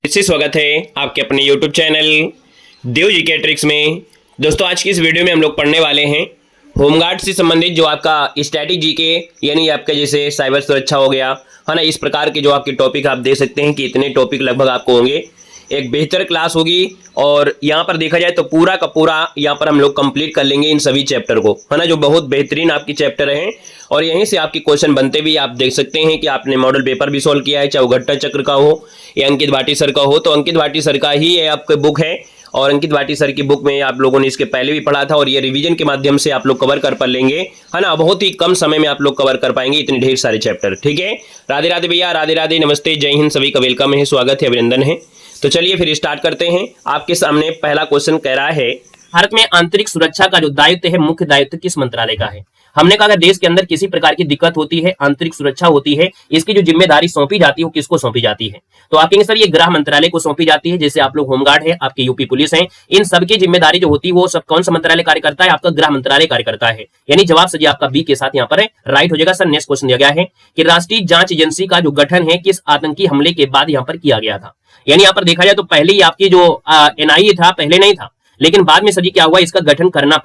इससे स्वागत है आपके अपने YouTube चैनल देव जी के ट्रिक्स में। दोस्तों, आज की इस वीडियो में हम लोग पढ़ने वाले हैं होमगार्ड से संबंधित जो आपका स्टैटिक जीके यानी आपका जैसे साइबर सुरक्षा हो गया है ना, इस प्रकार के जो आपके टॉपिक आप दे सकते हैं कि इतने टॉपिक लगभग आपको होंगे। एक बेहतर क्लास होगी और यहाँ पर देखा जाए तो पूरा का पूरा यहाँ पर हम लोग कंप्लीट कर लेंगे इन सभी चैप्टर को, है ना, जो बहुत बेहतरीन आपकी चैप्टर हैं और यहीं से आपके क्वेश्चन बनते भी आप देख सकते हैं कि आपने मॉडल पेपर भी सॉल्व किया है, चाहे वो घट्टा चक्र का हो या अंकित भाटी सर का हो। तो अंकित भाटी सर का ही ये आपका बुक है और अंकित भाटी सर की बुक में आप लोगों ने इसके पहले भी पढ़ा था और ये रिवीजन के माध्यम से आप लोग कवर कर पा लेंगे, है ना। बहुत ही कम समय में आप लोग कवर कर पाएंगे इतने ढेर सारे चैप्टर। ठीक है, राधे राधे भैया, राधे राधे, नमस्ते, जय हिंद, सभी का वेलकम है, स्वागत है, अभिनंदन है। तो चलिए फिर स्टार्ट करते हैं। आपके सामने पहला क्वेश्चन कह रहा है, भारत में आंतरिक सुरक्षा का जो दायित्व है, मुख्य दायित्व किस मंत्रालय का है। हमने कहा अगर देश के अंदर किसी प्रकार की दिक्कत होती है, आंतरिक सुरक्षा होती है, इसकी जो जिम्मेदारी सौंपी जाती है वो किसको सौंपी जाती है। तो आप कहेंगे सर ये गृह मंत्रालय को सौंपी जाती है। जैसे आप लोग होमगार्ड है, आपके यूपी पुलिस है, इन सबकी जिम्मेदारी जो होती है वो सब कौन सा मंत्रालय कार्य करता है, आपका गृह मंत्रालय कार्य करता है। यानी जवाब सर आपका बी के साथ यहाँ पर है, राइट हो जाएगा। सर नेक्स्ट क्वेश्चन दिया गया है कि राष्ट्रीय जांच एजेंसी का जो गठन है किस आतंकी हमले के बाद यहाँ पर किया गया था। यानी यहाँ पर देखा जाए तो पहले ही आपकी जो एनआईए था, पहले नहीं था, लेकिन बाद में सर क्या हुआ, इसका गठन करना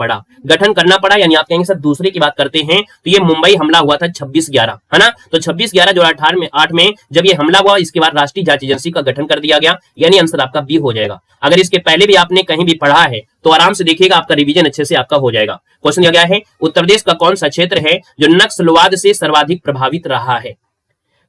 पड़ा। यानी आप कहेंगे सर दूसरे की बात करते हैं तो ये मुंबई हमला हुआ था 26/11, है ना। तो 26/11 जो 8 में जब ये हमला हुआ, इसके बाद राष्ट्रीय जांच एजेंसी का गठन कर दिया गया। यानी आंसर आपका बी हो जाएगा। अगर इसके पहले भी आपने कहीं भी पढ़ा है तो आराम से देखिएगा, आपका रिवीजन अच्छे से आपका हो जाएगा। क्वेश्चन दिया गया है, उत्तर प्रदेश का कौन सा क्षेत्र है जो नक्सलवाद से सर्वाधिक प्रभावित रहा है।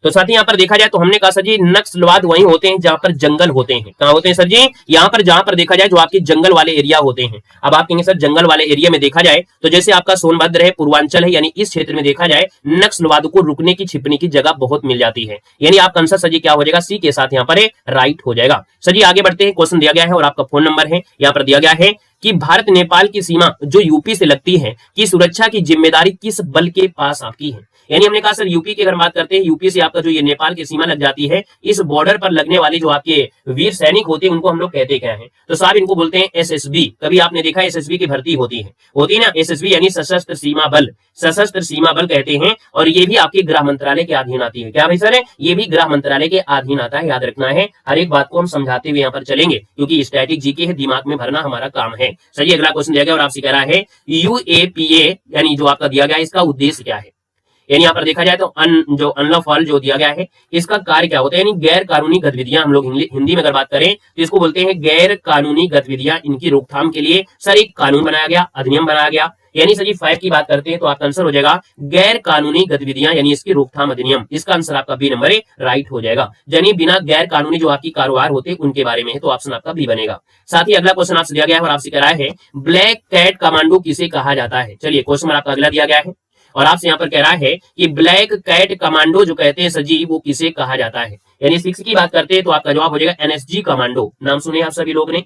तो साथ ही यहाँ पर देखा जाए तो हमने कहा सर जी नक्सलवाद वहीं होते हैं जहां पर जंगल होते हैं। कहां होते हैं सर जी, यहाँ पर जहां पर देखा जाए जो आपके जंगल वाले एरिया होते हैं। अब आप कहेंगे सर जंगल वाले एरिया में देखा जाए तो जैसे आपका सोनभद्र है, पूर्वांचल है, यानी इस क्षेत्र में देखा जाए नक्सलवाद को रुकने की छिपने की जगह बहुत मिल जाती है। यानी आपका आंसर सर जी क्या हो जाएगा, सी के साथ यहाँ पर राइट हो जाएगा। सर जी आगे बढ़ते हैं, क्वेश्चन दिया गया है और आपका फोन नंबर है यहाँ पर दिया गया है कि भारत नेपाल की सीमा जो यूपी से लगती है की सुरक्षा की जिम्मेदारी किस बल के पास आपकी है। यानी हमने कहा सर यूपी की अगर बात करते हैं, यूपी से आपका जो ये नेपाल की सीमा लग जाती है, इस बॉर्डर पर लगने वाले जो आपके वीर सैनिक होते हैं उनको हम लोग कहते क्या हैं, तो साहब इनको बोलते हैं एसएसबी। कभी आपने देखा एसएसबी की भर्ती होती है ना, एसएसबी यानी सशस्त्र सीमा बल, सशस्त्र सीमा बल कहते हैं। और ये भी आपके गृह मंत्रालय के अधीन आती है। क्या भाई सर, ये भी गृह मंत्रालय के अधीन आता है, याद रखना है। हर एक बात को हम समझाते हुए यहाँ पर चलेंगे क्योंकि स्टैटिक जीके है, दिमाग में भरना हमारा काम है। सही, अगला क्वेश्चन दिया गया और आपसे कह रहा है यूएपीए यानी जो आपका दिया गया है इसका उद्देश्य क्या है। यानी यहाँ पर देखा जाए तो जो अनलॉफुल जो दिया गया है इसका कार्य क्या होता है, यानी गैर कानूनी गतिविधियां, हम लोग हिंदी में अगर बात करें तो इसको बोलते हैं गैर कानूनी गतिविधियां। इनकी रोकथाम के लिए सर एक कानून बनाया गया, अधिनियम बनाया गया। यानी सर 5 की बात करते हैं तो आपका आंसर हो जाएगा गैर कानूनी गतिविधियां यानी इसकी रोकथाम अधिनियम। इसका आंसर आपका बी नंबर राइट हो जाएगा। यानी बिना गैर कानूनी जो आपकी कारोबार होते हैं उनके बारे में है, तो ऑप्शन आपका बी बनेगा। साथ ही अगला क्वेश्चन आपसे दिया गया है और आपसे कह रहा है ब्लैक कैट कमांडो किसे कहा जाता है। चलिए क्वेश्चन आपका अगला दिया गया है और आपसे यहाँ पर कह रहा है कि ब्लैक कैट कमांडो जो कहते हैं सजी वो किसे कहा जाता है। यानी 6 की बात करते हैं तो आपका जवाब हो जाएगा एनएसजी कमांडो। नाम सुने आप सभी लोग ने,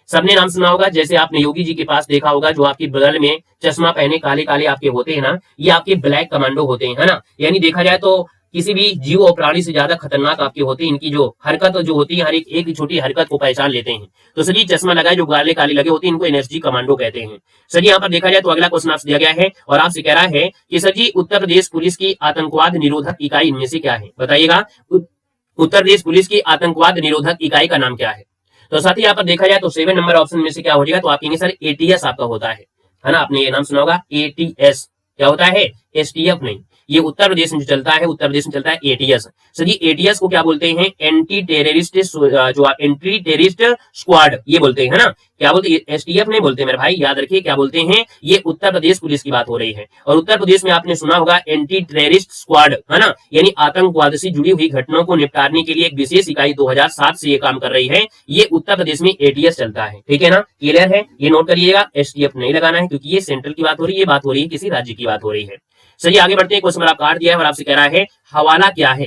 सबने नाम सुना होगा। जैसे आपने योगी जी के पास देखा होगा जो आपकी बगल में चश्मा पहने काले काले आपके होते हैं ना, ये आपके ब्लैक कमांडो होते हैं, है ना। यानी देखा जाए तो किसी भी जीव और प्राणी से ज्यादा खतरनाक आपके होते हैं। इनकी जो हरकत जो होती है, हर एक छोटी हरकत को पहचान लेते हैं। तो सर चश्मा लगाए जो काले काले लगे होते हैं इनको एनएसजी कमांडो कहते हैं। सर यहाँ पर देखा जाए तो अगला क्वेश्चन आपसे दिया गया है और आपसे कह रहा है कि सर जी उत्तर प्रदेश पुलिस की आतंकवाद निरोधक इकाई इनमें से क्या है, बताइएगा। उत्तर प्रदेश पुलिस की आतंकवाद निरोधक इकाई का नाम क्या है। तो साथ ही यहाँ पर देखा जाए तो 7 नंबर ऑप्शन में से क्या हो जाएगा, तो आप कहेंगे सर एटीएस आपका होता है ना। आपने ये नाम सुना होगा एटीएस, क्या होता है, एसटीएफ नहीं। ये उत्तर प्रदेश में जो चलता है, उत्तर प्रदेश में चलता है एटीएस। सर ये एटीएस को क्या बोलते हैं, एंटी टेररिस्ट जो एंटी टेररिस्ट स्क्वाड ये बोलते हैं, है ना। क्या बोलते हैं, एसटीएफ नहीं बोलते मेरे भाई, याद रखिए क्या बोलते हैं, ये उत्तर प्रदेश पुलिस की बात हो रही है। और उत्तर प्रदेश में आपने सुना होगा एंटी टेररिस्ट स्क्वाड, है ना। यानी आतंकवाद से जुड़ी हुई घटनाओं को निपटाने के लिए एक विशेष इकाई 2007 से ये काम कर रही है। ये उत्तर प्रदेश में एटीएस चलता है, ठीक है ना, क्लियर है। ये नोट करिएगा, एसटीएफ नहीं लगाना है क्योंकि ये सेंट्रल की बात हो रही है, ये बात हो रही है किसी राज्य की बात हो रही है। चलिए आगे बढ़ते हैं, क्वेश्चन नंबर आपका 8 दिया है और आपसे कह रहा है हवाला क्या है।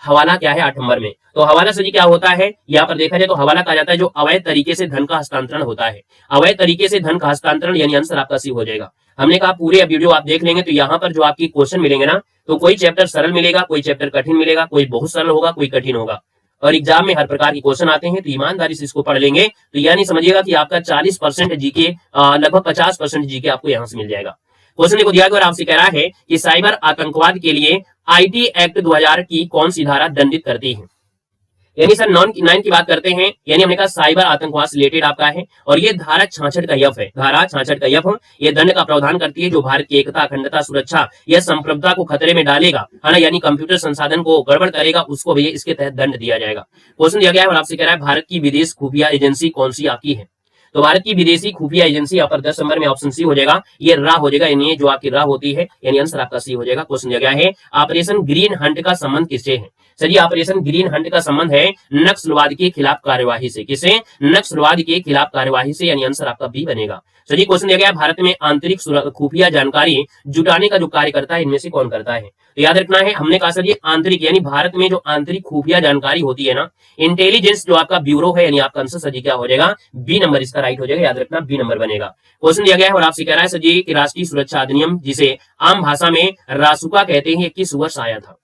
हवाला क्या है 8 नंबर में, तो हवाला सर जी क्या होता है, यहाँ पर देखा जाए तो हवाला कहा जाता है जो अवैध तरीके से धन का हस्तांतरण होता है। अवैध तरीके से धन का हस्तांतरण यानी आंसर आपका सी हो जाएगा। हमने कहा पूरे वीडियो आप देख लेंगे तो यहाँ पर जो आपकी क्वेश्चन मिलेंगे ना, तो कोई चैप्टर सरल मिलेगा, कोई चैप्टर कठिन मिलेगा, कोई बहुत सरल होगा, कोई कठिन होगा। और एग्जाम में हर प्रकार के क्वेश्चन आते हैं, तो ईमानदारी से इसको पढ़ लेंगे तो यानी समझिएगा कि आपका 40% जीके, लगभग 50% जीके आपको यहाँ से मिल जाएगा। क्वेश्चन को दिया गया और आपसे कह रहा है कि साइबर आतंकवाद के लिए आईटी एक्ट 2000 की कौन सी धारा दंडित करती है। यानी सर 9 की बात करते हैं, यानी हमने कहा साइबर आतंकवाद से रिलेटेड आपका है, और ये धारा 66 का यफ है, धारा 66 का यफ ये दंड का प्रावधान करती है जो भारत की एकता, अखंडता, सुरक्षा या संप्रभुता को खतरे में डालेगा, है ना, यानी कंप्यूटर संसाधन को गड़बड़ करेगा उसको भी इसके तहत दंड दिया जाएगा। क्वेश्चन दिया गया है और आपसे कह रहा है भारत की विदेश खुफिया एजेंसी कौन सी आपकी है? तो भारत की विदेशी खुफिया एजेंसी यहाँ पर 10 नंबर में ऑप्शन सी हो जाएगा, ये रा हो जाएगा, यानी जो आपकी रा होती है, यानी आंसर आपका सी हो जाएगा। क्वेश्चन दिया गया है ऑपरेशन ग्रीन हंट का संबंध किससे है? सर ऑपरेशन ग्रीन हंट का संबंध है नक्सलवाद के खिलाफ कार्यवाही से। किसे? नक्सलवाद के खिलाफ कार्यवाही से, यानी आंसर आपका बी बनेगा। सर क्वेश्चन दिया गया भारत में आंतरिक खुफिया जानकारी जुटाने का जो कार्य करता है इनमें से कौन करता है? तो याद रखना है, हमने कहा सर ये आंतरिक, यानी भारत में जो आंतरिक खुफिया जानकारी होती है ना, इंटेलिजेंस जो आपका ब्यूरो है, यानी आपका आंसर सर क्या हो जाएगा? बी नंबर इसका राइट हो जाएगा, याद रखना बी नंबर बनेगा। क्वेश्चन दिया गया है और आपसे कह रहा है सर जी कि राष्ट्रीय सुरक्षा अधिनियम जिसे आम भाषा में रासुका कहते हैं, किस वर्ष आया था?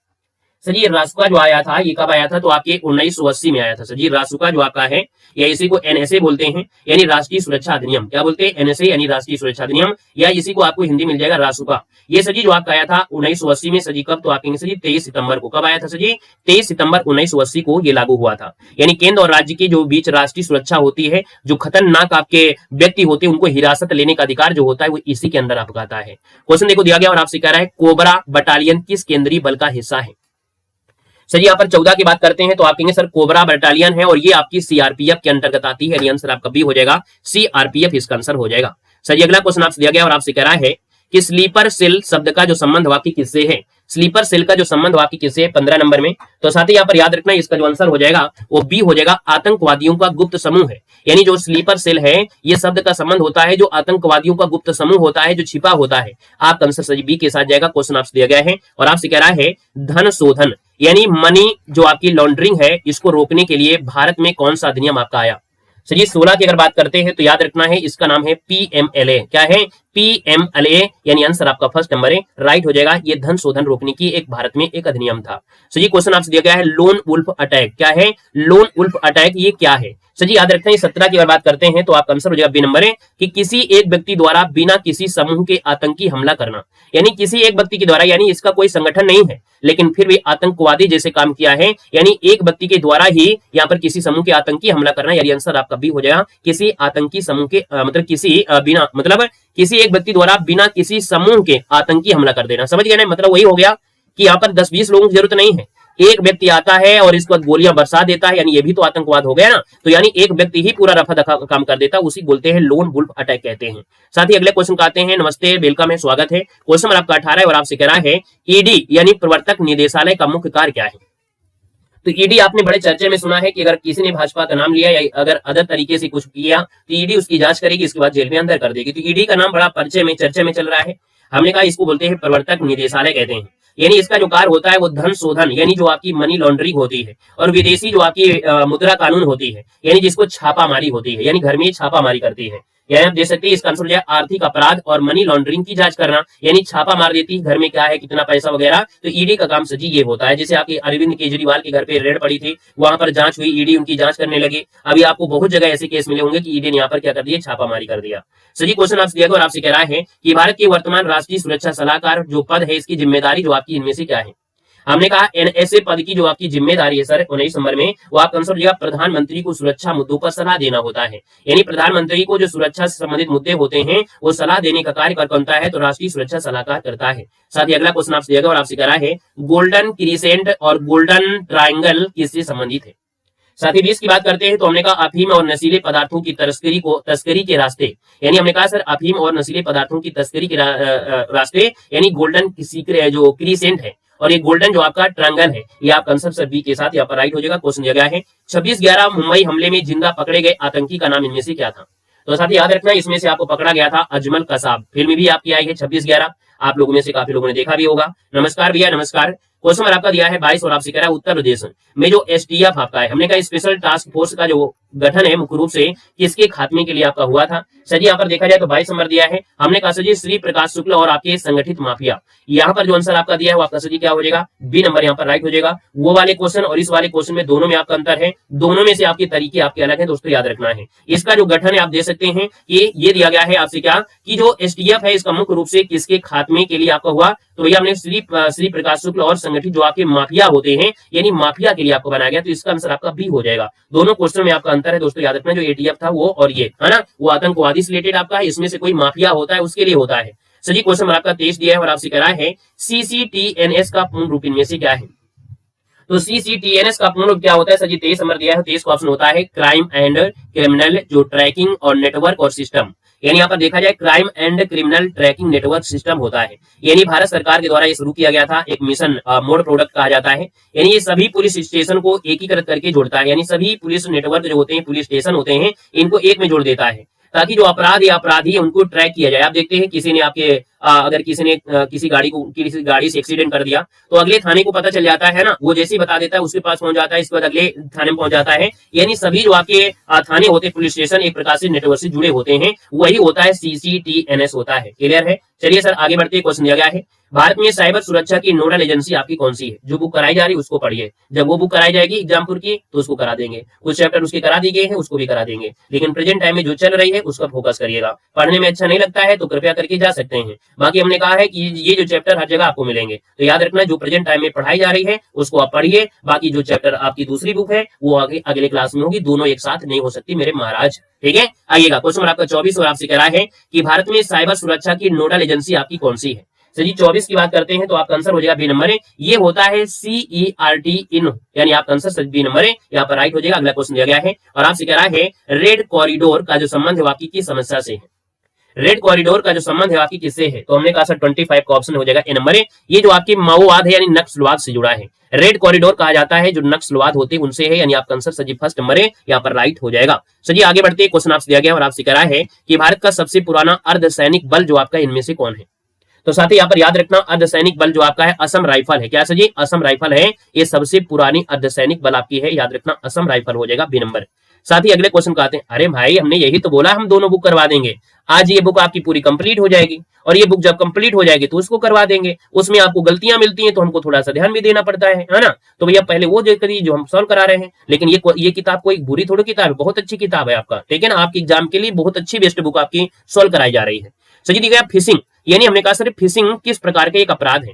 सर ये रासुका जो आया था ये कब आया था? तो आपके 1980 में आया था। सर जी रासुका जो आपका है या इसी को एनएसए बोलते हैं, यानी राष्ट्रीय सुरक्षा अधिनियम। क्या बोलते हैं? एनएसए यानी राष्ट्रीय सुरक्षा अधिनियम, या इसी को आपको हिंदी मिल जाएगा रासुका। ये सर जी जो आपका आया था 1980 में। सर जी कब? तो आप कहेंगे सर जी 23 सितंबर को। कब आया था सर जी? 23 सितंबर 1980 को ये लागू हुआ था। यानी केंद्र और राज्य के जो बीच राष्ट्रीय सुरक्षा होती है, जो खतरनाक आपके व्यक्ति होते हैं उनको हिरासत लेने का अधिकार जो होता है वो इसी के अंदर आपका आता है। क्वेश्चन देखो दिया गया और आपसे कह रहा है कोबरा बटालियन किस केंद्रीय बल का हिस्सा है? सर यहाँ पर 14 की बात करते हैं तो आप कहेंगे सर कोबरा बटालियन है और ये आपकी सीआरपीएफ के अंतर्गत आती है, आंसर आपका बी हो जाएगा, सीआरपीएफ इसका आंसर हो जाएगा। सर अगला क्वेश्चन आपसे दिया गया और आपसे कह रहा है कि स्लीपर सेल शब्द का जो संबंध वाक्य किससे है? स्लीपर सेल का जो संबंध वाक्य किससे है? 15 नंबर में। तो साथ ही यहाँ पर याद रखना इसका जो आंसर हो जाएगा वो बी हो जाएगा, आतंकवादियों का गुप्त समूह है। यानी जो स्लीपर सेल है ये शब्द का संबंध होता है जो आतंकवादियों का गुप्त समूह होता है, जो छिपा होता है। आपका आंसर सही बी के साथ जाएगा। क्वेश्चन आपसे दिया गया है और आपसे कह रहा है धन शोधन यानी मनी जो आपकी लॉन्ड्रिंग है इसको रोकने के लिए भारत में कौन सा अधिनियम आपका आया? सर 16 की अगर बात करते हैं तो याद रखना है इसका नाम है पीएमएलए। क्या है? पीएमएलए, यानी आंसर आपका फर्स्ट नंबर है, राइट हो जाएगा। ये धन शोधन रोकने की एक भारत में एक अधिनियम था। सर ये क्वेश्चन आपसे दिया गया है लोन वुल्फ अटैक। क्या है? लोन वुल्फ अटैक ये क्या है? सर जी याद रखते हैं 17 की अगर बात करते हैं तो आपका आंसर हो जाएगा बी नंबर है कि किसी एक व्यक्ति द्वारा बिना किसी समूह के आतंकी हमला करना। यानी किसी एक व्यक्ति के द्वारा, यानी इसका कोई संगठन नहीं है लेकिन फिर भी आतंकवादी जैसे काम किया है, यानी एक व्यक्ति के द्वारा ही यहाँ पर किसी समूह के आतंकी हमला करना, यानी आंसर आपका बी हो जाएगा। किसी आतंकी समूह के मतलब किसी बिना मतलब किसी एक व्यक्ति द्वारा बिना किसी समूह के आतंकी हमला कर देना। समझ गए ना? मतलब वही हो गया कि यहाँ पर 10-20 लोगों की जरूरत नहीं है, एक व्यक्ति आता है और इसके बाद गोलियां बरसा देता है, यानी ये भी तो आतंकवाद हो गया ना। तो यानी एक व्यक्ति ही पूरा रफा दफा काम कर देता है, उसी बोलते हैं लोन वुल्फ अटैक कहते हैं। साथ ही अगले क्वेश्चन का आते हैं। नमस्ते, वेलकम है, स्वागत है। क्वेश्चन आपका 18 है और आपसे कह रहा है ईडी यानी प्रवर्तक निदेशालय का मुख्य कार्य क्या है? तो ईडी आपने बड़े चर्चे में सुना है कि अगर किसी ने भाजपा का नाम लिया या अगर अदर तरीके से कुछ किया तो ईडी उसकी जांच करेगी, इसके बाद जेल में अंदर कर देगी। तो ईडी का नाम बड़ा परिचय में चर्चे में चल रहा है। हमने कहा इसको बोलते हैं प्रवर्तक निदेशालय कहते हैं। यानी इसका जो कार्य होता है वो धन शोधन यानी जो आपकी मनी लॉन्ड्रिंग होती है, और विदेशी जो आपकी मुद्रा कानून होती है, यानी जिसको छापामारी होती है, यानी घर में छापामारी करती है। यानी आप देख सकते हैं इसका आंसर हो जाए आर्थिक अपराध और मनी लॉन्ड्रिंग की जांच करना, यानी छापा मार देती है घर में क्या है, कितना पैसा वगैरह। तो ईडी का काम सजी ये होता है। जैसे आपके अरविंद केजरीवाल के घर पे रेड पड़ी थी, वहां पर जांच हुई, ईडी उनकी जांच करने लगे। अभी आपको बहुत जगह ऐसे केस मिले होंगे कि ईडी ने यहाँ पर क्या कर दिया, छापामारी कर दिया। सजी क्वेश्चन आपसे दिया और आपसे कह रहा है कि भारत के वर्तमान राष्ट्रीय सुरक्षा सलाहकार जो पद है इसकी जिम्मेदारी जो आपकी इनमें से क्या है? हमने कहा एनएसए पद की जो आपकी जिम्मेदारी है सर 19 नंबर में, वो आपका आंसर हो जाएगा प्रधानमंत्री को सुरक्षा मुद्दों पर सलाह देना होता है। यानी प्रधानमंत्री को जो सुरक्षा से संबंधित मुद्दे होते हैं वो सलाह देने का कार्य करता है, तो राष्ट्रीय सुरक्षा सलाहकार करता है। साथ ही अगला क्वेश्चन आपसे दिया और आपसे कह रहा है गोल्डन क्रीसेंट और गोल्डन ट्रायंगल किससे संबंधित है? साथ ही 20 की बात करते हैं तो हमने कहा अफीम और नशीले पदार्थों की तस्करी के रास्ते, यानी हमने कहा सर अफीम और नशीले पदार्थों की तस्करी के रास्ते, यानी गोल्डन जो क्रीसेंट है और ये गोल्डन जो आपका ट्रायंगल है, ये आपका आंसर सर बी के साथ यहाँ पर राइट हो जाएगा। क्वेश्चन दिया गया है 26/11 मुंबई हमले में जिंदा पकड़े गए आतंकी का नाम इनमें से क्या था? तो साथ ही याद रखना इसमें से आपको पकड़ा गया था अजमल कसाब। फिल्म भी आपकी आई है 26/11, आप लोगों में से काफी लोगों ने देखा भी होगा। नमस्कार भैया, नमस्कार। क्वेश्चन आपका दिया है 22 और आपसे कह रहा है उत्तर प्रदेश में जो एसटीएफ आपका है, हमने कहा स्पेशल टास्क फोर्स का जो गठन है मुख्य रूप से किसके खात्मे के लिए आपका हुआ था? सर जी यहाँ पर देखा जाए तो 22 नंबर दिया है। हमने कहा सर जी श्री प्रकाश शुक्ल और आपके संगठित माफिया, यहाँ पर जो आंसर आपका दिया है वो आपका सर जी क्या हो जाएगा, बी नंबर यहाँ पर राइट हो जाएगा। वो वाले क्वेश्चन और इस वाले क्वेश्चन में दोनों में आपका अंतर है, दोनों में से आपके तरीके आपके अलग है दोस्तों, याद रखना है। इसका जो गठन है आप देख सकते हैं कि ये दिया गया है आपसे क्या कि जो एसटीएफ है इसका मुख्य रूप से किसके खात्मे के लिए आपका हुआ? तो भैया हमने श्री प्रकाश शुक्ल और संगठित संगठित जो आपके माफिया होते हैं, यानी माफिया के लिए आपको बनाया गया, तो इसका आंसर आपका बी हो जाएगा। दोनों क्वेश्चन में आपका अंतर है दोस्तों, याद रखना, जो एटीएफ था वो और ये है ना, वो आतंकवादी से रिलेटेड आपका है, इसमें से कोई माफिया होता है उसके लिए होता है। सही क्वेश्चन नंबर आपका 23 दिया है और आपसे कह रहा है सीसीटीएनएस का पूर्ण रूप इनमें से क्या है। तो सीसीटीएनएस का पूर्ण रूप क्या होता है सर जी, 23 नंबर दिया है, 23 का ऑप्शन होता है क्राइम एंड क्रिमिनल जो ट्रैकिंग और नेटवर्क और सिस्टम, यानी यहाँ पर देखा जाए crime and criminal tracking network system होता है। यानी भारत सरकार के द्वारा ये शुरू किया गया था, एक मिशन मोड प्रोडक्ट कहा जाता है, यानी ये सभी पुलिस स्टेशन को एकीकृत करके जोड़ता है, यानी सभी पुलिस नेटवर्क जो होते हैं, पुलिस स्टेशन होते हैं, इनको एक में जोड़ देता है, ताकि जो अपराध या अपराधी है उनको ट्रैक किया जाए। आप देखते हैं किसी ने आपके अगर किसी ने किसी गाड़ी से एक्सीडेंट कर दिया, तो अगले थाने को पता चल जाता है ना, वो जैसे ही बता देता है उसके पास पहुंच जाता है, इसके बाद अगले थाने में पहुंच जाता है। यानी सभी जो आपके थाने होते हैं, पुलिस स्टेशन एक प्रकार से नेटवर्क से जुड़े होते हैं, वही होता है सीसीटीएनएस होता है। क्लियर है? चलिए सर आगे बढ़ते, क्वेश्चन दिया गया है, भारत में साइबर सुरक्षा की नोडल एजेंसी आपकी कौन सी है। जो बुक कराई जा रही है उसको पढ़िए, जब वो बुक कराई जाएगी एग्जामपुर की तो उसको करा देंगे, कुछ चैप्टर उसके करा दिए गए हैं उसको भी करा देंगे, लेकिन प्रेजेंट टाइम में जो चल रही है उसका फोकस करिएगा। पढ़ने में अच्छा नहीं लगता है तो कृपया करके जा सकते हैं, बाकी हमने कहा है कि ये जो चैप्टर हर जगह आपको मिलेंगे, तो याद रखना जो प्रेजेंट टाइम में पढ़ाई जा रही है उसको आप पढ़िए, बाकी जो चैप्टर आपकी दूसरी बुक है वो आगे अगले क्लास में होगी, दोनों एक साथ नहीं हो सकती मेरे महाराज। ठीक है, आइएगा क्वेश्चन नंबर आपका 24 और आपसे कह रहा है कि भारत में साइबर सुरक्षा की नोडल एजेंसी आपकी कौन सी है। जी 24 की बात करते हैं तो आपका आंसर हो जाएगा बी नंबर है, ये होता है CERT इन, यानी आपका आंसर बी नंबर है, यहाँ पर राइट हो जाएगा। अगला क्वेश्चन दिया गया है और आपसे कह रहा है रेड कॉरिडोर का जो संबंध है वाकई की समस्या से है। रेड कॉरिडोर का जो संबंध है आपकी किससे है, तो हमने कहा सर 25 का ऑप्शन हो जाएगा ए नंबर है, ये जो आपके माओवाद है यानी नक्सलवाद से जुड़ा है। रेड कॉरिडोर कहा जाता है जो नक्सलवाद होते हैं उनसे है, यानी आपका आंसर सर जी फर्स्ट नंबर है, यहाँ पर राइट हो जाएगा। चलिए आगे बढ़ते, क्वेश्चन आपसे दिया गया और आपसे कह रहा है कि भारत का सबसे पुराना अर्धसैनिक बल जो आपका इनमें से कौन है। तो साथ ही यहाँ पर याद रखना अर्धसैनिक बल जो आपका है असम राइफल है। क्या सर जी, असम राइफल है, ये सबसे पुरानी अर्धसैनिक बल आपकी है, याद रखना असम राइफल हो जाएगा बी नंबर। साथ ही अगले क्वेश्चन का आते हैं, अरे भाई हमने यही तो बोला हम दोनों बुक करवा देंगे, आज ये बुक आपकी पूरी कंप्लीट हो जाएगी और ये बुक जब कंप्लीट हो जाएगी तो उसको करवा देंगे, उसमें आपको गलतियां मिलती हैं तो हमको थोड़ा सा ध्यान भी देना पड़ता है ना, तो भैया पहले वो देखिए जो हम सॉल्व करा रहे हैं। लेकिन ये किताब कोई बुरी थोड़ी किताब है, बहुत अच्छी किताब है आपका, ठीक है ना, आपके एग्जाम के लिए बहुत अच्छी बेस्ट बुक आपकी सॉल्व कराई जा रही है। सही दिख गया फिशिंग, यानी हमने कहा सर फिशिंग किस प्रकार का एक अपराध है।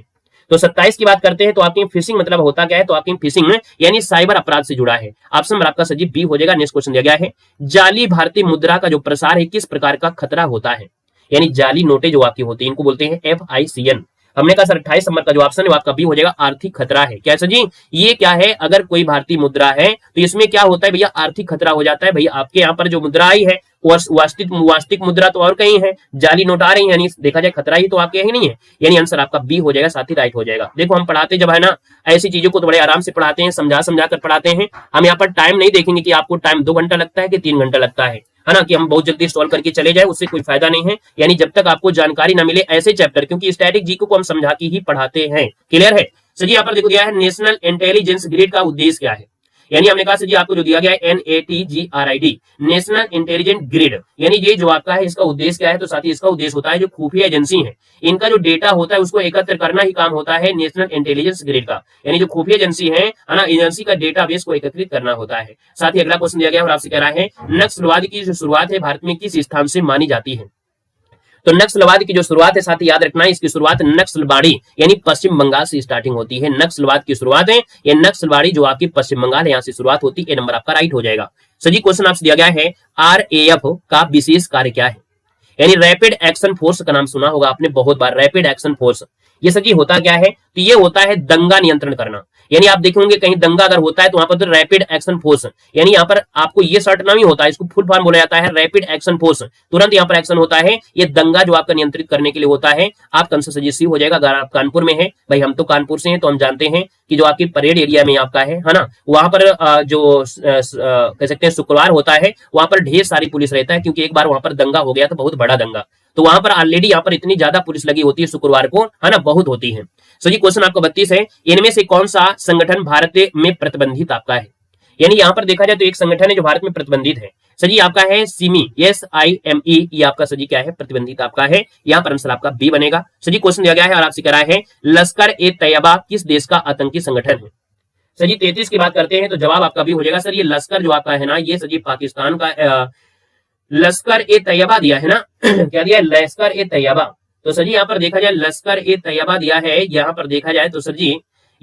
तो 27 की बात करते हैं तो आपकी फिशिंग मतलब होता क्या है, तो आपकी फिशिंग यानी साइबर अपराध से जुड़ा है। ऑप्शन नंबर आपका सजीव बी हो जाएगा। नेक्स्ट क्वेश्चन दिया गया है जाली भारतीय मुद्रा का जो प्रसार है किस प्रकार का खतरा होता है, यानी जाली नोटें जो आपकी होती है इनको बोलते हैं FICN। हमने कहा सर 28 नंबर का जो ऑप्शन है वो आपका बी हो जाएगा, आर्थिक खतरा है। क्या सर जी, ये क्या है, अगर कोई भारतीय मुद्रा है तो इसमें क्या होता है भैया, आर्थिक खतरा हो जाता है। भैया आपके यहाँ पर जो मुद्रा आई है वास्तविक मुद्रा तो और कहीं है, जाली नोट आ रही है, यानी देखा जाए खतरा ही तो आपके ही नहीं है, यानी आंसर आपका बी हो जाएगा, साथ ही राइट हो जाएगा। देखो हम पढ़ाते जब है ना ऐसी चीजों को तो बड़े आराम से पढ़ाते हैं, समझा कर पढ़ाते हैं। हम यहाँ पर टाइम नहीं देखेंगे कि आपको टाइम 2 घंटा लगता है कि 3 घंटा लगता है ना, कि हम बहुत जल्दी सॉल्व करके चले जाए, उससे कोई फायदा नहीं है। यानी जब तक आपको जानकारी ना मिले ऐसे चैप्टर, क्योंकि स्टैटिक जीके को हम समझा के ही पढ़ाते हैं। क्लियर है? सर जी यहाँ पर देखो दिया है नेशनल इंटेलिजेंस ग्रिड का उद्देश्य क्या है, यानी हमने कहा सर जी आपको जो दिया गया है NATGRID नेशनल इंटेलिजेंट ग्रिड, यानी ये जो आपका है इसका उद्देश्य क्या है, तो साथ ही इसका उद्देश्य होता है जो खुफिया एजेंसी है इनका जो डेटा होता है उसको एकत्र करना ही काम होता है नेशनल इंटेलिजेंस ग्रिड का, यानी जो खुफिया एजेंसी है ना, एजेंसी का डेटाबेस को एकत्रित करना होता है। साथ ही अगला क्वेश्चन दिया गया और आपसे कह रहा है नक्सलवाद की जो शुरुआत है भारत में किस स्थान से मानी जाती है। तो नक्सलवाद की जो शुरुआत है साथ ही याद रखना है इसकी शुरुआत नक्सलबाड़ी यानी पश्चिम बंगाल से स्टार्टिंग होती है। नक्सलवाद की शुरुआत है ये नक्सलबाड़ी जो आपकी पश्चिम बंगाल है यहाँ से शुरुआत होती है, ए नंबर आपका राइट हो जाएगा। सजी क्वेश्चन आपसे दिया गया है RAF का विशेष कार्य क्या है, यानी रैपिड एक्शन फोर्स का नाम सुना होगा आपने बहुत बार, रैपिड एक्शन फोर्स ये सजी होता क्या है, तो ये होता है दंगा नियंत्रण करना। यानी आप देखेंगे कहीं दंगा अगर होता है तो वहां पर तो रैपिड एक्शन फोर्स, यानी यहाँ पर आपको ये शॉर्ट नाम ही होता है, इसको फुल फॉर्म बोला जाता है रैपिड एक्शन फोर्स। तुरंत यहाँ पर एक्शन होता है, ये दंगा जो आपका नियंत्रित करने के लिए होता है। आपका आंसर सजेस्टिव हो जाएगा। अगर आप कानपुर में है, भाई हम तो कानपुर से हैं तो हम जानते हैं कि जो आपकी परेड एरिया में आपका है ना, वहां पर जो कह सकते हैं शुक्रवार होता है वहां पर ढेर सारी पुलिस रहता है, क्योंकि एक बार वहां पर दंगा हो गया था, बहुत बड़ा दंगा, तो वहां पर ऑलरेडी यहाँ पर इतनी ज्यादा पुलिस लगी होती है शुक्रवार को, है ना, बहुत होती है। सो जी क्वेश्चन आपका 32 है, इनमें से कौन सा संगठन भारत में प्रतिबंधित आपका है, यानी यहाँ पर देखा जाए तो एक संगठन है जो भारत में प्रतिबंधित है। सजी आपका है सिमी, SIME, ये आपका सजी क्या है, प्रतिबंधित आपका है। यहाँ पर आंसर आपका बी बनेगा। सजी क्वेश्चन दिया गया है और आपसे कह रहा है लश्कर-ए-तैयबा किस देश का आतंकी संगठन है। सजी 33 की बात करते हैं तो जवाब आपका भी हो जाएगा सर ये लश्कर जो आपका है ना, ये सजी पाकिस्तान का लश्कर-ए-तैयबा दिया है ना क्या दिया है, लश्कर-ए-तैयबा। तो सर जी यहाँ पर देखा जाए लश्कर-ए-तैयबा दिया है, यहाँ पर देखा जाए तो सर जी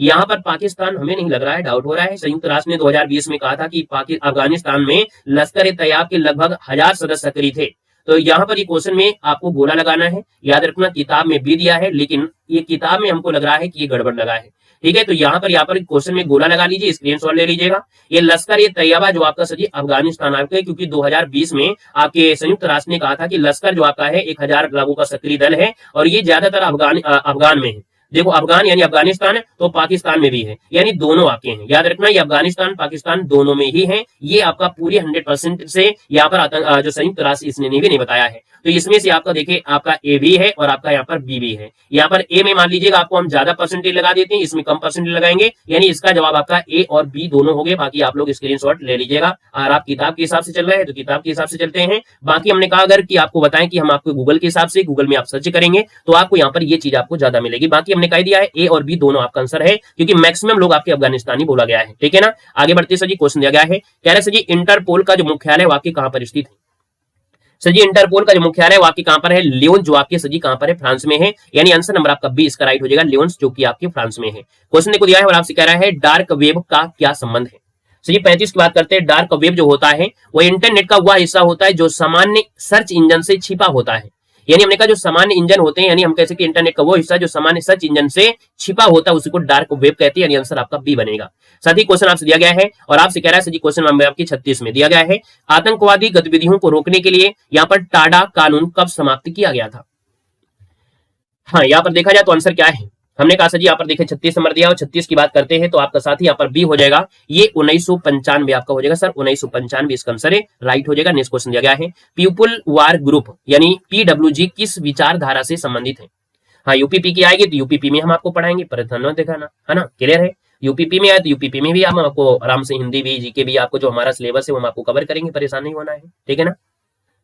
यहाँ पर पाकिस्तान हमें नहीं लग रहा है, डाउट हो रहा है। संयुक्त राष्ट्र ने 2020 में कहा था कि अफगानिस्तान में लश्कर-ए-तैयबा के लगभग 1000 सदस्य सक्रिय थे। तो यहाँ पर ये क्वेश्चन में आपको गोला लगाना है, याद रखना किताब में भी दिया है, लेकिन ये किताब में हमको लग रहा है कि ये गड़बड़ लगा है। ठीक है, तो यहाँ पर क्वेश्चन में गोला लगा लीजिए, स्क्रीनशॉट ले लीजिएगा। ये लश्कर-ए-तैयबा जो आपका सर अफगानिस्तान आपका है, क्योंकि 2020 में आपके संयुक्त राष्ट्र ने कहा था कि लश्कर जो आपका है 1000 लोगों का सक्रिय दल है और ये ज्यादातर अफगान में है। देखो अफगान यानी अफगानिस्तान है तो पाकिस्तान में भी है, यानी दोनों आपके हैं। याद रखना ये अफगानिस्तान पाकिस्तान दोनों में ही है। ये आपका पूरी 100% से यहाँ पर जो संयुक्त राष्ट्र इसने भी नहीं बताया है। तो इसमें से आपका देखिए आपका ए भी है और आपका यहाँ पर बी भी है। यहाँ पर ए में मान लीजिएगा आपको हम ज्यादा परसेंटेज लगा देते हैं, इसमें कम परसेंटेज लगाएंगे, यानी इसका जवाब आपका ए और बी दोनों हो गए। बाकी आप लोग स्क्रीनशॉट ले लीजिएगा। और आप किताब के हिसाब से चल रहे हैं तो किताब के हिसाब से चलते हैं। बाकी हमने कहा अगर कि आपको बताएं कि हम आपको गूगल के हिसाब से, गूगल में आप सर्च करेंगे तो आपको यहाँ पर ये चीज आपको ज्यादा मिलेगी। बाकी हमने कह दिया है ए और बी दोनों आपका आंसर है, क्योंकि मैक्सिमम लोग आपके अफगानिस्तानी बोला गया है। ठीक है ना, आगे बढ़ते सर जी क्वेश्चन दिया गया है, कह रहे सर जी इंटरपोल का जो मुख्यालय वाकई कहां पर स्थित है। सर जी इंटरपोल का जो मुख्यालय वाकई कहां पर है, लियोन जो आपके सर जी कहां पर है, फ्रांस में है। यानी आंसर नंबर आपका बी इसका राइट हो जाएगा, लियोन जो कि आपके फ्रांस में है। क्वेश्चन देखो दिया है और आपसे कह रहा है डार्क वेब का क्या संबंध है। सर जी 35 की बात करते हैं। डार्क वेब जो होता है वो इंटरनेट का वह हिस्सा होता है जो सामान्य सर्च इंजन से छिपा होता है। यानी हमने कहा जो सामान्य इंजन होते हैं, यानी हम कह सकते हैं इंटरनेट का वो हिस्सा जो सामान्य सर्च इंजन से छिपा होता है उसी को डार्क वेब कहते हैं। यानी आंसर आपका बी बनेगा। साथ ही क्वेश्चन आपसे दिया गया है और आपसे कह रहा है सर जी क्वेश्चन नंबर आपकी 36 में दिया गया है, आतंकवादी गतिविधियों को रोकने के लिए यहाँ पर टाडा कानून कब समाप्त किया गया था। हाँ, यहाँ पर देखा जाए तो आंसर क्या है, हमने कहा सर जी यहाँ पर देखे 36 नंबर दिया और 36 की बात करते हैं तो आपका साथी यहाँ पर बी हो जाएगा, ये 1995 आपका हो जाएगा सर, 1995 इसका आंसर है, राइट हो जाएगा। नेक्स्ट क्वेश्चन दिया गया है, पीपुल वार ग्रुप यानी पीडब्ल्यूजी किस विचारधारा से संबंधित है। हाँ, यूपीपी की आएगी तो यूपीपी में हम आपको पढ़ाएंगे, पर धन्यवाद दिखाना, है ना, क्लियर है। यूपीपी में आए तो यूपीपी में भी हम आपको आराम से हिंदी भी जीके भी आपको जो हमारा सिलेबस है वो हम आपको कवर करेंगे, परेशान नहीं होना है। ठीक है ना,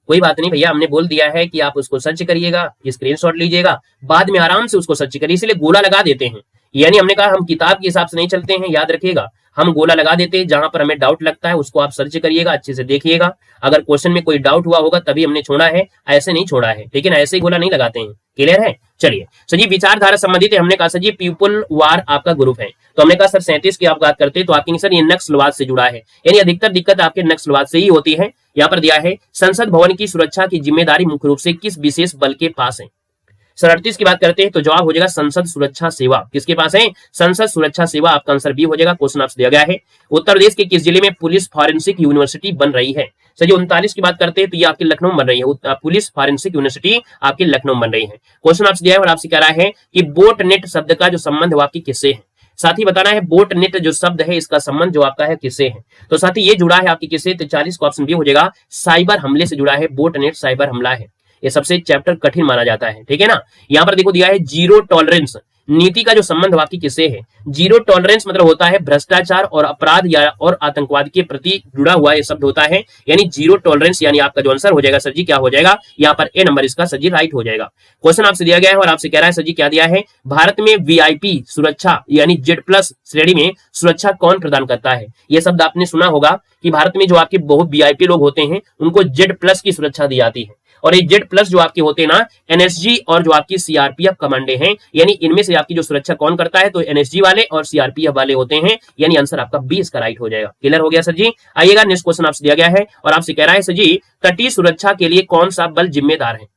कोई बात नहीं भैया, हमने बोल दिया है कि आप उसको सर्च करिएगा, स्क्रीनशॉट लीजिएगा, बाद में आराम से उसको सर्च करिए, इसलिए गोला लगा देते हैं। यानी हमने कहा हम किताब के हिसाब से नहीं चलते हैं, याद रखिएगा, हम गोला लगा देते हैं। जहां पर हमें डाउट लगता है उसको आप सर्च करिएगा, अच्छे से देखिएगा। अगर क्वेश्चन में कोई डाउट हुआ होगा तभी हमने छोड़ा है, ऐसे नहीं छोड़ा है। ठीक है ना, ऐसे ही गोला नहीं लगाते हैं, क्लियर है। चलिए सर जी विचारधारा संबंधित है, हमने कहा सर जी पीपुल वार आपका ग्रुप है, तो हमने कहा सर 37 की आप बात करते हैं तो आपके सर ये नक्सलवाद से जुड़ा है, यानी अधिकतर दिक्कत आपके नक्सलवाद से ही होती है। यहाँ पर दिया है संसद भवन की सुरक्षा की जिम्मेदारी मुख्य रूप से किस विशेष बल के पास है। सर 38 की बात करते हैं तो जवाब हो जाएगा संसद सुरक्षा सेवा, किसके पास है, संसद सुरक्षा सेवा, आपका आंसर बी हो जाएगा। क्वेश्चन आपसे दिया गया है, उत्तर प्रदेश के किस जिले में पुलिस फॉरेंसिक यूनिवर्सिटी बन रही है। सर जी 39 की बात करते हैं तो ये आपके लखनऊ बन रही है, पुलिस फॉरेंसिक यूनिवर्सिटी आपके लखनऊ बन रही है। क्वेश्चन आपसे दिया है और आपसे कह रहा है कि बोट नेट शब्द का जो संबंध है आपकी किससे है। साथ ही बताना है बोट नेट जो शब्द है इसका संबंध जो आपका है किससे है, तो साथ ही ये जुड़ा है आपकी किससे, तो 40 का ऑप्शन बी हो जाएगा, साइबर हमले से जुड़ा है। बोट नेट साइबर हमला है, ये सबसे चैप्टर कठिन माना जाता है। ठीक है ना, यहाँ पर देखो दिया है जीरो टॉलरेंस नीति का जो संबंध वाकई किससे है। जीरो टॉलरेंस मतलब होता है भ्रष्टाचार और अपराध या और आतंकवाद के प्रति जुड़ा हुआ ये शब्द होता है, यानी जीरो टॉलरेंस, यानी आपका जो आंसर हो जाएगा सर जी क्या हो जाएगा, यहाँ पर ए नंबर इसका सर जी राइट हो जाएगा। क्वेश्चन आपसे दिया गया है और आपसे कह रहा है सर जी क्या दिया है, भारत में वीआईपी सुरक्षा यानी Z+ श्रेणी में सुरक्षा कौन प्रदान करता है। यह शब्द आपने सुना होगा कि भारत में जो आपके बहुत वीआईपी लोग होते हैं उनको Z+ की सुरक्षा दी जाती है, और ये Z+ जो आपके होते हैं ना एनएसजी और जो आपकी सीआरपीएफ कमांडे हैं, यानी इनमें से आपकी जो सुरक्षा कौन करता है, तो एनएसजी वाले और सीआरपीएफ वाले होते हैं, यानी आंसर आपका बी इसका राइट हो जाएगा। क्लियर हो गया सर जी। आइएगा नेक्स्ट क्वेश्चन आपसे दिया गया है और आपसे कह रहा है सर जी तटीय सुरक्षा के लिए कौन सा बल जिम्मेदार है।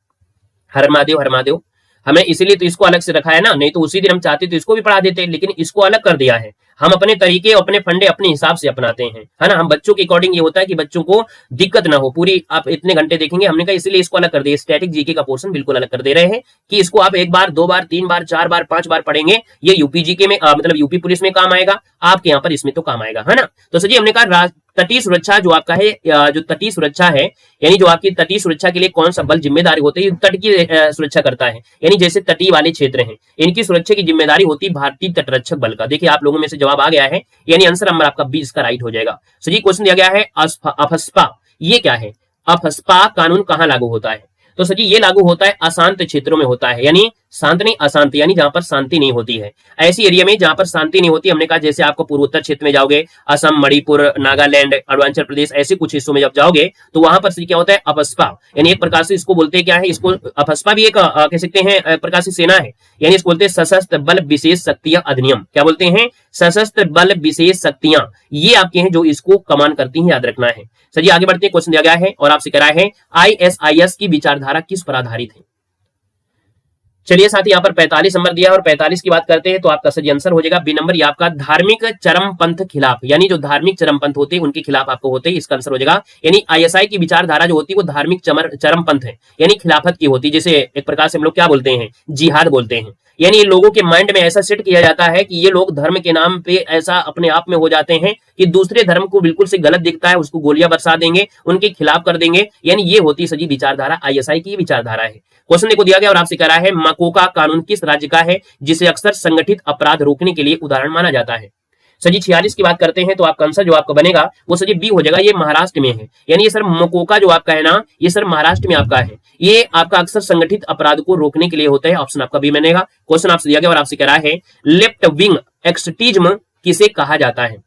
हर महादेव हर महादेव, हमें इसीलिए तो इसको अलग से रखा है ना, नहीं तो उसी दिन हम चाहते तो इसको भी पढ़ा देते, लेकिन इसको अलग कर दिया है। हम अपने तरीके अपने फंडे अपने हिसाब से अपनाते हैं, है ना, हम बच्चों के अकॉर्डिंग ये होता है कि बच्चों को दिक्कत ना हो, पूरी आप इतने घंटे देखेंगे, हमने कहा इसलिए इसको अलग कर दिया। स्टैटिक जीके का पोर्शन बिल्कुल अलग कर दे रहे हैं कि इसको आप 1 बार 2 बार 3 बार 4 बार 5 बार पढ़ेंगे, ये यूपी जीके में मतलब यूपी पुलिस में काम आएगा, आपके यहाँ पर इसमें तो काम आएगा, है ना। तो सर जी हमने कहा तटीय सुरक्षा जो आपका है, जो तटीय सुरक्षा है यानी जो आपकी तटीय सुरक्षा के लिए कौन सा बल जिम्मेदारी होती है, तट की सुरक्षा करता है, यानी जैसे तटीय वाले क्षेत्र हैं इनकी सुरक्षा की जिम्मेदारी होती है भारतीय तटरक्षक बल का। देखिए आप लोगों में से जवाब आ गया है, यानी आंसर नंबर आपका 20 का राइट हो जाएगा। सर जी क्वेश्चन दिया गया है अफस्पा, ये क्या है, अफस्पा कानून कहां लागू होता है, तो सर जी ये लागू होता है अशांत क्षेत्रों में होता है, यानी शांत नहीं, अशांत, यानी जहां पर शांति नहीं होती है। ऐसी एरिया में जहां पर शांति नहीं होती, हमने कहा जैसे आपको पूर्वोत्तर क्षेत्र में जाओगे, असम, मणिपुर, नागालैंड, अरुणाचल प्रदेश, ऐसे कुछ हिस्सों में जब जाओगे तो वहां पर क्या होता है, अपस्पा, यानी एक प्रकार से इसको बोलते हैं क्या है, इसको अपस्पा भी एक कह सकते हैं एक प्रकार से सेना है, यानी इसको बोलते हैं सशस्त्र बल विशेष शक्तियां अधिनियम। क्या बोलते हैं, सशस्त्र बल विशेष शक्तियां, ये आपके हैं जो इसको कमान करती हैं, याद रखना है। सर जी आगे बढ़ते हैं, क्वेश्चन दिया गया है और आपसे कह रहा है आईएसआईएस की विचारधारा किस पर आधारित है। चलिए साथ ही यहाँ पर 45 नंबर दिया है और 45 की बात करते हैं तो आपका सही आंसर हो जाएगा बी नंबर, ये आपका धार्मिक चरमपंथ खिलाफ, यानी जो धार्मिक चरमपंथ होते हैं उनके खिलाफ आपको होते हैं, इसका आंसर हो जाएगा। यानी आईएसआई की विचारधारा जो होती है वो धार्मिक चरमपंथ है, यानी खिलाफत की होती है, जैसे एक प्रकार से हम लोग क्या बोलते हैं, जिहाद बोलते हैं। यानी लोगों के माइंड में ऐसा सेट किया जाता है कि ये लोग धर्म के नाम पे ऐसा अपने आप में हो जाते हैं कि दूसरे धर्म को बिल्कुल से गलत दिखता है उसको गोलियां बरसा देंगे, उनके खिलाफ कर देंगे, यानी ये होती सजी विचारधारा, आईएसआई की विचारधारा है। क्वेश्चन देखो दिया गया और आपसे कह रहा है मकोका कानून किस राज्य का है जिसे अक्सर संगठित अपराध रोकने के लिए उदाहरण माना जाता है। सजी 46 की बात करते हैं तो आपका आंसर जो आपका बनेगा वो सजी बी हो जाएगा, ये महाराष्ट्र में है। यानी ये सर मकोका जो आपका है ना, ये सर महाराष्ट्र में आपका है, ये आपका अक्सर संगठित अपराध को रोकने के लिए होता है, ऑप्शन आपका बी बनेगा। क्वेश्चन आपसे दिया गया और आपसे कह रहा है लेफ्ट विंग एक्सट्रीमिज्म किसे कहा जाता है।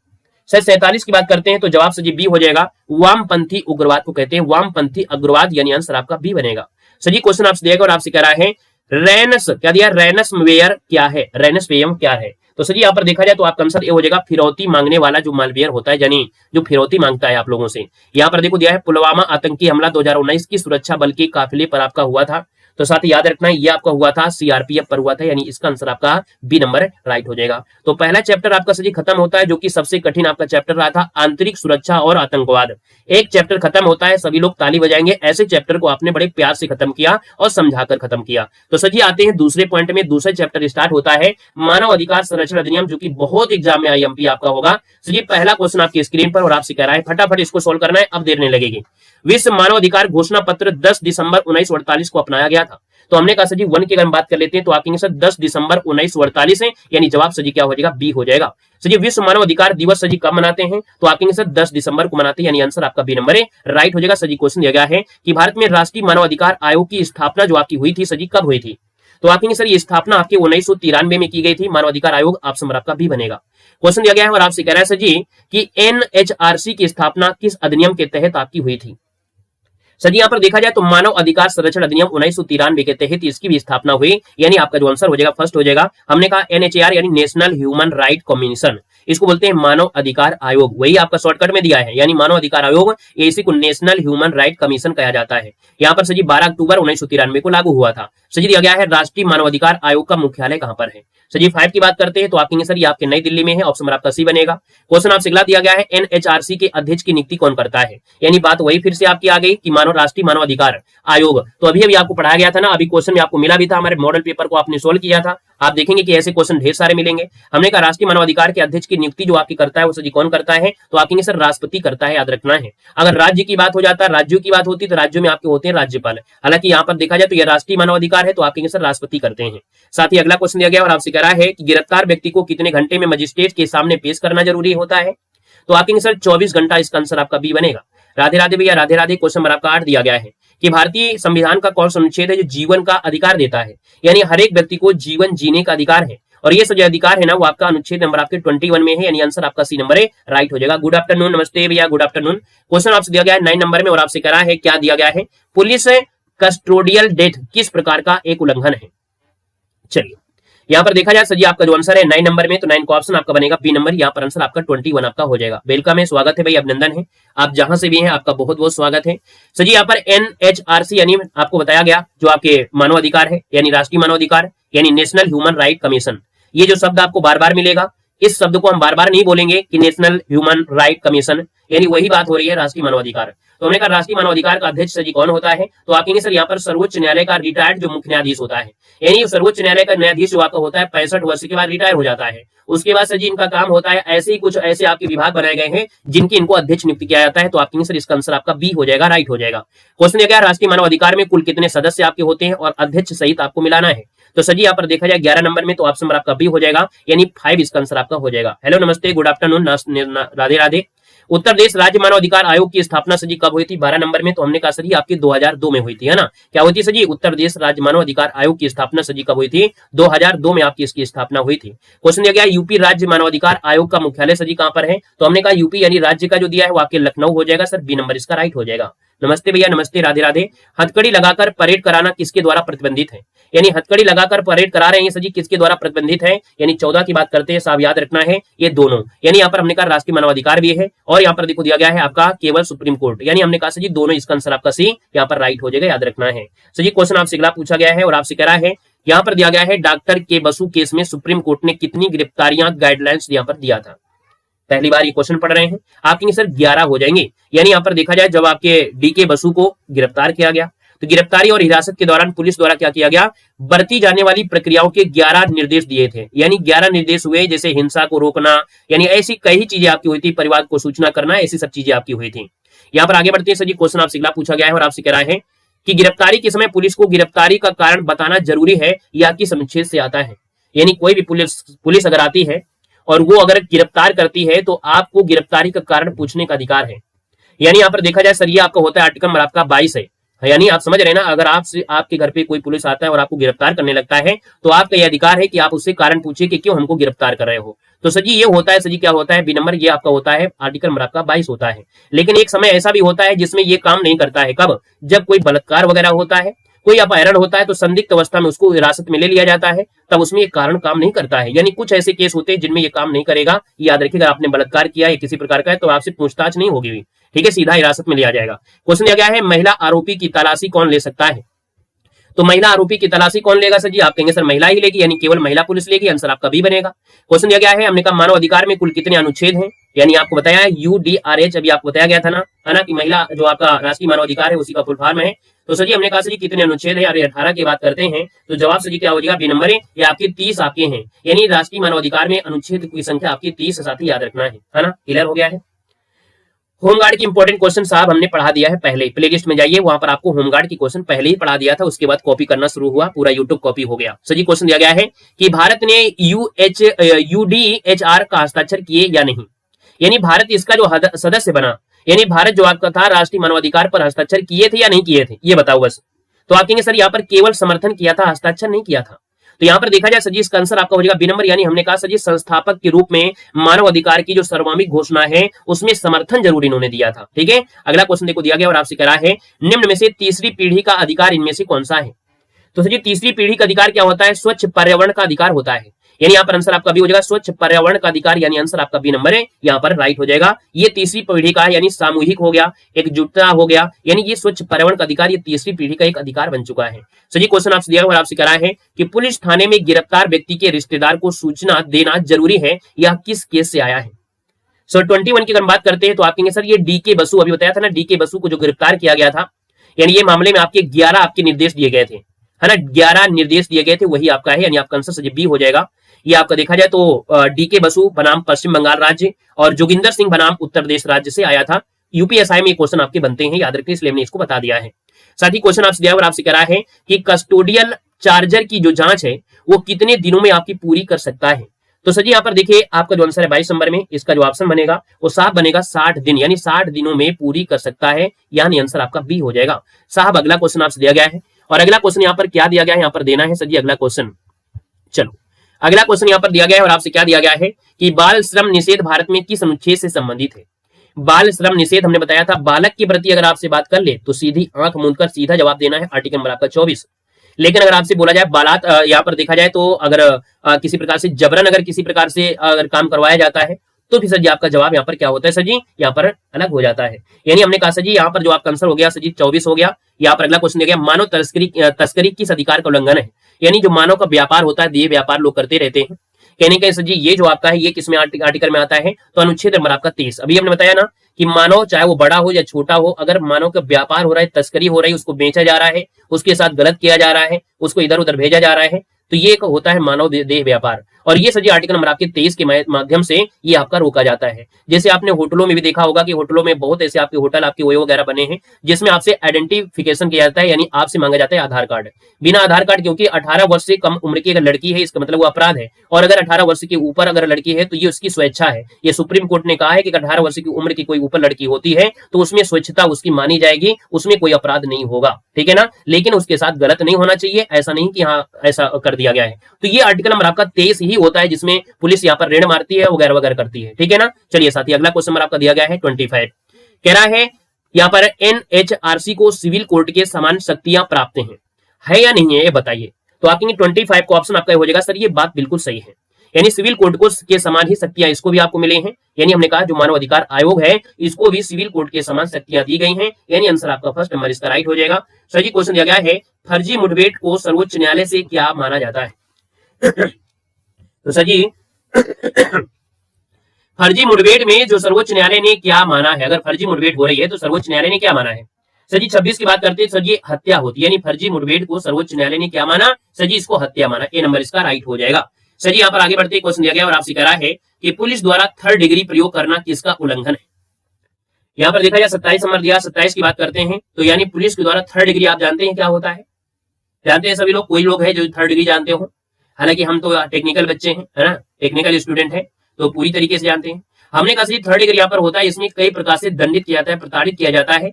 सर 47 की बात करते हैं तो जवाब सजी बी हो जाएगा, वामपंथी उग्रवाद को कहते हैं, वामपंथी उग्रवाद, यानी आंसर आपका बी बनेगा। सजी क्वेश्चन आपसे दिया गया और आपसे कह रहा है रेनस, क्या दिया, रेनसवेयर क्या है, रेनसवेयम क्या है। तो सर यहाँ पर देखा जाए तो आपका आंसर ये हो जाएगा फिरौती मांगने वाला जो मालवेयर होता है, यानी जो फिरौती मांगता है आप लोगों से। यहाँ पर देखो दिया है पुलवामा आतंकी हमला 2019 की सुरक्षा बल के काफिले पर आपका हुआ था, तो साथ ही याद रखना है ये आपका हुआ था सीआरपीएफ पर हुआ था, यानी इसका आंसर आपका बी नंबर राइट हो जाएगा। तो पहला चैप्टर आपका सही खत्म होता है जो कि सबसे कठिन आपका चैप्टर रहा था, आंतरिक सुरक्षा और आतंकवाद। एक चैप्टर खत्म होता है, सभी लोग ताली बजाएंगे, ऐसे चैप्टर को आपने बड़े प्यार से खत्म किया और समझाकर खत्म किया। तो सही आते हैं दूसरे पॉइंट में, दूसरा चैप्टर स्टार्ट होता है मानव अधिकार संरक्षण अधिनियम, जो कि बहुत एग्जाम में आईएमपी आपका होगा। सही पहला क्वेश्चन आपकी स्क्रीन पर और आपसे कह रहा है फटाफट इसको सोल्व करना है, अब देर नहीं लगेगी। विश्व मानव अधिकार घोषणा पत्र 10 दिसंबर 1948 को अपनाया गया था। तो हमने कहा सर जी 1 की अगर बात कर लेते हैं तो आपके सर 10 दिसंबर 1948 है, यानी जवाब सर जी क्या हो जाएगा, बी हो जाएगा। सर जी विश्व मानव अधिकार दिवस सर जी कब मनाते हैं, तो आपके सर 10 दिसंबर को मनाते हैं, यानी आंसर आपका बी नंबर है राइट हो जाएगा। सर जी क्वेश्चन दिया गया है कि भारत में राष्ट्रीय मानव अधिकार आयोग की स्थापना जो आपकी हुई थी सर जी कब हुई थी, तो आपके सर ये स्थापना आपके 1993 में की गई थी, मानव अधिकार आयोग, ऑप्शन नंबर आपका बी बनेगा। क्वेश्चन दिया गया है और आपसे कह रहा है सर जी कि एनएचआरसी की स्थापना किस अधिनियम के तहत आपकी हुई थी। सर जी यहाँ पर देखा जाए तो मानव अधिकार संरक्षण अधिनियम 1993 के तहत इसकी भी स्थापना हुई, यानी आपका जो आंसर हो जाएगा फर्स्ट हो जाएगा। हमने कहा एनएचआर यानी नेशनल ह्यूमन राइट कमीशन, इसको बोलते हैं मानव अधिकार आयोग, वही आपका शॉर्टकट में दिया है, यानी मानव अधिकार आयोग, इसी को नेशनल ह्यूमन राइट कमीशन कहा जाता है। यहाँ पर सर जी 12 अक्टूबर 1993 को लागू हुआ था। सर जी दिया गया है राष्ट्रीय मानव अधिकार आयोग का मुख्यालय कहां पर है। सर जी 5 की बात करते हैं तो आप कहेंगे सर ये आपके नई दिल्ली में है, ऑप्शन नंबर आपका सी बनेगा। क्वेश्चन आपसे अगला दिया गया है एनएचआरसी के अध्यक्ष की नियुक्ति कौन करता है, यानी बात वही फिर से आपकी आ गई कि राष्ट्रीय मानव अधिकार आयोग, तो अभी आपको पढ़ाया गया था ना, अभी क्वेश्चन में आपको मिला भी था, हमारे मॉडल पेपर को आपने सोल्व किया था, आप देखेंगे कि ऐसे क्वेश्चन ढेर सारे मिलेंगे। हमने कहा राष्ट्रीय मानव अधिकार के अध्यक्ष की नियुक्ति जो आपकी करता है वो सर जी कौन करता है, तो आप कहेंगे सर राष्ट्रपति करता है, याद रखना है। अगर राज्य की बात हो जाता है, राज्यों की बात होती तो राज्यों में आपके होते हैं राज्यपाल, हालांकि यहाँ पर देखा जाए तो ये राष्ट्रीय मानव अधिकार है तो आप कहेंगे सर राष्ट्रपति करते हैं। साथ ही अगला क्वेश्चन दिया गया और आपसे कह रहा है कि गिरफ्तार व्यक्ति को कितने घंटे में मजिस्ट्रेट के सामने पेश करना जरूरी होता है, तो आप कहेंगे सर 24 घंटा, इसका आंसर आपका बी बनेगा। राधे राधे भैया, राधे राधे। क्वेश्चन नंबर आपका 8 दिया गया है कि भारतीय संविधान का कौन सा अनुच्छेद है जो जीवन का अधिकार देता है, यानी हर एक व्यक्ति को जीवन जीने का अधिकार है, और ये जो अधिकार है ना वो आपका अनुच्छेद नंबर आपके 21 में है, यानी आंसर आपका सी नंबर है राइट हो जाएगा। गुड आफ्टरनून, नमस्ते भैया, गुड आफ्टरनून। क्वेश्चन आपसे दिया गया है 9 नंबर में और आपसे कह रहा है क्या दिया गया है, पुलिस कस्टोडियल डेथ किस प्रकार का एक उल्लंघन है। चलिए यहाँ पर देखा जाए सर जी आपका जो आंसर है 9 नंबर में, तो 9 का ऑप्शन आपका बनेगा बी नंबर, यहाँ पर आंसर आपका 21 आपका हो जाएगा। वेलकम है, स्वागत है भाई, अभिनंदन है, आप जहां से भी हैं आपका बहुत बहुत स्वागत है। सर जी यहाँ पर एनएचआरसी यानी आपको बताया गया जो आपके मानव अधिकार है, यानी राष्ट्रीय मानव अधिकार, यानी नेशनल ह्यूमन राइट कमीशन, ये जो शब्द आपको बार बार मिलेगा, इस शब्द को हम बार बार नहीं बोलेंगे कि नेशनल ह्यूमन राइट कमीशन, यानी वही बात हो रही है राष्ट्रीय मानव अधिकार। तो हमने कहा राष्ट्रीय मानव अधिकार का अध्यक्ष जी कौन होता है, तो आप कहेंगे सर यहाँ पर सर्वोच्च न्यायालय का रिटायर्ड जो मुख्य न्यायाधीश होता है, यानी सर्वोच्च न्यायालय का न्यायाधीश जो आपका होता है 65 वर्ष के बाद रिटायर हो जाता है। उसके बाद सर जी इनका काम होता है, ऐसे ही कुछ ऐसे आपके विभाग बनाए गए हैं जिनकी इनको अध्यक्ष नियुक्त किया जाता है, तो आप कहेंगे सर इसका आंसर आपका बी हो जाएगा, राइट हो जाएगा। क्वेश्चन दिया गया राष्ट्रीय मानव अधिकार में कुल कितने सदस्य आपके होते हैं और अध्यक्ष सहित आपको मिलाना है, तो सर जी यहाँ पर देखा जाए 11 नंबर में, तो ऑप्शन नंबर आपका बी हो जाएगा, यानी 5 इसका आंसर आपका हो जाएगा। हेलो नमस्ते, गुड आफ्टरनून, राधे राधे। उत्तर प्रदेश राज्य मानव अधिकार आयोग की स्थापना सर जी कब हुई थी? 12 नंबर में। तो हमने कहा सर जी आपकी 2002 में हुई थी, है ना। क्या हुई थी सर जी? उत्तर प्रदेश राज्य मानव अधिकार आयोग की स्थापना सर जी कब हुई थी? 2002 में आपकी इसकी स्थापना हुई थी। क्वेश्चन दिया गया यूपी राज्य मानव अधिकार आयोग का मुख्यालय सर जी कहां पर है? तो हमने कहा यूपी यानी राज्य का जो दिया है वो आपके लखनऊ हो जाएगा सर, बी नंबर इसका राइट हो जाएगा। नमस्ते भैया, नमस्ते, राधे राधे। हथकड़ी लगाकर परेड कराना किसके द्वारा प्रतिबंधित है? यानी हथकड़ी लगाकर परेड करा रहे हैं सर जी, किसके द्वारा प्रतिबंधित है? यानी 14 की बात करते हैं साहब, याद रखना है ये दोनों। यानी यहाँ पर हमने कहा राष्ट्रीय मानवाधिकार भी है और यहाँ पर देखो दिया गया है आपका केवल सुप्रीम कोर्ट, यानी हमने कहा सर जी दोनों, इसका आंसर आपका सी यहाँ पर राइट हो जाएगा, याद रखना है। सर जी क्वेश्चन आपसे अगला पूछा गया है और आपसे कह रहा है यहाँ पर दिया गया है डॉक्टर के बसु केस में सुप्रीम कोर्ट ने कितनी गिरफ्तारियां गाइडलाइंस यहाँ पर दिया था? पहली बार ये क्वेश्चन पढ़ रहे हैं आप, कहेंगे सर 11 हो जाएंगे। यानी यहाँ पर देखा जाए जब आपके डीके बसु को गिरफ्तार किया गया तो गिरफ्तारी और हिरासत के दौरान पुलिस द्वारा क्या किया गया? बरती जाने वाली प्रक्रियाओं के 11 निर्देश दिए थे। यानी 11 निर्देश हुए, जैसे हिंसा को रोकना, यानी ऐसी कई चीजें आपकी हुई थी, परिवार को सूचना करना, ऐसी सब चीजें आपकी हुई थी। यहाँ पर आगे बढ़ते हैं सर जी, क्वेश्चन आपसे अगला पूछा गया है और आपसे कह रहा है कि गिरफ्तारी के समय पुलिस को गिरफ्तारी का कारण बताना जरूरी है या कि अनुच्छेद से आता है? यानी कोई भी पुलिस अगर आती है और वो अगर गिरफ्तार करती है तो आपको गिरफ्तारी का कारण पूछने का अधिकार है। यानी यहाँ पर देखा जाए सर ये आपका होता है आर्टिकल नंबर आपका 22 है। यानी आप समझ रहे हैं ना, अगर आपके घर पे कोई पुलिस आता है और आपको गिरफ्तार करने लगता है तो आपका यह अधिकार है कि आप उससे कारण पूछिए कि क्यों हमको गिरफ्तार कर रहे हो। तो सर जी ये होता है, सर जी क्या होता है? बी नंबर ये आपका होता है आर्टिकल नंबर आपका 22 होता है। लेकिन एक समय ऐसा भी होता है जिसमें ये काम नहीं करता है। कब? जब कोई बलात्कार वगैरह होता है, कोई अपहरण होता है तो संदिग्ध अवस्था में उसको हिरासत में ले लिया जाता है, तब उसमें ये कारण काम नहीं करता है। यानी कुछ ऐसे केस होते हैं जिनमें ये काम नहीं करेगा। याद रखिएगा, आपने बलात्कार किया या किसी प्रकार का है तो आपसे पूछताछ नहीं होगी, ठीक है, सीधा हिरासत में लिया जाएगा। क्वेश्चन दिया गया है महिला आरोपी की तलाशी कौन ले सकता है? तो महिला आरोपी की तलाशी कौन लेगा सर जी? आप कहेंगे सर महिला ही लेगी, यानी केवल महिला पुलिस लेगी, आंसर आपका बी बनेगा। क्वेश्चन दिया गया है हमने कहा मानव अधिकार में कुल कितने अनुच्छेद हैं? यानी आपको बताया है UDRH, अभी आपको बताया गया था ना, है ना, कि महिला जो आपका राष्ट्रीय मानव अधिकार है उसी का फुल फॉर्म है। तो सर जी हमने कहा सर जी कितने अनुच्छेद है? अरे 18 की बात करते हैं तो जवाब सर जी क्या हो जाएगा? बी नंबर है। ये आपके 30 आपके हैं, यानी राष्ट्रीय मानव अधिकार में अनुच्छेद की संख्या आपकी 30 साथी याद रखना है ना। क्लियर हो गया है? होमगार्ड की इंपॉर्टेंट क्वेश्चन साहब हमने पढ़ा दिया है पहले, प्लेलिस्ट में जाइए, वहां पर आपको होमगार्ड की क्वेश्चन पहले ही पढ़ा दिया था, उसके बाद कॉपी करना शुरू हुआ, पूरा यूट्यूब कॉपी हो गया। सर जी क्वेश्चन दिया गया है कि भारत ने UDHR का हस्ताक्षर किए या नहीं? यानी भारत इसका जो सदस्य बना, यानी भारत जो आपका था राष्ट्रीय मानवाधिकार पर हस्ताक्षर किए थे या नहीं किए थे, ये बताओ बस। तो आप कहेंगे सर यहाँ पर केवल समर्थन किया था, हस्ताक्षर नहीं किया था। तो यहाँ पर देखा जाए सर जी इसका आंसर आपका हो जाएगा बी नंबर। यानी हमने कहा सर जी संस्थापक के रूप में मानव अधिकार की जो सर्वभौमिक घोषणा है उसमें समर्थन जरूर इन्होंने दिया था, ठीक है। अगला क्वेश्चन देखो दिया गया और आपसे कह रहा है निम्न में से तीसरी पीढ़ी का अधिकार इनमें से कौन सा है? तो सर जी तीसरी पीढ़ी का अधिकार क्या होता है? स्वच्छ पर्यावरण का अधिकार होता है। यानी यहाँ पर आंसर आपका बी हो जाएगा, स्वच्छ पर्यावरण का अधिकार, यानी आंसर आपका बी नंबर है, यहाँ पर राइट हो जाएगा। ये तीसरी पीढ़ी का है, यानी सामूहिक हो गया, एकजुटता हो गया, यानी ये स्वच्छ पर्यावरण का अधिकार ये तीसरी पीढ़ी का एक अधिकार बन चुका है। सो जी क्वेश्चन आपसे दिया और आपसे कह रहा है कि पुलिस थाने में गिरफ्तार व्यक्ति के रिश्तेदार को सूचना देना जरूरी है, यह किस केस से आया है? सो 21 की अगर बात करते हैं तो आप कहेंगे सर ये डीके बसु, अभी बताया था ना, डीके बसु को जो गिरफ्तार किया गया था, यानी ये मामले में आपके 11 आपके निर्देश दिए गए थे, है ना, 11 निर्देश दिए गए थे, वही आपका है, यानी आपका आंसर सर बी हो जाएगा। ये आपका देखा जाए तो डीके बसु बनाम पश्चिम बंगाल राज्य और जोगिंदर सिंह बनाम उत्तर प्रदेश राज्य से आया था। यूपीएसआई में ये क्वेश्चन आपके बनते हैं, याद रखिए, इसलिए हमने इसको बता दिया है। साथ ही क्वेश्चन आपसे दिया और आपसे कह रहा है कि कस्टोडियल चार्जर की जो जांच है वो कितने दिनों में आपकी पूरी कर सकता है? तो सर जी यहाँ पर देखिए आपका जो आंसर है 22 नंबर में, इसका जो ऑप्शन बनेगा वो साहब बनेगा 60 दिन, यानी 60 दिनों में पूरी कर सकता है, यानी आंसर आपका बी हो जाएगा। साहब अगला क्वेश्चन आपसे दिया गया है और अगला क्वेश्चन यहाँ पर क्या दिया गया है, यहाँ पर देना है सर जी अगला क्वेश्चन। चलो अगला क्वेश्चन यहाँ पर दिया गया है और आपसे क्या दिया गया है कि बाल श्रम निषेध भारत में किस अनुच्छेद से संबंधित है? बाल श्रम निषेध हमने बताया था, बालक के प्रति अगर आपसे बात कर ले तो सीधी आंख मूंदकर सीधा जवाब देना है, आर्टिकल नंबर आपका 24। लेकिन अगर आपसे बोला जाए बालात, यहाँ पर देखा जाए तो अगर किसी प्रकार से जबरन अगर किसी प्रकार से अगर काम करवाया जाता है तो फिर सर जी आपका जवाब यहाँ पर क्या होता है? सर जी यहाँ पर अलग हो जाता है। यानी हमने कहा सर जी यहाँ पर जो आपका आंसर हो गया सर जी 24 हो गया। यहाँ पर अगला क्वेश्चन दिया गया मानव तस्करी किस अधिकार का उल्लंघन है? यानी जो मानव का व्यापार होता है, ये व्यापार लोग करते रहते हैं, कहने का सर जी ये जो आपका है ये किसमें आर्टिकल में आता है? तो अनुच्छेद नंबर आपका 23। अभी हमने बताया ना कि मानव चाहे वो बड़ा हो या छोटा हो, अगर मानव का व्यापार हो रहा है, तस्करी हो रही है, उसको बेचा जा रहा है, उसके साथ गलत किया जा रहा है, उसको इधर उधर भेजा जा रहा है, तो ये एक होता है मानव देह व्यापार, और ये सर आर्टिकल नंबर आपके 23 के माध्यम से ये आपका रोका जाता है। जैसे आपने होटलों में भी देखा होगा कि होटलों में बहुत ऐसे आपके होटल आपके वो वगैरह बने हैं जिसमें आपसे आइडेंटिफिकेशन किया जाता है, यानी आपसे मांगा जाता है आधार कार्ड। बिना आधार कार्ड, क्योंकि 18 वर्ष से कम उम्र की अगर लड़की है इसका मतलब वो अपराध है, और अगर 18 वर्ष के ऊपर अगर लड़की है तो ये उसकी स्वेच्छा है। ये सुप्रीम कोर्ट ने कहा है कि 18 वर्ष की उम्र की कोई ऊपर लड़की होती है तो उसमें स्वेच्छता उसकी मानी जाएगी, उसमें कोई अपराध नहीं होगा, ठीक है ना। लेकिन उसके साथ गलत नहीं होना चाहिए, ऐसा नहीं कि हाँ ऐसा कर दिया गया है। तो ये आर्टिकल नंबर आपका 23 ही होता है जिसमें पुलिस यहाँ पर रेड मारती है वगैरह वगैरह करती है, ठीक है ना। चलिए साथी अगला क्वेश्चन नंबर आपका दिया गया है 25, कह रहा है यहाँ पर एनएचआरसी को सिविल कोर्ट के समान शक्तियां प्राप्त है या नहीं है ये बताइए। तो आप कहेंगे 25 को ऑप्शन आपका हो जाएगा सर ये बात बिल्कुल सही है, यानी सिविल कोर्ट को के समान ही शक्तियां इसको भी आपको मिले हैं। यानी हमने कहा जो मानव अधिकार आयोग है इसको भी सिविल कोर्ट के समान शक्तियां दी गई हैं, यानी आंसर आपका फर्स्ट नंबर इसका राइट हो जाएगा। सर जी क्वेश्चन दिया गया है फर्जी मुठभेड़ को सर्वोच्च न्यायालय से क्या माना जाता है। तो सर जी फर्जी मुठभेड़ में जो सर्वोच्च न्यायालय ने क्या माना है, अगर फर्जी मुठभेड़ हो रही है तो सर्वोच्च न्यायालय ने क्या माना है। सर जी 26 की बात करते हैं, सर जी हत्या होती है, यानी फर्जी मुठभेड़ को सर्वोच्च न्यायालय ने क्या माना, सर जी इसको हत्या माना, ए नंबर इसका राइट हो जाएगा। सर जी यहाँ पर आगे बढ़ते क्वेश्चन दिया गया और आपसे कह रहा है कि पुलिस द्वारा थर्ड डिग्री प्रयोग करना किसका उल्लंघन है। यहाँ पर देखा जाए 27 नंबर दिया, 27 की बात करते हैं तो यानी पुलिस के द्वारा थर्ड डिग्री आप जानते हैं क्या होता है, जानते हैं सभी लोग, कोई लोग है जो थर्ड डिग्री जानते हो, हालांकि हम तो टेक्निकल बच्चे हैं है ना, टेक्निकल स्टूडेंट है तो पूरी तरीके से जानते हैं। हमने कहा सर थर्ड डिग्री यहाँ पर होता है, इसमें कई प्रकार से दंडित किया जाता है, प्रताड़ित किया जाता है,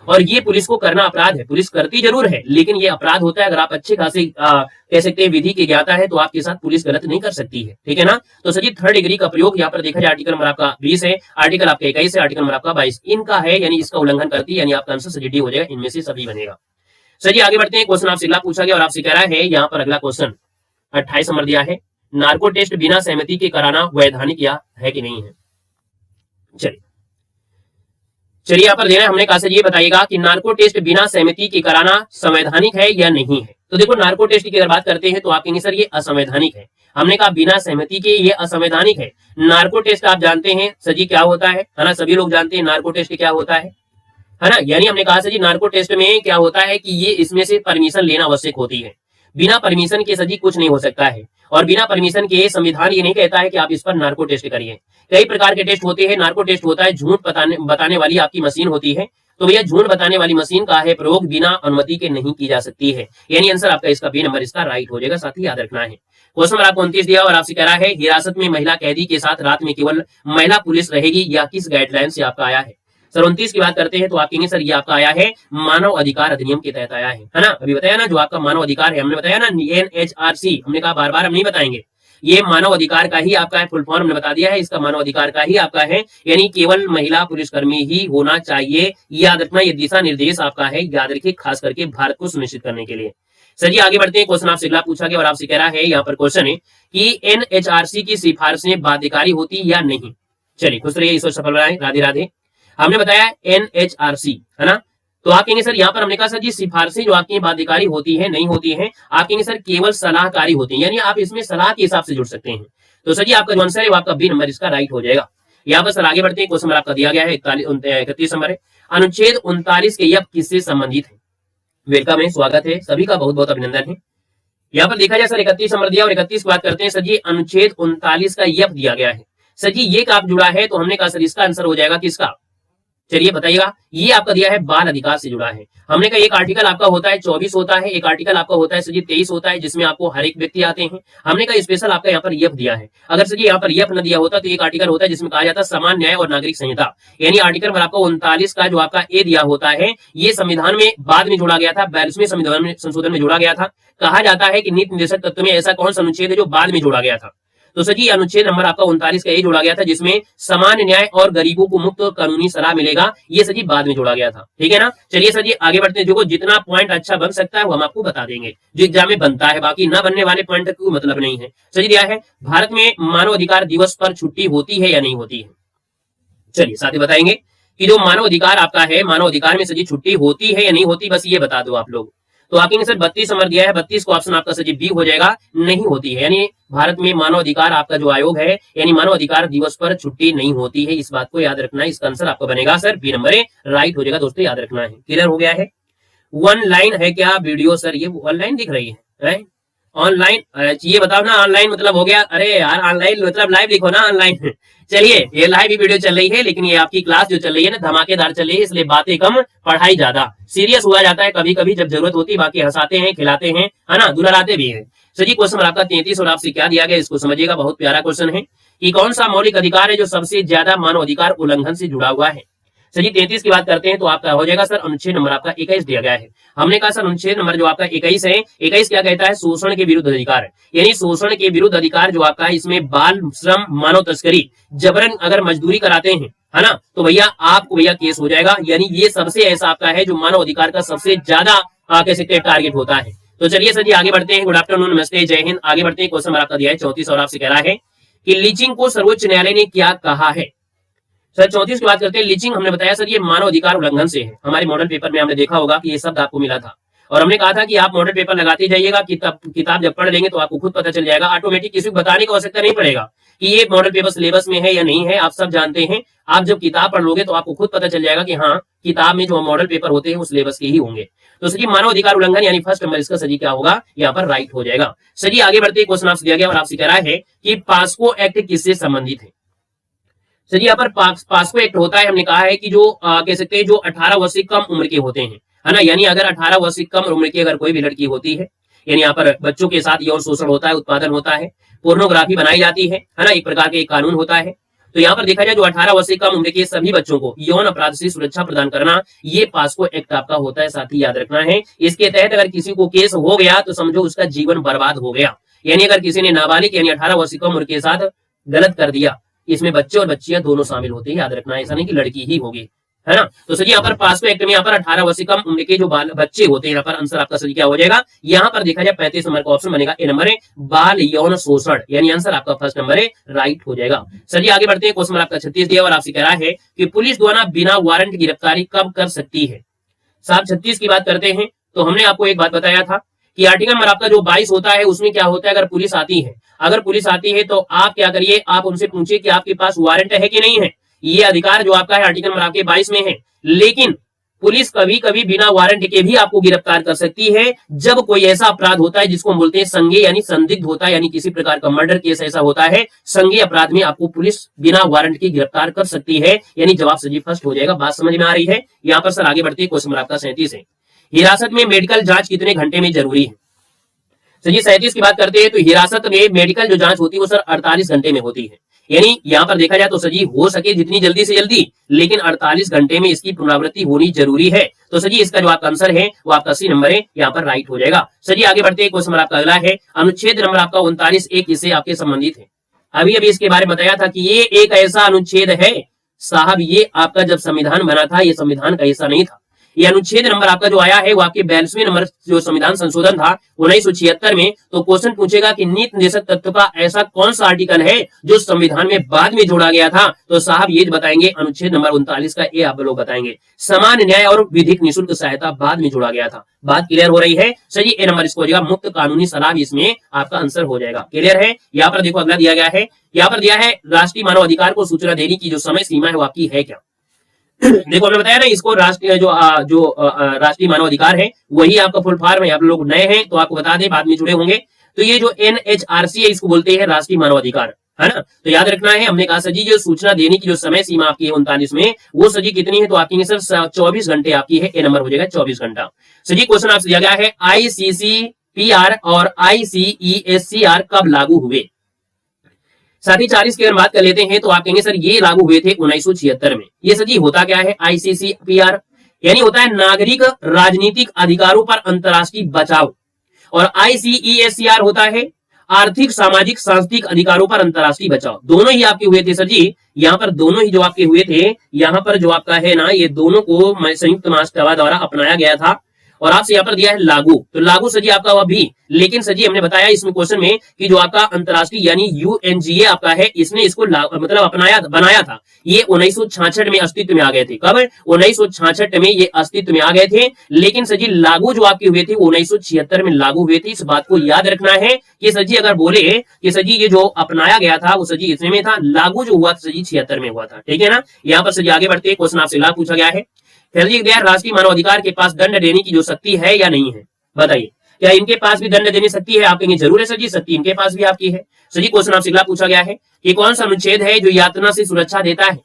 और ये पुलिस को करना अपराध है, पुलिस करती जरूर है लेकिन ये अपराध होता है। अगर आप अच्छे खासे कह सकते हैं विधि के ज्ञाता है तो आपके साथ पुलिस गलत नहीं कर सकती है, ठीक है ना। तो सर थर्ड डिग्री का प्रयोग यहाँ पर देखा जाए आर्टिकल नंबर आपका 20 है, आर्टिकल आपका 21 है, आर्टिकल नंबर आपका 22 इनका है, यानी इसका उल्लंघन करती है, यानी आपका आंसर सर डी हो जाएगा, इनमें से सभी बनेगा। सर जी आगे बढ़ते हैं, क्वेश्चन आपसे अगला पूछा गया और आपसे कह रहा है यहाँ पर अगला क्वेश्चन 28 नंबर दिया है, नार्को टेस्ट बिना सहमति के कराना वैधानिक या है कि नहीं है। चलिए यहाँ पर देना हमने कहा सर ये बताइएगा कि नार्को टेस्ट बिना सहमति के कराना संवैधानिक है या नहीं है। तो देखो नार्को टेस्ट की अगर बात करते हैं तो आप कहेंगे सर ये असंवैधानिक है, हमने कहा बिना सहमति के ये असंवैधानिक है। नार्को टेस्ट आप जानते हैं सर जी क्या होता है ना, सभी लोग जानते हैं नार्को टेस्ट क्या होता है ना। यानी हमने कहा सर जी नार्को टेस्ट में क्या होता है कि ये इसमें से परमिशन लेना आवश्यक होती है, बिना परमिशन के सर जी कुछ नहीं हो सकता है, और बिना परमिशन के संविधान ये नहीं कहता है कि आप इस पर नार्को टेस्ट करिए। कई प्रकार के टेस्ट होते हैं, नार्को टेस्ट होता है झूठ बताने वाली आपकी मशीन होती है, तो भैया झूठ बताने वाली मशीन का है प्रयोग बिना अनुमति के नहीं की जा सकती है, यानी आंसर आपका इसका बी नंबर इसका राइट हो जाएगा, साथ ही याद रखना है। क्वेश्चन नंबर आपको 29 दिया और आपसे कह रहा है हिरासत में महिला कैदी के साथ रात में केवल महिला पुलिस रहेगी, या किस गाइडलाइन से आपका आया है। सर 29 की बात करते हैं तो आप कहेंगे सर ये आपका आया है मानव अधिकार अधिनियम के तहत आया है ना। अभी बताया ना जो आपका मानव अधिकार है, हमने बताया ना एनएचआरसी, हमने कहा बार बार हम नहीं बताएंगे, ये मानव अधिकार का ही आपका है, फुल फॉर्म हमने बता दिया है, इसका मानव अधिकार का ही आपका है, यानी केवल महिला पुलिसकर्मी ही होना चाहिए, याद रखना। ये दिशा निर्देश आपका है, याद रखिए खास करके भारत को सुनिश्चित करने के लिए। सर जी आगे बढ़ते हैं, क्वेश्चन आपसे अगला पूछा गया और आपसे कह रहा है यहाँ पर क्वेश्चन है कि एनएचआरसी की सिफारिशें बाध्यकारी होती या नहीं। चलिए खुश रहिए, ईश्वर सफल बनाए, राधे राधे। हमने बताया एनएचआरसी है ना, तो आप कहेंगे सर यहाँ पर हमने कहा सर जी सिफारिशें जो आपकी बाध्यकारी होती है नहीं होती है, आप कहेंगे सर केवल सलाहकारी होती है, यानी आप इसमें सलाह के हिसाब से जुड़ सकते हैं। तो सर जी आपका जो आंसर है वो आपका बी नंबर इसका राइट हो जाएगा। यहाँ पर सर आगे बढ़ते हैं, क्वेश्चन नंबर आपका दिया गया है 31 नंबर है, अनुच्छेद 39 के यह किससे संबंधित है। वेलकम है, स्वागत है, सभी का बहुत बहुत अभिनंदन है। यहाँ पर देखा जाए सर 31 नंबर दिया और 31 की बात करते हैं, सर जी अनुच्छेद 39 का यह दिया गया है, सर जी ये आप जुड़ा है, तो हमने कहा सर इसका आंसर हो जाएगा किसका, चलिए बताइएगा। ये आपका दिया है बाल अधिकार से जुड़ा है, हमने कहा एक आर्टिकल आपका होता है 24 होता है, एक आर्टिकल आपका होता है सर जी 23 होता है, जिसमें आपको हर एक व्यक्ति आते हैं। हमने कहा स्पेशल आपका यहाँ पर यफ दिया है, अगर सर जी यहाँ पर यफ न दिया होता तो एक आर्टिकल होता है जिसमें कहा जाता है समान न्याय और नागरिक संहिता, यानी आर्टिकल पर आपका 39 का जो आपका ए दिया होता है, ये संविधान में बाद में जोड़ा गया था, 42वें संविधान में संशोधन में जोड़ा गया था। कहा जाता है कि नीति निर्देशक तत्व में ऐसा कौन सा अनुच्छेद है जो बाद में जोड़ा गया था, तो सर जी अनुच्छेद नंबर आपका 39 का ये जोड़ा गया था जिसमें समान न्याय और गरीबों को मुफ्त कानूनी सलाह मिलेगा, ये सर जी बाद में जोड़ा गया था, ठीक है ना। चलिए सर जी आगे बढ़ते हैं, जो जितना पॉइंट अच्छा बन सकता है वो हम आपको बता देंगे, जो एग्जाम में बनता है, बाकी ना बनने वाले पॉइंट का कोई मतलब नहीं है। सर जी दिया है भारत में मानव अधिकार दिवस पर छुट्टी होती है या नहीं होती है। चलिए साथ ही बताएंगे कि जो मानव अधिकार आपका है, मानव अधिकार में सर जी छुट्टी होती है या नहीं होती, बस ये बता दो आप लोग। तो आपके सर 32 नंबर दिया है, 32 को ऑप्शन आपका सर जी बी हो जाएगा, नहीं होती है, यानी भारत में मानव अधिकार आपका जो आयोग है, यानी मानव अधिकार दिवस पर छुट्टी नहीं होती है, इस बात को याद रखना है। इसका आंसर आपका बनेगा सर बी नंबर राइट हो जाएगा, दोस्तों याद रखना है। क्लियर हो गया है। वन लाइन है क्या वीडियो सर, ये वन लाइन दिख रही है? ऑनलाइन ये बताओ ना, ऑनलाइन मतलब हो गया, अरे यार ऑनलाइन मतलब लाइव लिखो ना ऑनलाइन। चलिए, ये लाइव ही वीडियो चल रही है, लेकिन ये आपकी क्लास जो चल रही है ना धमाकेदार चल रही है, इसलिए बातें कम पढ़ाई ज्यादा। सीरियस हुआ जाता है कभी कभी जब जरूरत होती है, बाकी हंसाते हैं, खिलाते हैं, है ना, दुलाराते भी हैं। सर जी क्वेश्चन आपका 33 और आपसे क्या दिया गया इसको समझिएगा, बहुत प्यारा क्वेश्चन है कि कौन सा मौलिक अधिकार है जो सबसे ज्यादा मानव अधिकार उल्लंघन से जुड़ा हुआ है। सर जी 33 की बात करते हैं तो आपका हो जाएगा सर अनुच्छेद नंबर आपका 21 दिया गया है। हमने कहा सर अनुच्छेद नंबर जो आपका 21 है, 21 क्या कहता है, शोषण के विरुद्ध अधिकार है, यानी शोषण के विरुद्ध अधिकार जो आपका है, इसमें बाल श्रम, मानव तस्करी, जबरन अगर मजदूरी कराते हैं, है ना, तो भैया आपको भैया केस हो जाएगा। यानी ये सबसे ऐसा आपका है जो मानव अधिकार का सबसे ज्यादा कह सकते हैं टारगेट होता है। तो चलिए सर जी आगे बढ़ते हैं। गुड आफ्टरनून, नमस्ते, जय हिंद। आगे बढ़ते हैं। क्वेश्चन आपका दिया है 34 और आपसे कह रहा है कि लीचिंग को सर्वोच्च न्यायालय ने क्या कहा है। सर 34 की बात करते हैं। लीचिंग हमने बताया सर ये मानव अधिकार उल्लंघन से है। हमारे मॉडल पेपर में हमने देखा होगा कि ये शब्द आपको मिला था और हमने कहा था कि आप मॉडल पेपर लगाते जाइएगा, किताब जब पढ़ लेंगे तो आपको खुद पता चल जाएगा, ऑटोमेटिक किसी को बताने की आवश्यकता नहीं पड़ेगा कि ये मॉडल पेपर सिलेबस में है या नहीं है, आप सब जानते हैं। आप जब किताब पढ़ लोगे तो आपको खुद पता चल जाएगा कि हाँ किताब में जो मॉडल पेपर होते हैं वो सिलेबस के ही होंगे। तो सर मानव अधिकार उल्लंघन यानी फर्स्ट नंबर इसका सही क्या होगा, यहाँ पर राइट हो जाएगा। सर आगे बढ़ते क्वेश्चन आपसे दिया गया और आपसे कह रहा है कि पास्को एक्ट किससे संबंधित है। सर यहाँ पर पास्को एक्ट होता है, हमने कहा है कि जो कह सकते हैं जो 18 वर्ष से कम उम्र के होते हैं, है ना, यानी अगर 18 वर्ष से कम उम्र की अगर कोई भी लड़की होती है, यानी यहाँ पर बच्चों के साथ यौन शोषण होता है, उत्पादन होता है, पोर्नोग्राफी बनाई जाती है ना, एक प्रकार के एक कानून होता है। तो यहाँ पर देखा जाए जो 18 वर्ष से कम उम्र के सभी बच्चों को यौन अपराध से सुरक्षा प्रदान करना, ये पास्को एक्ट आपका होता है, साथ ही याद रखना है। इसके तहत अगर किसी को केस हो गया तो समझो उसका जीवन बर्बाद हो गया। यानी अगर किसी ने नाबालिग यानी 18 वर्ष से कम उम्र के साथ गलत कर दिया, इसमें बच्चे और बच्चियां दोनों शामिल होते हैं, याद रखना है, ऐसा नहीं कि लड़की ही होगी, है ना। तो सर यहाँ पर पास्को एक्ट में यहाँ पर 18 वर्ष से कम उम्र के जो बच्चे होते हैं, यहाँ पर आंसर आपका सही क्या हो जाएगा, यहाँ पर देखा जाए 35 नंबर का ऑप्शन बनेगा, ए नंबर है बाल यौन शोषण, यानी आंसर आपका फर्स्ट नंबर है, राइट हो जाएगा। सर आगे बढ़ते हैं। क्वेश्चन आपका 36 दिया और आपसे कह रहा है कि पुलिस द्वारा बिना वारंट गिरफ्तारी कब कर सकती है। साहब 36 की बात करते हैं तो हमने आपको एक बात बताया था कि आर्टिकल नंबर आपका जो 22 होता है उसमें क्या होता है, अगर पुलिस आती है, अगर पुलिस आती है तो आप क्या करिए, आप उनसे पूछिए कि आपके पास वारंट है कि नहीं है। ये अधिकार जो आपका है आर्टिकल नंबर आपके 22 में है, लेकिन पुलिस कभी कभी बिना वारंट के भी आपको गिरफ्तार कर सकती है जब कोई ऐसा अपराध होता है जिसको हम बोलते हैं संज्ञेय यानी संदिग्ध होता है, यानी किसी प्रकार का मर्डर केस ऐसा होता है, संज्ञेय अपराध में आपको पुलिस बिना वारंट के गिरफ्तार कर सकती है, यानी जवाब सही फर्स्ट हो जाएगा। बात समझ में आ रही है। यहाँ पर सर आगे बढ़ते हैं। क्वेश्चन आपका 37 है, हिरासत में मेडिकल जांच कितने घंटे में जरूरी है। सर 37 की बात करते हैं तो हिरासत में मेडिकल जो जांच होती है वो सर 48 घंटे में होती है, यानी यहाँ पर देखा जाए तो सर हो सके जितनी जल्दी से जल्दी, लेकिन 48 घंटे में इसकी पुनरावृत्ति होनी जरूरी है। तो सर इसका जो आपका आंसर है वो आपका सी नंबर है, यहाँ पर राइट हो जाएगा। सर आगे बढ़ते हैं। क्वेश्चन आपका अगला है अनुच्छेद नंबर आपका 39(1) किससे आपके संबंधित है। अभी इसके बारे में बताया था कि ये एक ऐसा अनुच्छेद है साहब, ये आपका जब संविधान बना था ये संविधान का हिस्सा नहीं था। ये अनुच्छेद नंबर आपका जो आया है वो आपके 42वें नंबर जो संविधान संशोधन था 1976 में। तो क्वेश्चन पूछेगा कि नीति निर्देशक तत्व का ऐसा कौन सा आर्टिकल है जो संविधान में बाद में जोड़ा गया था। तो साहब ये बताएंगे अनुच्छेद नंबर 39 का, ये आप लोग बताएंगे। समान न्याय और विधिक निःशुल्क सहायता बाद में जोड़ा गया था। बात क्लियर हो रही है। सही ए नंबर इसको हो जाएगा, मुफ्त कानूनी सलाह इसमें आपका आंसर हो जाएगा। क्लियर है। यहाँ पर देखो अगला दिया गया है, यहाँ पर दिया है राष्ट्रीय मानव अधिकार को सूचना देने की जो समय सीमा है वो आपकी है क्या। देखो हमने बताया ना इसको राष्ट्रीय जो राष्ट्रीय मानव अधिकार है वही आपका फुल फॉर्म है। आप लोग नए हैं तो आपको बता दें, बाद में जुड़े होंगे तो ये जो NHRC है इसको बोलते हैं राष्ट्रीय मानव अधिकार, है ना। तो याद रखना है, हमने कहा सजी जो सूचना देने की जो समय सीमा आपकी है 39 में, वो सजी कितनी है तो आपकी सर 24 घंटे आपकी है। ए नंबर हो जाएगा 24 घंटा। सजी क्वेश्चन आपसे दिया गया है ICCPR और ICESCR कब लागू हुए। साथ ही 40 की अगर बात कर लेते हैं तो आप कहेंगे सर ये लागू हुए थे 1976 में। ये सर जी होता क्या है ICCPR, यानी होता है नागरिक राजनीतिक अधिकारों पर अंतर्राष्ट्रीय बचाव, और ICESCR होता है आर्थिक सामाजिक सांस्कृतिक अधिकारों पर अंतर्राष्ट्रीय बचाव। दोनों ही आपके हुए थे सर जी, यहाँ पर दोनों ही जो आपके हुए थे, यहाँ पर जो आपका है ना ये दोनों को संयुक्त राष्ट्र द्वारा अपनाया गया था। और आपसे यहाँ पर दिया है लागू, तो लागू सजी आपका हुआ भी, लेकिन सजी हमने बताया इसमें क्वेश्चन में कि जो आपका अंतर्राष्ट्रीय यानी UNGA आपका है इसने इसको मतलब बनाया था। ये 1966 में अस्तित्व में आ गए थे। कब 1966 में ये अस्तित्व में आ गए थे, लेकिन सजी लागू जो आपके हुए थे वो 1976 में लागू हुए थे। इस बात को याद रखना है कि सजी अगर बोले कि सजी ये जो अपनाया गया था वो सजी इसमें में था, लागू जो हुआ सजी 76 में हुआ था। ठीक है ना। यहाँ पर सजी आगे बढ़ते क्वेश्चन आपसे पूछा गया है, राष्ट्रीय मानव अधिकार के पास दंड देने की जो शक्ति है या नहीं है, बताइए। क्या इनके पास भी दंड देने शक्ति है? आप कहेंगे जरूर है सर जी, शक्ति इनके पास भी आपकी है। सर जी क्वेश्चन आपसे अगला पूछा गया है कि कौन सा अनुच्छेद है जो यातना से सुरक्षा देता है?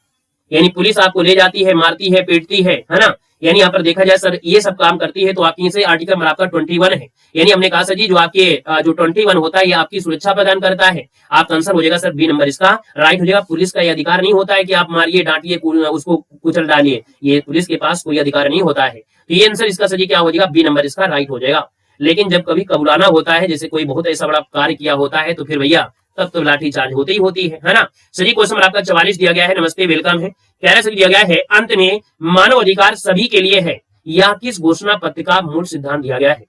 यानी पुलिस आपको ले जाती है, मारती है, पीटती है ना, यानी यहाँ पर देखा जाए सर ये सब काम करती है, तो आपकी से आर्टिकल नंबर आपका 21 है। यानी हमने कहा सर जी जो आपके जो 21 होता है ये आपकी सुरक्षा प्रदान करता है। आपका आंसर हो जाएगा सर बी नंबर इसका राइट हो जाएगा। पुलिस का ये अधिकार नहीं होता है कि आप मारिए, डांटिए, उसको कुचल डालिए, ये पुलिस के पास कोई अधिकार नहीं होता है। तो ये आंसर इसका सर जी क्या हो जाएगा? बी नंबर इसका राइट हो जाएगा। लेकिन जब कभी कबुलाना होता है, जैसे कोई बहुत ऐसा बड़ा कार्य किया होता है, तो फिर भैया तब तो लाठी चार्ज होती ही होती है ना। सही क्वेश्चन आपका 44 दिया गया है। नमस्ते, वेलकम है। कह रहे दिया गया है अंत में मानव अधिकार सभी के लिए है, यह किस घोषणा पत्र का मूल सिद्धांत दिया गया है?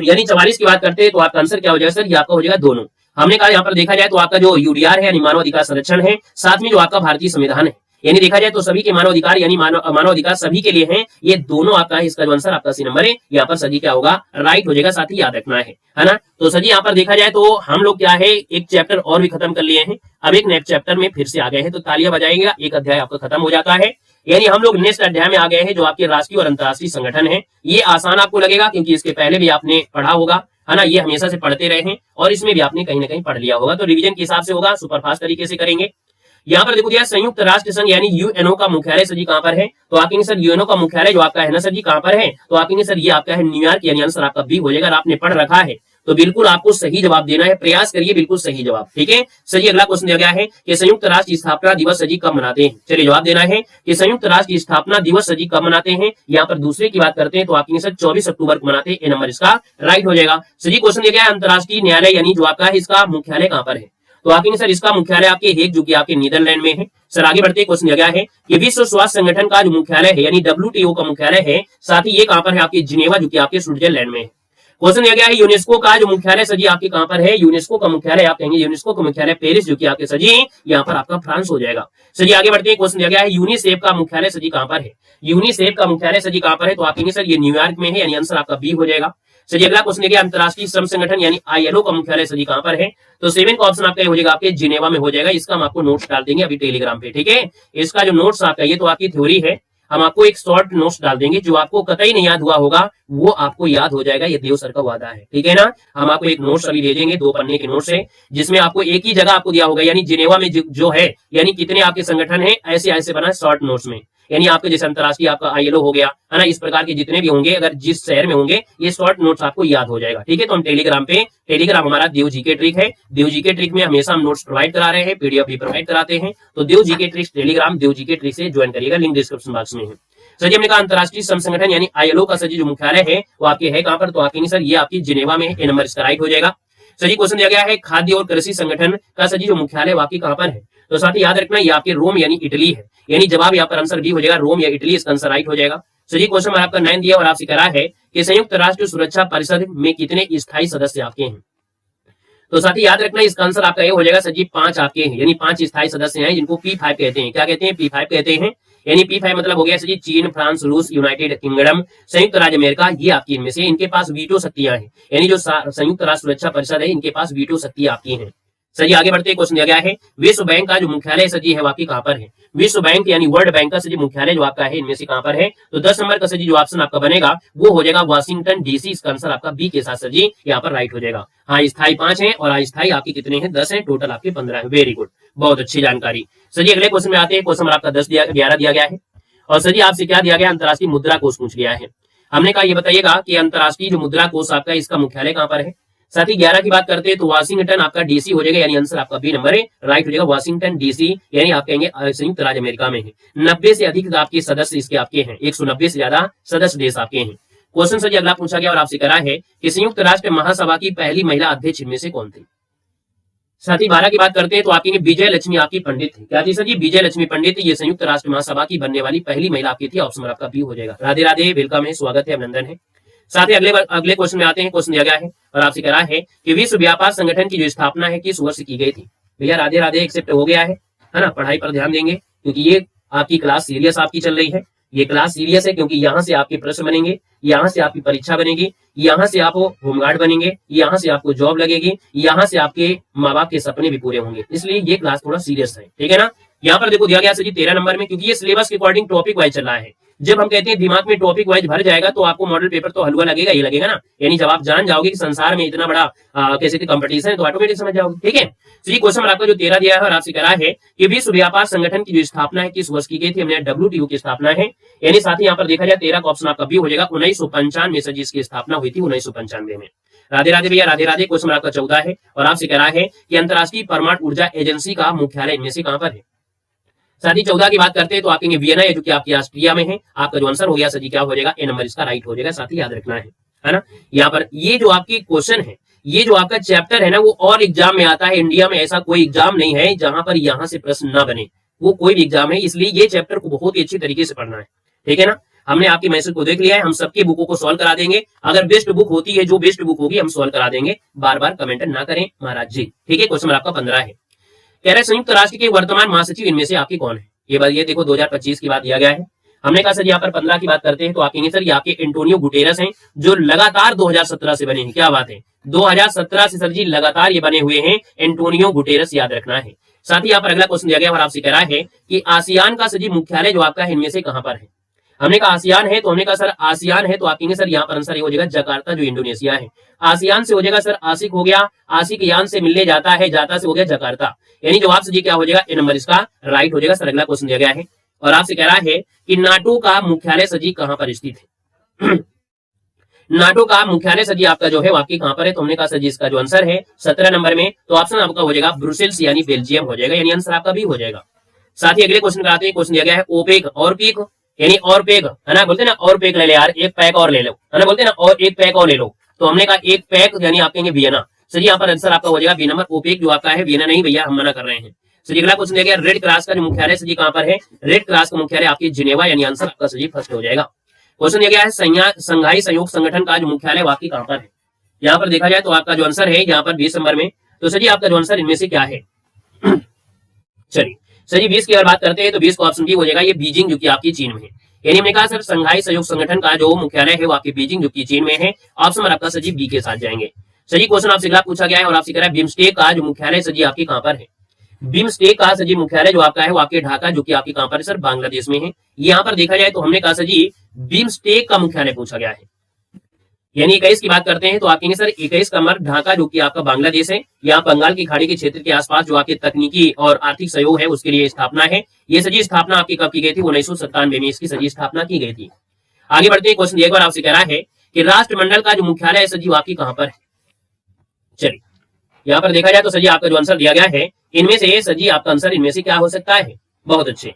यानी 44 की बात करते हैं तो आपका आंसर क्या हो जाएगा सर? ये आपका हो जाएगा दोनों। हमने कहा यहाँ पर देखा जाए तो आपका जो यूडीआर है यानी मानव अधिकार संरक्षण है, साथ में जो आपका भारतीय संविधान है, यानी देखा जाए तो सभी के मानव अधिकार यानी मानव अधिकार सभी के लिए हैं, ये दोनों आपका है। इसका जो आंसर आपका सी नंबर है यहाँ पर सजी क्या होगा? राइट हो जाएगा। साथ ही याद रखना है ना। तो सजी यहाँ पर देखा जाए तो हम लोग क्या है एक चैप्टर और भी खत्म कर लिए हैं, अब एक नेक्स्ट चैप्टर में फिर से आ गए हैं, तो तालियां बजाएंगे, एक अध्याय आपका खत्म हो जाता है। यानी हम लोग नेक्स्ट अध्याय में आ गए हैं जो आपके राष्ट्रीय और अंतर्राष्ट्रीय संगठन है। ये आसान आपको लगेगा क्योंकि इसके पहले भी आपने पढ़ा होगा, है ना, ये हमेशा से पढ़ते रहे हैं और इसमें भी आपने कहीं ना कहीं पढ़ लिया होगा, तो रिवीजन के हिसाब से होगा, सुपरफास्ट तरीके से करेंगे। यहाँ पर देखो दिया संयुक्त राष्ट्र संघ यानी यूएनओ का मुख्यालय सर जी कहाँ पर है? तो आप कहेंगे सर यूएनओ का मुख्यालय जो आपका है ना सर जी कहाँ पर है? तो आप कहेंगे सर ये आपका है न्यूयॉर्क, यानी आंसर आपका बी हो जाएगा। आपने पढ़ रखा है तो बिल्कुल आपको सही जवाब देना है, प्रयास करिए बिल्कुल सही जवाब, ठीक है। सर अगला क्वेश्चन दिया गया है कि संयुक्त राष्ट्र स्थापना दिवस सर जी कब मनाते हैं? चलिए जवाब देना है कि संयुक्त राष्ट्र स्थापना दिवस सर जी कब मनाते हैं। यहाँ पर दूसरे की बात करते हैं तो आपके सर 24 अक्टूबर को मनाते हैं, ए नंबर इसका राइट हो जाएगा। सर जी क्वेश्चन दिया गया है अंतर्राष्ट्रीय न्यायालय यानी जो आपका है इसका मुख्यालय कहाँ पर है? तो आपके सर इसका मुख्यालय आपके हेग जो कि आपके नीदरलैंड में है। सर आगे बढ़ते क्वेश्चन दिया गया है कि विश्व स्वास्थ्य संगठन का जो मुख्यालय है यानी WTO का मुख्यालय है, साथ ही ये कहाँ पर है? आपके जिनेवा जो कि आपके स्विट्जरलैंड में है। क्वेश्चन दिया गया है यूनेस्को का जो मुख्यालय सजी आपके कहां पर है? यूनेस्को का मुख्यालय आप कहेंगे यूनेस्को का मुख्यालय पेरिस जो कि आपके सजी यहाँ पर आपका फ्रांस हो जाएगा। सजी आगे बढ़ते हैं क्वेश्चन दिया गया है यूनिसेफ का मुख्यालय सजी कहां पर है? यूनिसेफ का मुख्यालय सजी कहां पर है? तो आप कहेंगे सर ये न्यूयॉर्क में है, यानी आंसर आपका बी हो जाएगा। सजी अगला क्वेश्चन दिया गया अंतर्राष्ट्रीय श्रम संगठन यानी ILO का मुख्यालय सजी कहां पर है? तो 7 का ऑप्शन आपका हो जाएगा आपके जिनेवा में हो जाएगा। इसका हम आपको नोट्स डाल देंगे अभी टेलीग्राम पे, ठीक है। इसका जो नोट्स आपका ये तो आपकी थ्योरी है, हम आपको एक शॉर्ट नोट्स डाल देंगे, जो आपको कतई नहीं याद हुआ होगा वो आपको याद हो जाएगा, ये देव सर का वादा है, ठीक है ना। हम आपको एक नोट्स अभी भेजेंगे, 2 पन्ने के नोट्स है, जिसमें आपको एक ही जगह आपको दिया होगा, यानी जिनेवा में जो है यानी कितने आपके संगठन है ऐसे ऐसे बना शॉर्ट नोट्स में, यानी आपके जैसे अंतर्राष्ट्रीय आपका ILO हो गया है ना, इस प्रकार के जितने भी होंगे अगर जिस शहर में होंगे ये शॉर्ट नोट्स आपको याद हो जाएगा, ठीक है। तो हम टेलीग्राम पे, टेलीग्राम हमारा देव जीके ट्रिक है, देव जीके ट्रिक में हमेशा हम नोट्स प्रोवाइड करा रहे हैं, PDF भी प्रोवाइड कराते हैं, तो देव जीके ट्रिक टेलीग्राम देव जीके ट्रिक से ज्वाइन करिएगा, लिंक डिस्क्रिप्शन बॉक्स में है। सर जी हमने कहा अंतर्राष्ट्रीय श्रम संगठन यानी ILO का सर जी जो मुख्यालय है वो आपके है कहां पर? तो आपके सर ये आपकी जिनेवा में, ए नंबर इसका राइट हो जाएगा। सर जी क्वेश्चन दिया गया है खाद्य और कृषि संगठन का सर जी जो मुख्यालय वाकई कहां पर है? तो साथ ही याद रखना ये आपके रोम यानी इटली है, यानी जवाब यहाँ पर आंसर बी हो जाएगा, रोम या इटली, इसका आंसर राइट हो जाएगा। सर जी क्वेश्चन आपका 9 दिया और आपसे कह रहा है कि संयुक्त राष्ट्र सुरक्षा परिषद में कितने स्थायी सदस्य आपके हैं? तो साथ ही याद रखना इसका आंसर आपका ये हो जाएगा सर जी 5 आपके हैं, यानी 5 स्थायी सदस्य हैं जिनको P5 कहते हैं। क्या कहते हैं? P5 कहते हैं, यानी P5 मतलब हो गया सर जी चीन, फ्रांस, रूस, यूनाइटेड किंगडम, संयुक्त राज्य अमेरिका, ये आपकी इनमें से, इनके पास वीटो शक्तियां हैं, यानी जो संयुक्त राष्ट्र सुरक्षा परिषद है इनके पास वीटो शक्तियां आपकी हैं। सर जी आगे बढ़ते क्वेश्चन दिया गया है विश्व बैंक का जो मुख्यालय सर जी है वाकई कहां पर है? विश्व बैंक यानी वर्ल्ड बैंक का सर जी मुख्यालय जो आपका है इनमें से कहां पर है? तो 10 नंबर का सर जी जो ऑप्शन आपका बनेगा वो हो जाएगा वाशिंगटन DC, इसका आंसर आपका बी के साथ सर जी यहाँ पर राइट हो जाएगा। हाँ स्थायी 5 है और अस्थायी आपके कितने हैं? 10 है, टोटल आपके 15 है। वेरी गुड, बहुत अच्छी जानकारी। सर जी अगले क्वेश्चन में आते हैं, क्वेश्चन आपका 11 दिया गया है और सर जी आपसे क्या दिया गया? अंतर्राष्ट्रीय मुद्रा कोष पूछ लिया है। हमने कहा ये बताइएगा कि अंतर्राष्ट्रीय जो मुद्रा कोष आपका इसका मुख्यालय कहां पर है? साथ ही 11 की बात करते हैं तो वाशिंगटन आपका DC हो जाएगा, यानी आंसर आपका बी नंबर है राइट हो जाएगा। वाशिंगटन DC यानी आप कहेंगे संयुक्त राज्य अमेरिका में है। 90 से अधिक आपके सदस्य इसके आपके हैं, 190 से ज्यादा सदस्य देश आपके हैं। क्वेश्चन सर जी अगला पूछा गया और आपसे करा है कि संयुक्त राष्ट्र महासभा की पहली महिला अध्यक्ष इनमें से कौन थी? साथ ही 12 की बात करते हैं तो आपकी विजय लक्ष्मी आपकी पंडित थी। क्या थी सर जी? विजय लक्ष्मी पंडित, ये संयुक्त राष्ट्र महासभा की बनने वाली पहली महिला आपकी थी। ऑप्शन आपका बी हो जाएगा। राधे राधे, वेलकम है, स्वागत है, अभिनंदन है। साथ ही अगले क्वेश्चन में आते हैं, क्वेश्चन दिया गया है और आपसे कह रहा है कि विश्व व्यापार संगठन की जो स्थापना है किस वर्ष की गई थी? भैया राधे राधे, एक्सेप्ट हो गया है ना। पढ़ाई पर ध्यान देंगे क्योंकि ये आपकी क्लास सीरियस आपकी चल रही है, ये क्लास सीरियस है क्योंकि यहाँ से आपके प्रश्न बनेंगे, यहाँ से आपकी परीक्षा बनेगी, यहाँ से आप होमगार्ड बनेंगे, यहाँ से आपको जॉब लगेगी, यहाँ से आपके माँ बाप के सपने भी पूरे होंगे, इसलिए ये क्लास थोड़ा सीरियस है, ठीक है ना। यहाँ पर देखो दिया गया सर जी 13 नंबर में, क्योंकि ये सिलेबस के अकॉर्डिंग टॉपिक वाइज चल रहा है। जब हम कहते हैं दिमाग में टॉपिक वाइज भर जाएगा तो आपको मॉडल पेपर तो हलवा लगेगा ही लगेगा ना। यानी जब आप जान जाओगे कि संसार में इतना बड़ा कैसे कंपटीशन है तो ऑटोमेटिक समझ जाओगे। ठीक है, तो ये क्वेश्चन आपका जो 13 दिया है और आपसे कह रहा है कि विश्व व्यापार संगठन की जो स्थापना है किस वर्ष की गई थी, हमने WTO की स्थापना है। यानी साथ ही यहाँ पर देखा जाए 13 का ऑप्शन आपका भी हो जाएगा 1995 में सर इसकी स्थापना हुई थी 1995 में। राधे राधे भैया, राधे राधे। क्वेश्चन आपका 14 है और आपसे कह रहा है कि अंतरराष्ट्रीय परमाणु ऊर्जा एजेंसी का मुख्यालय इनमें से कहां पर है। साथ ही 14 की बात करते हैं तो आप कहेंगे वियना है, जो कि आपकी ऑस्ट्रिया में है। आपका जो आंसर हो गया सर जी क्या हो जाएगा, ए नंबर इसका राइट हो जाएगा। साथ ही याद रखना है ना। यहाँ पर ये जो आपकी क्वेश्चन है, ये जो आपका चैप्टर है ना, वो और एग्जाम में आता है। इंडिया में ऐसा कोई एग्जाम नहीं है जहां पर यहाँ से प्रश्न ना बने, वो कोई भी एग्जाम है। इसलिए ये चैप्टर को बहुत ही अच्छी तरीके से पढ़ना है। ठीक है ना, हमने आपके मैसेज को देख लिया है, हम सबकी बुकों को सॉल्व करा देंगे। अगर बेस्ट बुक होती है, जो बेस्ट बुक होगी हम सॉल्व करा देंगे। बार बार कमेंट ना करें महाराज जी। ठीक है, क्वेश्चन आपका 15 है। कह रहे संयुक्त राष्ट्र के वर्तमान महासचिव इनमें से आपके कौन है। ये बात ये देखो 2025 की बात दिया गया है। हमने कहा सर यहाँ पर 15 की बात करते हैं तो आप कहेंगे सर ये आपके एंटोनियो गुटेरस हैं, जो लगातार 2017 से बने हैं। क्या बात है, 2017 से सर जी लगातार ये बने हुए हैं एंटोनियो गुटेरस, याद रखना है। साथ ही यहाँ पर अगला क्वेश्चन दिया गया और आपसे कह रहा है कि आसियान का सर जी मुख्यालय जो आपका है इनमें से कहां पर है। हमने कहा आसियान है तो हमने कहा सर आसियान है तो आप कहेंगे सर यहाँ पर आंसर ये हो जाएगा जकार्ता, जो इंडोनेशिया है। आसियान से हो जाएगा सर आसिक हो गया, आसिक यान से मिलने जाता है, जाता से हो गया जकार्ता। यानी जवाब से जी क्या हो जाएगा, ए नंबर इसका राइट हो जाएगा। सर अगला क्वेश्चन दिया गया है और आपसे कह रहा है कि नाटो का मुख्यालय सजी कहां पर स्थित है। नाटो का मुख्यालय सजी आपका जो है आपकी कहां पर है, तो हमने कहा सजी इसका जो आंसर है 17 नंबर में, तो ऑप्शन आपका हो जाएगा ब्रुसेल्स यानी बेल्जियम हो जाएगा। यानी आंसर आपका भी हो जाएगा। साथ ही अगले क्वेश्चन कराते हैं। क्वेश्चन दिया गया है ओपेक और पीक, यानी और पैक है ना, बोलते हैं ना और पैक ले ले यार, एक पैक और ले लो, है ना, बोलते हैं ना और एक पैक और ले लो। तो हमने कहा एक पैक यानी आप कहेंगे वियना। सर यहाँ पर आंसर आपका हो जाएगा बी नंबर, ओपेक जो आपका है वियना नहीं भैया, हम मना कर रहे हैं। सर अगला क्वेश्चन दिया गया रेड क्रॉस का जो मुख्यालय सर कहां पर है। रेड क्रॉस का मुख्यालय आपकी जिनेवा, यानी आंसर आपका सर फर्स्ट हो जाएगा। क्वेश्चन दिया गया है संघाई सहयोग संगठन का जो मुख्यालय आपकी कहां पर है। यहाँ पर देखा जाए तो आपका जो आंसर है यहाँ पर 20 नंबर में, तो सर आपका जो आंसर इनमें से क्या है। चलिए सर जी 20 की अगर बात करते हैं तो 20 का ऑप्शन बी हो जाएगा, ये बीजिंग जो कि आपकी चीन में है। यानी हमने कहा सर संघाई सहयोग संगठन का जो मुख्यालय है वो आपकी बीजिंग जो कि चीन में है। ऑप्शन नंबर आपका सजी बी के साथ जाएंगे। सजी क्वेश्चन आपसे अगला पूछा गया है और आपसे कह रहा है बिम्स्टेक का जो मुख्यालय सजी आपकी कहां पर है। बिम्स्टेक का सजी मुख्यालय जो आपका है वो आपके ढाका जो कि आपकी कहां पर है सर, बांग्लादेश में है। यहाँ पर देखा जाए तो हमने कहा सजी बिम्स्टेक का मुख्यालय पूछा गया है। यानी 21 की बात करते हैं तो आप कहेंगे सर 21 का नंबर ढाका जो कि आपका बांग्लादेश है। यहाँ बंगाल की खाड़ी के क्षेत्र के आसपास जो आपके तकनीकी और आर्थिक सहयोग है उसके लिए स्थापना है। ये सजी स्थापना आपकी कब की गई थी, 1997 में इसकी सजी स्थापना की गई थी। आगे बढ़ते हैं। क्वेश्चन एक बार आपसे कह रहा है कि राष्ट्रमंडल का जो मुख्यालय है सजी आपकी कहां पर है। चलिए यहाँ पर देखा जाए तो सजी आपका जो आंसर दिया गया है इनमें से सजी आपका आंसर इनमें से क्या हो सकता है। बहुत अच्छे,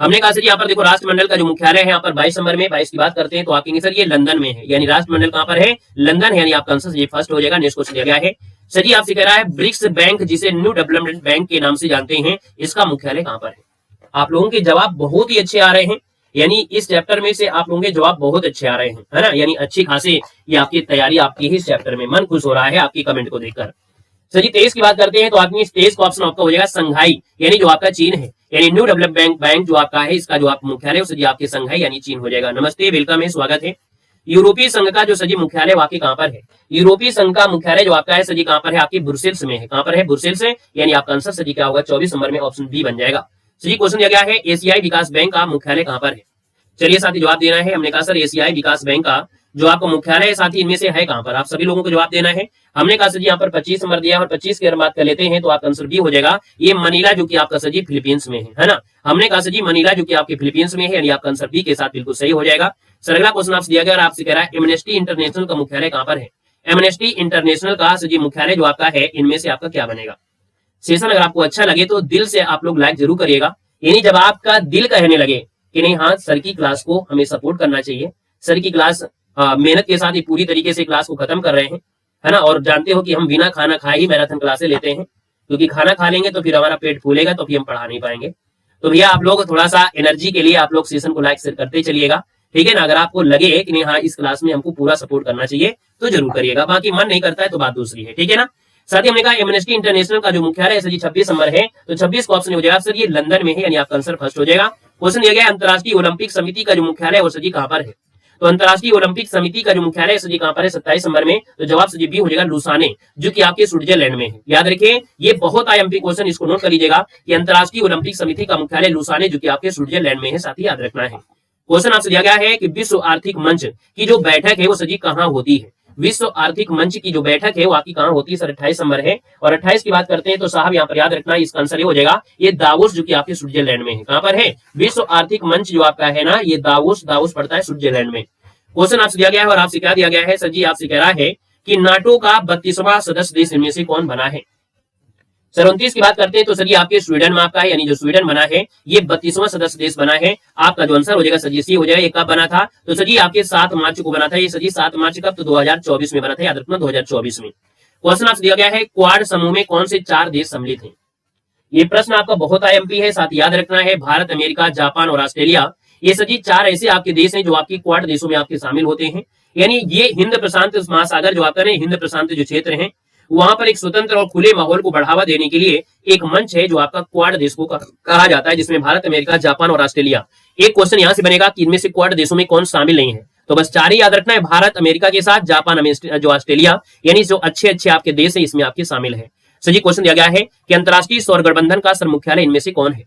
हमने कहा सर यहाँ पर देखो राष्ट्रमंडल का जो मुख्यालय है यहाँ पर 22 नंबर में, 22 की बात करते हैं तो आप कहेंगे सर ये लंदन में है। यानी राष्ट्रमंडल कहां पर है, लंदन है। यानी आपका आंसर ये फर्स्ट हो जाएगा। नेक्स्ट क्वेश्चन दिया गया है सर जी आपसे कह रहा है ब्रिक्स बैंक जिसे न्यू डेवलपमेंट बैंक के नाम से जानते हैं, इसका मुख्यालय कहां पर है। आप लोगों के जवाब बहुत ही अच्छे आ रहे हैं। यानी इस चैप्टर में से आप लोगों के जवाब बहुत अच्छे आ रहे हैं, है ना। यानी अच्छी खासी ये आपकी तैयारी आपकी ही इस चैप्टर में, मन खुश हो रहा है आपकी कमेंट को देखकर। सर जी 23 की बात करते हैं तो आपकी 23 का ऑप्शन आपका हो जाएगा संघाई, यानी जो आपका चीन है। यानी न्यू डेवलपमेंट बैंक जो आपका है इसका जो आप मुख्यालय है सजी आपके संघाई यानी चीन हो जाएगा। नमस्ते, वेलकम है, स्वागत है। यूरोपीय संघ का जो सजी मुख्यालय आपके कहां पर है। यूरोपीय संघ का मुख्यालय जो आपका है सजी कहां पर है, आपकी ब्रुसेल्स में है। कहां पर है, ब्रुसेल्स है। यानी आपका आंसर सजी क्या होगा, 24 नंबर में ऑप्शन बी बन जाएगा। सजी क्वेश्चन दिया गया है एशियाई विकास बैंक का मुख्यालय कहां पर है। चलिए साथी जवाब देना है। हमने कहा सर एशियाई विकास बैंक का जो आपका मुख्यालय है साथी इनमें से है कहां पर, आप सभी लोगों को जवाब देना है। हमने कहा सर जी यहाँ पर 25 नंबर दिया और 25 की अगर बात कर लेते हैं तो आपका आंसर बी हो जाएगा, ये मनीला जो कि आपका सर जी फिलीपींस में है ना। हमने कहा सर जी मनीला जो कि आपके फिलीपींस में है, यानी आपका आंसर बी के साथ बिल्कुल सही हो जाएगा। सर अगला क्वेश्चन आपसे दिया गया और आपसे कह रहा है एमनेस्टी इंटरनेशनल का मुख्यालय कहां पर है। एमनेस्टी इंटरनेशनल का सर जी मुख्यालय जो आपका है इनमें से आपका क्या बनेगा। सेशन अगर आपको अच्छा लगे तो दिल से आप लोग लाइक जरूर करिएगा। यानी जब आपका दिल कहने लगे कि नहीं हाँ सर की क्लास को हमें सपोर्ट करना चाहिए, सर की क्लास मेहनत के साथ ही पूरी तरीके से क्लास को खत्म कर रहे हैं, है ना। और जानते हो कि हम बिना खाना खाए ही मैराथन क्लासें लेते हैं, क्योंकि खाना खा लेंगे तो फिर हमारा पेट फूलेगा तो फिर हम पढ़ा नहीं पाएंगे। तो भैया आप लोग थोड़ा सा एनर्जी के लिए आप लोग सेशन को लाइक शेयर करते चलिएगा, ठीक है ना। अगर आपको लगे कि नहीं हाँ इस क्लास में हमको पूरा सपोर्ट करना चाहिए तो जरूर करिएगा, बाकी मन नहीं करता है तो बात दूसरी है, ठीक है ना। साथ ही हमने कहा एमनेस्टी इंटरनेशनल का जो मुख्यालय है सर जी 26 नंबर है, तो 26 का ऑप्शन हो जाएगा सर ये लंदन में है, यानी आपका आंसर फर्स्ट हो जाएगा। क्वेश्चन दिया गया अंतर्राष्ट्रीय ओलंपिक समिति का जो मुख्यालय है वो सर जी कहां पर है। तो अंतर्राष्ट्रीय ओलंपिक समिति का जो मुख्यालय है सर जी कहां पर है, 27 नंबर में, तो जवाब सर जी बी हो जाएगा लुसाने जो कि आपके स्विट्जरलैंड में है। याद रखिए ये बहुत आईएमपी क्वेश्चन, इसको नोट कर लीजिएगा कि अंतर्राष्ट्रीय ओलंपिक समिति का मुख्यालय लुसाने जो कि आपके स्विट्जरलैंड में है, साथ ही याद रखना है। क्वेश्चन आपसे दिया गया है कि विश्व आर्थिक मंच की जो बैठक है वो सर जी कहाँ होती है। विश्व आर्थिक मंच की जो बैठक है वो आपकी कहाँ होती है सर, 28 नंबर है। और 28 की बात करते हैं तो साहब यहाँ पर याद रखना इसका आंसर ये हो जाएगा, ये दावोस जो कि आपके स्विट्जरलैंड में है। कहां पर है? विश्व आर्थिक मंच जो आपका है ना, ये दावोस पड़ता है स्विट्जरलैंड में। क्वेश्चन आपसे दिया गया है और आपसे क्या दिया गया है सर जी, आपसे कह रहा है कि नाटो का 32वां सदस्य देश इनमें से कौन बना है। सर 29 की बात करते हैं तो सर ये आपके स्वीडन में आपका है, यानी जो स्वीडन बना है ये 32वां सदस्य देश बना है। आपका जो आंसर हो जाएगा सर जी सी हो जाएगा। ये कब बना था? तो सर जी आपके 7 मार्च को बना था। ये सर जी 7 मार्च कब? तो 2024 में बना था, याद रखना 2024 में। क्वेश्चन आपसे दिया गया है क्वाड समूह में कौन से 4 देश सम्मिलित हैं। ये प्रश्न आपका बहुत आईएमपी है, साथ याद रखना है भारत, अमेरिका, जापान और ऑस्ट्रेलिया। ये सर जी 4 ऐसे आपके देश हैं जो आपकी क्वाड देशों में आपके शामिल होते हैं। यानी ये हिंद प्रशांत महासागर जो आपका हिंद प्रशांत जो क्षेत्र है वहां पर एक स्वतंत्र और खुले माहौल को बढ़ावा देने के लिए एक मंच है जो आपका क्वाड देश को कहा जाता है, जिसमें भारत, अमेरिका, जापान और ऑस्ट्रेलिया। एक क्वेश्चन यहां से बनेगा कि इनमें से क्वाड देशों में कौन शामिल नहीं है। तो बस 4 ही याद रखना है, भारत, अमेरिका के साथ जापान, जो ऑस्ट्रेलिया, यानी जो अच्छे आपके देश है इसमें आपके शामिल है। सर जी क्वेश्चन दिया गया है कि अंतरराष्ट्रीय सौर गठबंधन का सर मुख्यालय इनमें से कौन है।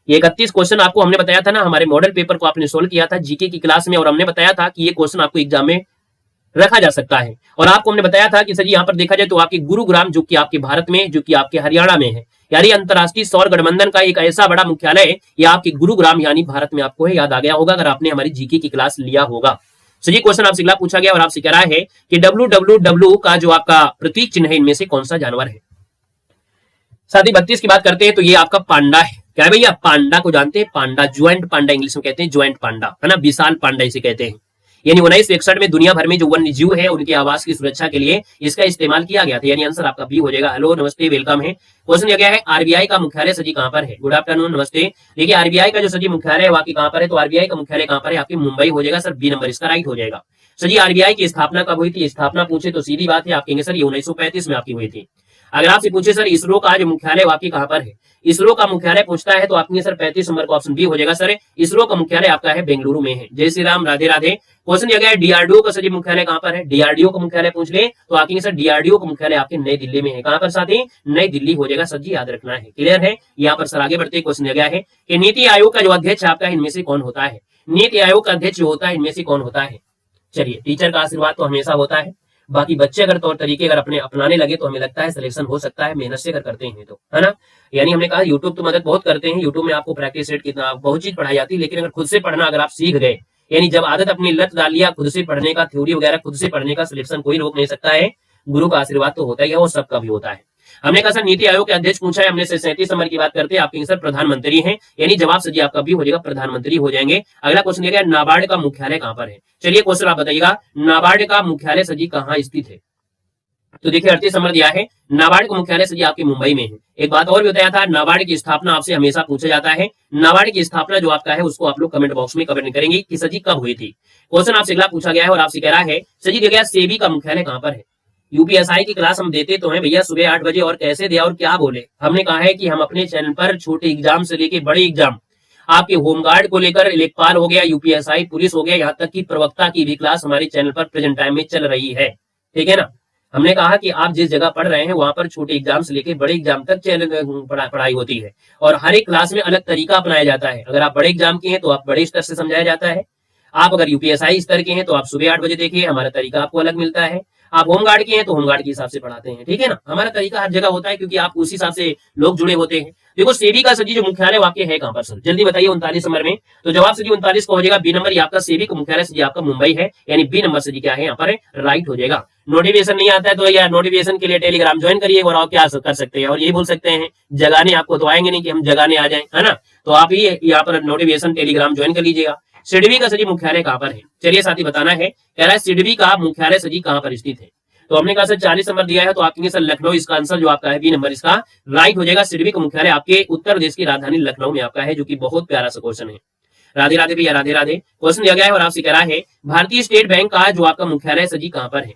ये 31 क्वेश्चन आपको हमने बताया था ना, हमारे मॉडल पेपर को आपने सोल्व किया था जीके की क्लास में, और हमने बताया था कि ये क्वेश्चन आपको एग्जाम में रखा जा सकता है। और आपको हमने बताया था कि सर यहाँ पर देखा जाए तो आपके गुरुग्राम जो कि आपके भारत में, जो कि आपके हरियाणा में है, यानी अंतरराष्ट्रीय सौर गठबंधन का एक ऐसा बड़ा मुख्यालय या आपके गुरुग्राम यानी भारत में आपको है। याद आ गया होगा अगर आपने हमारी जीके की क्लास लिया होगा। सर ये क्वेश्चन आपसे अगला पूछा गया और आपसे कह रहा है कि WWW का जो आपका प्रतीक चिन्ह है इनमें से कौन सा जानवर है। साथ ही 32 की बात करते हैं तो ये आपका पांडा है। क्या है भैया? पांडा को जानते हैं? पांडा, ज्वाइंट पांडा इंग्लिश में कहते हैं, ज्वाइंट पांडा है ना, विशाल पांडा इसे कहते हैं। यानी 1961 में दुनिया भर में जो वन्य जीव है उनके आवास की सुरक्षा के लिए इसका इस्तेमाल किया गया था। यानी आंसर आपका बी हो जाएगा। हेलो, नमस्ते, वेलकम है। क्वेश्चन दिया गया है आरबीआई का मुख्यालय सजी कहां पर है। गुड आफ्टरनून, नमस्ते। देखिए आरबीआई का जो सजी मुख्यालय है वाकई कहां पर है, तो आरबीआई का मुख्यालय कहां पर है, आपकी मुंबई हो जाएगा। सर बी नंबर इसका राइट हो जाएगा। सजी आरबीआई की स्थापना कब हुई थी? स्थापना पूछे तो सीधी बात है आप कहेंगे सर ये 1935 में आपकी हुई थी। अगर आपसे पूछे सर इसरो का जो मुख्यालय वाकई कहां पर है, इसरो का मुख्यालय पूछता है तो आपके सर 35 नंबर का ऑप्शन बी हो जाएगा। सर इसरो का मुख्यालय आपका है बेंगलुरु में है। जय श्री राम, राधे राधे। क्वेश्चन दिया गया है डीआरडीओ का सर मुख्यालय कहां पर है। डीआरडीओ का मुख्यालय पूछ ले तो आपके सर डीआरडीओ का मुख्यालय आपके नई दिल्ली में है। कहां पर साथी? नई दिल्ली हो जाएगा। सर जी याद रखना है, क्लियर है। यहाँ पर सर आगे बढ़ते क्वेश्चन दिया गया है कि नीति आयोग का जो अध्यक्ष आपका इनमें से कौन होता है। नीति आयोग का अध्यक्ष जो होता है इनमें से कौन होता है। चलिए टीचर का आशीर्वाद तो हमेशा होता है, बाकी बच्चे अगर तौर तरीके अगर अपने अपनाने लगे तो हमें लगता है सिलेक्शन हो सकता है, मेहनत से अगर करते हैं तो, है ना। यानी हमने कहा यूट्यूब तो मदद बहुत करते हैं, यूट्यूब में आपको प्रैक्टिस सेट कितना बहुत चीज पढ़ाई जाती है, लेकिन अगर खुद से पढ़ना अगर आप सीख गए, यानी जब आदत अपनी लत डाल लिया खुद से पढ़ने का, थ्योरी वगैरह खुद से पढ़ने का, सिलेक्शन कोई रोक नहीं सकता है। गुरु का आशीर्वाद तो होता ही है, वो सबका भी होता है। हमने कहा सर नीति आयोग के अध्यक्ष पूछा है हमने से 37 नंबर की बात करते हैं, आपके सर प्रधानमंत्री हैं, यानी जवाब सर जी आपका भी हो जाएगा, प्रधानमंत्री हो जाएंगे। अगला क्वेश्चन दिया गया नाबार्ड का मुख्यालय कहां पर है। चलिए क्वेश्चन आप बताइएगा नाबार्ड का मुख्यालय सर जी कहां स्थित है। तो देखिए 38 नंबर दिया है, नाबार्ड का मुख्यालय सर जी आपके मुंबई में है। एक बात और भी बताया था, नाबार्ड की स्थापना आपसे हमेशा पूछा जाता है, नाबार्ड की स्थापना जो आपका है उसको आप लोग कमेंट बॉक्स में कमेंट करेंगे कि सर जी कब हुई थी। क्वेश्चन आपसे अगला पूछा गया है और आपसे कह रहा है सर जी देखिए सेबी का मुख्यालय कहां पर है। यूपीएसआई की क्लास हम देते तो हैं भैया सुबह 8 बजे, और कैसे दिया और क्या बोले। हमने कहा है कि हम अपने चैनल पर छोटे एग्जाम से लेके बड़े एग्जाम, आपके होमगार्ड को लेकर लेखपाल हो गया, यूपीएसआई पुलिस हो गया, यहाँ तक की प्रवक्ता की भी क्लास हमारे चैनल पर प्रेजेंट टाइम में चल रही है, ठीक है ना। हमने कहा कि आप जिस जगह पढ़ रहे हैं वहां पर छोटे एग्जाम से लेकर बड़े एग्जाम तक पढ़ाई होती है, और हर एक क्लास में अलग तरीका अपनाया जाता है। अगर आप बड़े एग्जाम के हैं तो आप बड़े स्तर से समझाया जाता है, आप अगर यूपीएसआई स्तर के हैं तो आप सुबह 8 बजे देखिए, हमारा तरीका आपको अलग मिलता है। आप होमगार्ड के हैं तो होमगार्ड के हिसाब से पढ़ाते हैं, ठीक है ना। हमारा तरीका हर जगह होता है क्योंकि आप उसी हिसाब से लोग जुड़े होते हैं। देखो सेबी का सर जी जो मुख्यालय वाक्य है कहां पर सर, जल्दी बताइए 39 नंबर में। तो जवाब सर जी 39 का हो जाएगा बी नंबर, आपका सेबी का मुख्यालय सर जी आपका मुंबई है, यानी बी नंबर सर जी क्या है यहाँ पर राइट हो जाएगा। नोटिफिकेशन नहीं आता है तो यार नोटिफिकेशन के लिए टेलीग्राम ज्वाइन करिए, और आप क्या कर सकते हैं, और ये बोल सकते हैं जगाने आपको तो आएंगे नहीं कि हम जगाने आ जाए, है ना। तो आप ही यहाँ पर नोटिफिकेशन टेलीग्राम ज्वाइन कर लीजिएगा। सिडबी का सजी मुख्यालय कहां पर है। चलिए साथी बताना है, कह रहा है सिडबी का मुख्यालय सजी कहां पर स्थित है। तो हमने कहा सर 40 नंबर दिया है तो आप कहेंगे सर लखनऊ, इसका आंसर जो आपका है बी नंबर इसका राइट हो जाएगा। सिडबी का मुख्यालय आपके उत्तर प्रदेश की राजधानी लखनऊ में आपका है, जो कि बहुत प्यारा सा क्वेश्चन है। राधे राधे भैया, राधे राधे। क्वेश्चन दिया गया है और आपसे कह रहा है भारतीय स्टेट बैंक का जो आपका मुख्यालय सजी कहां पर है।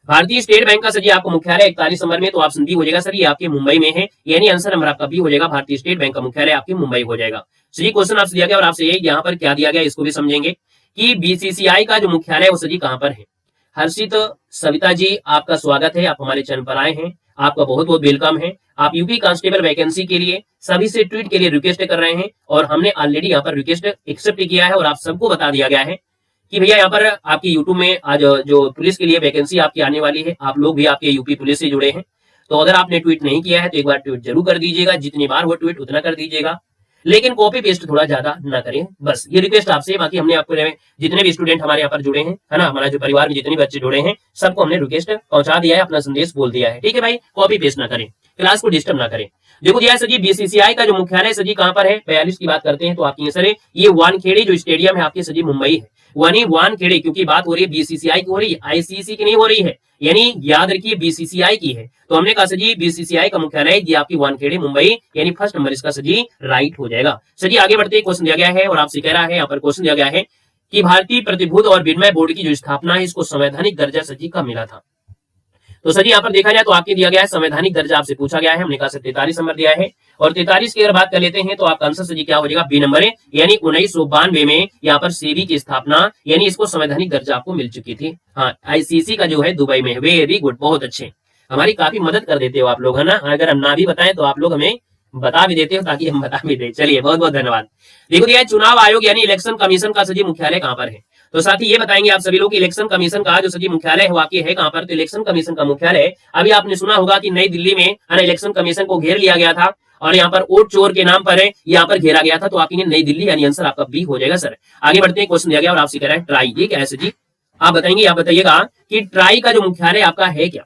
भारतीय स्टेट बैंक का सर जी आपको मुख्यालय 41 नंबर में, तो ऑप्शन बी हो जाएगा सर ये आपके मुंबई में है, यानी आंसर नंबर आपका बी हो जाएगा। भारतीय स्टेट बैंक का मुख्यालय आपके मुंबई हो जाएगा। सर ये क्वेश्चन आपसे दिया गया और आपसे यहाँ पर क्या दिया गया इसको भी समझेंगे कि बीसीसीआई का जो मुख्यालय है वो सर जी कहां पर है। हर्षित सविता जी आपका स्वागत है, आप हमारे चैनल पर आए हैं। आपका बहुत बहुत वेलकम है। आप यूपी कांस्टेबल वैकेंसी के लिए सभी से ट्वीट के लिए रिक्वेस्ट कर रहे हैं और हमने ऑलरेडी यहाँ पर रिक्वेस्ट एक्सेप्ट किया है और आप सबको बता दिया गया है कि भैया यहाँ पर आपकी यूट्यूब में आज जो पुलिस के लिए वैकेंसी आपकी आने वाली है, आप लोग भी आपके यूपी पुलिस से जुड़े हैं। तो अगर आपने ट्वीट नहीं किया है तो एक बार ट्वीट जरूर कर दीजिएगा, जितनी बार हो ट्वीट उतना कर दीजिएगा, लेकिन कॉपी पेस्ट थोड़ा ज्यादा ना करें, बस ये रिक्वेस्ट आपसे। बाकी हमने आपको जितने भी स्टूडेंट हमारे यहाँ पर जुड़े हैं, है ना, हमारा जो परिवार में जितने बच्चे जुड़े हैं सबको हमने रिक्वेस्ट पहुंचा दिया है, अपना संदेश बोल दिया है, ठीक है भाई। कॉपी पेस्ट ना करें, क्लास को डिस्टर्ब ना करें। देखो दिया है सर जी, बीसीसीआई का जो मुख्यालय सर जी कहाँ पर है, 42 की बात करते हैं तो आपकी सर ये वानखेड़े जो स्टेडियम है आपके सर जी मुंबई है, वानखेड़े, क्योंकि बात हो रही है बीसीसीआई की हो रही है, आईसीसी की नहीं हो रही है, यानी याद रखिए बीसीसीआई की है। तो हमने कहा सर जी बीसीसीआई का मुख्यालय ये आपकी वानखेड़े मुंबई, यानी फर्स्ट नंबर इसका सर जी राइट हो जाएगा। सर जी आगे बढ़ते क्वेश्चन दिया गया है और आपसे कह रहा है यहाँ पर क्वेश्चन दिया गया है कि भारतीय प्रतिभूति और विनिमय बोर्ड की जो स्थापना है इसको संवैधानिक दर्जा सर जी कब मिला था। तो सर जी यहाँ पर देखा जाए तो आपके दिया गया है संवैधानिक दर्जा आपसे पूछा गया है, हमने कहा 43 नंबर दिया है और 43 की अगर बात कर लेते हैं तो आपका आंसर सर जी क्या हो जाएगा, बी नंबर है, यानी 1992 में यहाँ पर सेबी की स्थापना, यानी इसको संवैधानिक दर्जा आपको मिल चुकी थी। हाँ, आईसीसी का जो है दुबई में, वेरी गुड, बहुत अच्छे, हमारी काफी मदद कर देते हो आप लोग, है ना। अगर हम ना भी बताएं तो आप लोग हमें बता भी देते हो ताकि हम बता भी दे। चलिए बहुत बहुत धन्यवाद। देखो दिया है चुनाव आयोग यानी इलेक्शन कमीशन का सर जी मुख्यालय कहाँ पर है। तो साथ ही ये बताएंगे आप सभी लोग इलेक्शन कमीशन का जो सर जी मुख्यालय है वाकई है कहाँ पर। तो इलेक्शन कमीशन का मुख्यालय अभी आपने सुना होगा कि नई दिल्ली में इलेक्शन कमीशन को घेर लिया गया था और यहाँ पर वोट चोर के नाम पर है यहाँ पर घेरा गया था, तो आपकी नई दिल्ली, यानी आंसर आपका बी हो जाएगा सर। आगे बढ़ते हैं, क्वेश्चन दिया गया और आपसे कह रहा है ट्राई, ये क्या है सर जी, आप बताएंगे, आप बताइएगा कि ट्राई का जो मुख्यालय आपका है क्या।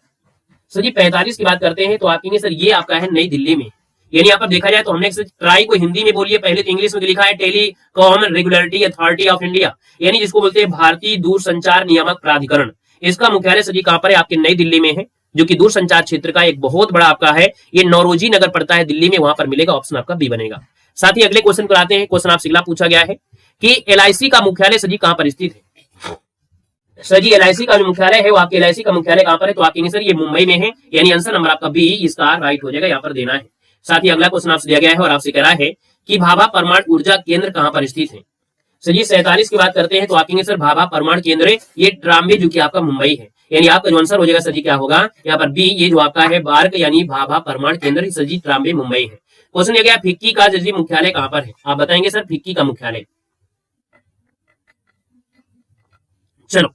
सर जी 45 की बात करते हैं तो आपकी सर ये आपका है नई दिल्ली में, यानी यहाँ पर देखा जाए तो हमने ट्राई को हिंदी में बोलिए, पहले तो इंग्लिश में लिखा है telecom regulatory authority of India, यानी जिसको बोलते हैं भारतीय दूरसंचार नियामक प्राधिकरण। इसका मुख्यालय सर जी कहाँ पर है, आपके नई दिल्ली में है, जो कि दूरसंचार क्षेत्र का एक बहुत बड़ा आपका है, ये नौरोजी नगर पड़ता है दिल्ली में, वहां पर मिलेगा, ऑप्शन आपका बी बनेगा। साथ ही अगले क्वेश्चन को आते हैं, क्वेश्चन आपसे अगला पूछा गया है कि एलआईसी का मुख्यालय सर जी कहाँ पर स्थित है। सर जी एलआईसी का जो मुख्यालय है वो आपके एलआईसी का मुख्यालय कहाँ पर है, तो आपके सर ये मुंबई में है, यानी आंसर नंबर आपका बी इसका राइट हो जाएगा, यहाँ पर देना है। साथ ही अगला क्वेश्चन आपसे दिया गया है और आपसे कह रहा है कि भाभा परमाणु ऊर्जा केंद्र कहाँ पर स्थित है। सर जी 47 की बात करते हैं तो आपके सर भाभा परमाणु केंद्र ये ट्राम्बे जो कि आपका मुंबई है, यानी आपका जो आंसर हो जाएगा सर जी क्या होगा यहाँ पर बी, ये जो आपका है बार्क यानी भाभा परमाणु केंद्र सर जी ट्राम्बे मुंबई है। क्वेश्चन दिया गया फिक्की का सर जी मुख्यालय कहाँ पर है, आप बताएंगे सर फिक्की का मुख्यालय। चलो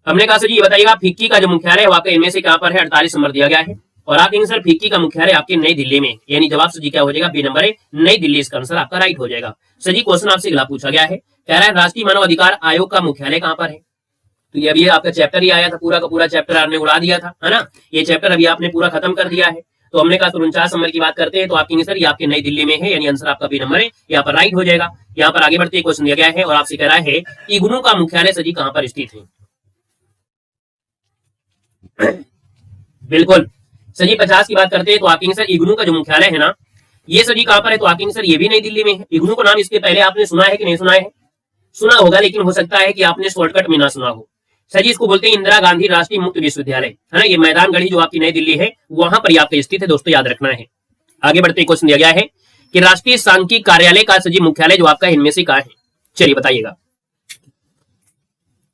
हमने कहा सर जी ये बताइएगा फिक्की का जो मुख्यालय है आपका इनमें से कहाँ पर है, 48 नंबर दिया गया है और आप कहेंगे सर फिक्की का मुख्यालय आपके नई दिल्ली में, यानी जवाब सर जी क्या हो जाएगा, बी नंबर है, नई दिल्ली, इसका आंसर आपका राइट हो जाएगा। सर जी क्वेश्चन आपसे अगला पूछा गया है, कह रहा है राष्ट्रीय मानव अधिकार आयोग का मुख्यालय कहाँ पर है। तो ये अभी आपका चैप्टर ही आया था, पूरा का पूरा चैप्टर आपने उड़ा दिया था, है ना, ये चैप्टर अभी आपने पूरा खत्म कर दिया है। तो हमने कहा 49 नंबर की बात करते हैं तो आप कहेंगे सर ये आपके नई दिल्ली में है, यानी आंसर आपका बी नंबर है, यहाँ पर राइट हो जाएगा। यहाँ पर आगे बढ़ते क्वेश्चन दिया गया है और आपसे कह रहा है इग्नू का मुख्यालय सर जी कहाँ पर स्थित है। बिल्कुल सर जी 50 की बात करते हैं तो आपके सर इग्नू का जो मुख्यालय है ना ये सर जी कहाँ पर है, तो आपके सर ये भी नई दिल्ली में है। इग्नू का नाम इसके पहले आपने सुना है कि नहीं सुना है, सुना होगा, लेकिन हो सकता है कि आपने शॉर्टकट में ना सुना हो। सर जी इसको बोलते हैं इंदिरा गांधी राष्ट्रीय मुक्त विश्वविद्यालय, है ना, ये मैदान गढ़ी जो आपकी नई दिल्ली है वहां पर आपका स्थित है, दोस्तों याद रखना है। आगे बढ़ते क्वेश्चन दिया गया है कि राष्ट्रीय सांख्यिकी कार्यालय का सर जी मुख्यालय जो आपका इनमें से कहाँ है, चलिए बताइएगा।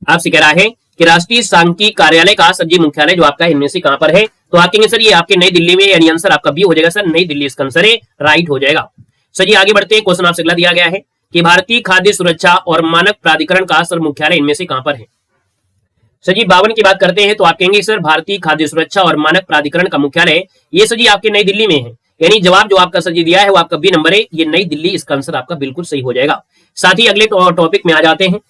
आपसे कह रहा है कि राष्ट्रीय सांख्यिकी कार्यालय का सर जी मुख्यालय जो आपका इनमें से कहाँ पर है, तो आप कहेंगे सर ये आपके नई दिल्ली में, यानी आंसर आपका बी हो जाएगा सर, नई दिल्ली इसका आंसर है, राइट हो जाएगा। सर जी आगे बढ़ते हैं, क्वेश्चन आपसे अगला दिया गया है कि भारतीय खाद्य सुरक्षा और मानक प्राधिकरण का सर मुख्यालय इनमें से कहाँ पर है। सर जी 52 की बात करते हैं तो आप कहेंगे सर भारतीय खाद्य सुरक्षा और मानक प्राधिकरण का मुख्यालय ये सर जी आपके नई दिल्ली में है, यानी जवाब जो आपका सर जी दिया है वो आपका बी नंबर है, ये नई दिल्ली, इसका आंसर आपका बिल्कुल सही हो जाएगा। साथ ही अगले टॉपिक में आ जाते हैं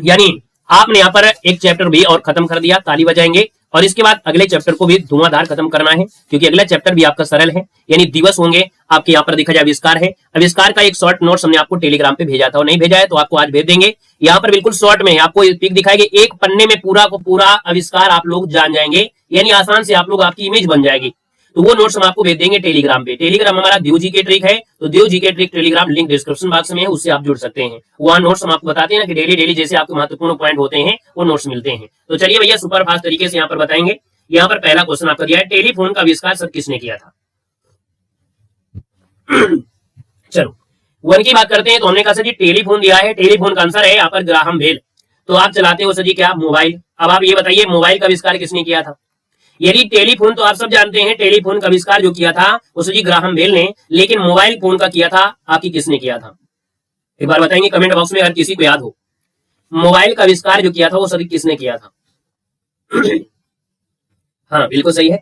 यानी आपने यहाँ पर एक चैप्टर भी और खत्म कर दिया, ताली बजाएंगे, और इसके बाद अगले चैप्टर को भी धुआंधार खत्म करना है, क्योंकि अगला चैप्टर भी आपका सरल है, यानी दिवस होंगे आपके। यहाँ पर देखा जाए आविष्कार है, आविष्कार का एक शॉर्ट नोट्स हमने आपको टेलीग्राम पे भेजा था, और नहीं भेजा है तो आपको आज भेज देंगे। यहाँ पर बिल्कुल शॉर्ट में आपको पिक दिखाएंगे, एक पन्ने में पूरा को पूरा आविष्कार आप लोग जान जाएंगे, यानी आसान से आप लोग आपकी इमेज बन जाएगी। तो वो नोट्स हम आपको भेज देंगे टेलीग्राम पे। टेलीग्राम हमारा देव जी के ट्रिक है, तो देव जी के trick Telegram link description box में है, उससे आप जुड़ सकते हैं। वहाँ नोट्स हम आपको बताते हैं ना कि डेली जैसे आपके महत्वपूर्ण पॉइंट होते हैं वो नोट्स मिलते हैं। तो चलिए भैया सुपर फास्ट तरीके से यहाँ पर बताएंगे। यहाँ पर पहला क्वेश्चन आपका दिया है, टेलीफोन का आविष्कार सर किसने किया था। चलो 1 की बात करते हैं तो हमने कहा सर जी टेलीफोन दिया है, टेलीफोन का आंसर है यहाँ पर ग्राहम बेल। तो आप चलाते हो सर जी क्या, मोबाइल। अब आप ये बताइए मोबाइल का आविष्कार किसने किया था। यदि टेलीफोन तो आप सब जानते हैं, टेलीफोन का आविष्कार जो किया था वो सर जी ग्राहम बेल ने, लेकिन मोबाइल फोन का किया था आपकी किसने किया था? एक बार बताएंगे कमेंट बॉक्स में अगर किसी को याद हो। मोबाइल का आविष्कार जो किया था वो सर किसने किया था? हाँ बिल्कुल सही है,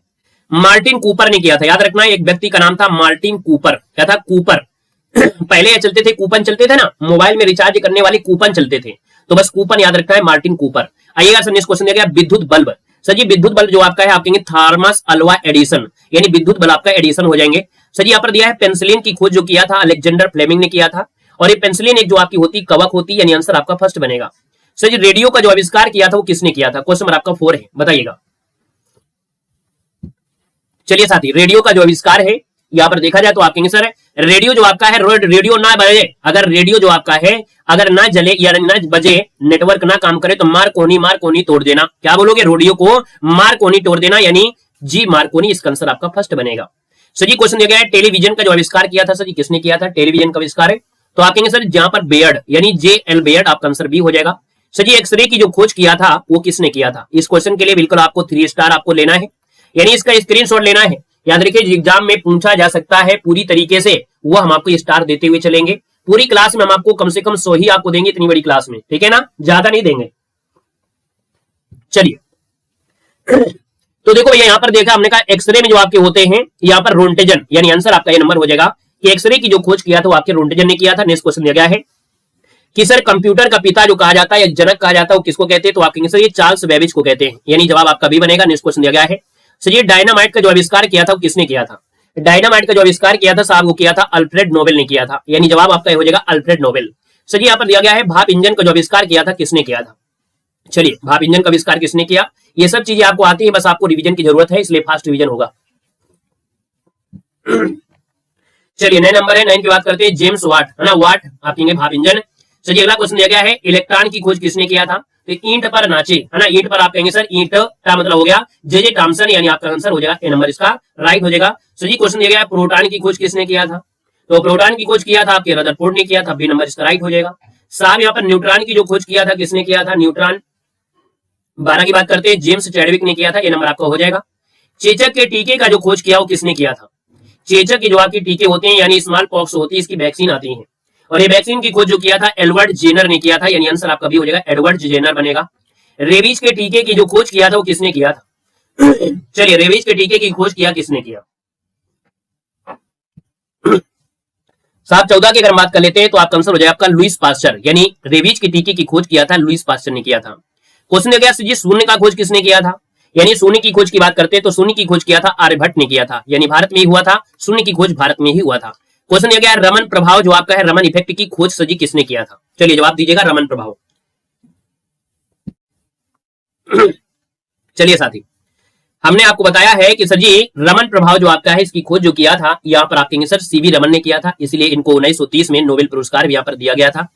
मार्टिन कूपर ने किया था। याद रखना एक व्यक्ति का नाम था मार्टिन कूपर। क्या था? कूपर। पहले चलते थे कूपन चलते थे ना, मोबाइल में रिचार्ज करने वाले कूपन चलते थे, तो बस कूपन याद रखना है, मार्टिन कूपर। आइएगा सर नेक्स्ट क्वेश्चन दिया गया विद्युत बल्ब। सर जी विद्युत बल्ब जो आपका है आप कहेंगे थॉमस अल्वा एडिसन, यानी विद्युत बल्ब आपका एडिसन हो जाएंगे। सर जी यहाँ पर दिया है पेंसिलिन की खोज जो किया था अलेक्जेंडर फ्लेमिंग ने किया था, और ये पेंसिलिन एक जो आपकी होती कवक होती, यानी आंसर आपका फर्स्ट बनेगा। सर जी रेडियो का जो आविष्कार किया था वो किसने किया था? क्वेश्चन नंबर आपका 4 है, बताइएगा। चलिए साथी, रेडियो का जो आविष्कार है यहाँ पर देखा जाए तो आप कहेंगे सर रेडियो जो आपका है, रेडियो ना बजे, अगर रेडियो जो आपका है अगर ना जले या ना बजे, नेटवर्क ना काम करे तो मार्कोनी तोड़ देना। क्या बोलोगे? रेडियो को मार्कोनी तोड़ देना, यानी जी मार्कोनी, इसका आंसर आपका फर्स्ट बनेगा। सर जी क्वेश्चन दिया गया है टेलीविजन का जो आविष्कार किया था, सर जी किसने किया था? टेलीविजन का आविष्कार है तो आप कहेंगे सर जहां पर बेयर्ड, यानी JL बेयर्ड, आपका आंसर बी हो जाएगा। सर जी एक्सरे की जो खोज किया था वो किसने किया था? इस क्वेश्चन के लिए बिल्कुल आपको 3 स्टार आपको लेना है, यानी इसका स्क्रीनशॉट लेना है। याद रखिए एग्जाम में पूछा जा सकता है पूरी तरीके से, वो हम आपको स्टार देते हुए चलेंगे। पूरी क्लास में हम आपको कम से कम 100 ही आपको देंगे, इतनी बड़ी क्लास में, ठीक है ना, ज्यादा नहीं देंगे। चलिए तो देखो भैया यहाँ पर देखा हमने कहा एक्सरे में जो आपके होते हैं यहाँ पर रोन्टेजन, यानी आंसर आपका ये नंबर हो जाएगा कि एक्सरे की जो खोज किया था वो आपके रोन्टेजन ने किया था। नेक्स्ट क्वेश्चन दिया गया है कि सर कंप्यूटर का पिता जो कहा जाता है या जनक कहा जाता है वो किसको कहते हैं? तो आप कहेंगे सर ये चार्ल्स बेबेज को कहते हैं, यानी जवाब आपका भी बनेगा। नेक्स्ट क्वेश्चन दिया गया है सर ये डायनामाइट का जो आविष्कार किया था वो किसने किया था? डायनामाइट का जो आविष्कार किया था साहब वो किया था अल्फ्रेड नोबेल ने किया था, यानी जवाब आपका हो जाएगा अल्फ्रेड नोबेल। सर जी यहाँ पर दिया गया है भाप इंजन का जो आविष्कार किया था किसने किया था? चलिए भाप इंजन का आविष्कार किसने किया? ये सब चीजें आपको आती है, बस आपको रिवीजन की जरूरत है, इसलिए फास्ट रिवीजन होगा। चलिए 9 नंबर है, 9 की बात करते हैं, जेम्स वाट, है ना, वाट आप कहेंगे भाप इंजन। चलिए अगला क्वेश्चन दिया गया है इलेक्ट्रॉन की खोज किसने किया था? तो ईंट पर नाचे, है ना, ईंट पर आप कहेंगे सर ईंट का मतलब हो गया जे टॉमसन, यानी आपका आंसर हो जाएगा ए नंबर इसका राइट हो जाएगा। सो जी क्वेश्चन दिया गया प्रोटॉन की खोज किसने किया था? तो प्रोटॉन की खोज किया था आपके रदरफोर्ड ने किया था, बी नंबर इसका राइट हो जाएगा। साहब यहाँ पर न्यूट्रॉन की जो खोज किया था किसने किया था? न्यूट्रॉन 12 की बात करते हैं, जेम्स चैडविक ने किया था, ये नंबर आपका हो जाएगा। चेचक के टीके का जो खोज किया वो किसने किया था? चेचक के जो आपके टीके होते हैं यानी स्मॉल पॉक्स होती है, इसकी वैक्सीन आती है, और ये वैक्सीन की खोज जो किया था एडवर्ड जेनर ने किया था, यानी आंसर आपका भी हो जाएगा एडवर्ड जेनर बनेगा। रेबीज के टीके की जो खोज किया था वो किसने किया था? चलिए रेबीज के टीके की खोज किया किसने किया? साहब 14 की अगर बात कर लेते हैं तो आपका आंसर हो जाएगा आपका लुईस पास्चर, यानी रेबीज के टीके की खोज किया था लुईस पास्चर ने किया था। क्वेश्चन दिया गया जी शून्य का खोज किसने किया था? यानी शून्य की खोज की बात करते हैं तो शून्य की खोज किया था आर्यभट्ट ने किया था, यानी भारत में ही हुआ था, शून्य की खोज भारत में ही हुआ था। क्वेश्चन दिया गया रमन प्रभाव जो आपका है, रमन इफेक्ट की खोज सजी किसने किया था? चलिए जवाब दीजिएगा रमन प्रभाव। चलिए साथी हमने आपको बताया है कि सर जी रमन प्रभाव जो आपका है इसकी खोज जो किया था यहाँ पर आप कहेंगे सर सीवी रमन ने किया था, इसलिए इनको 1930 में नोबेल पुरस्कार भी यहाँ पर दिया गया था।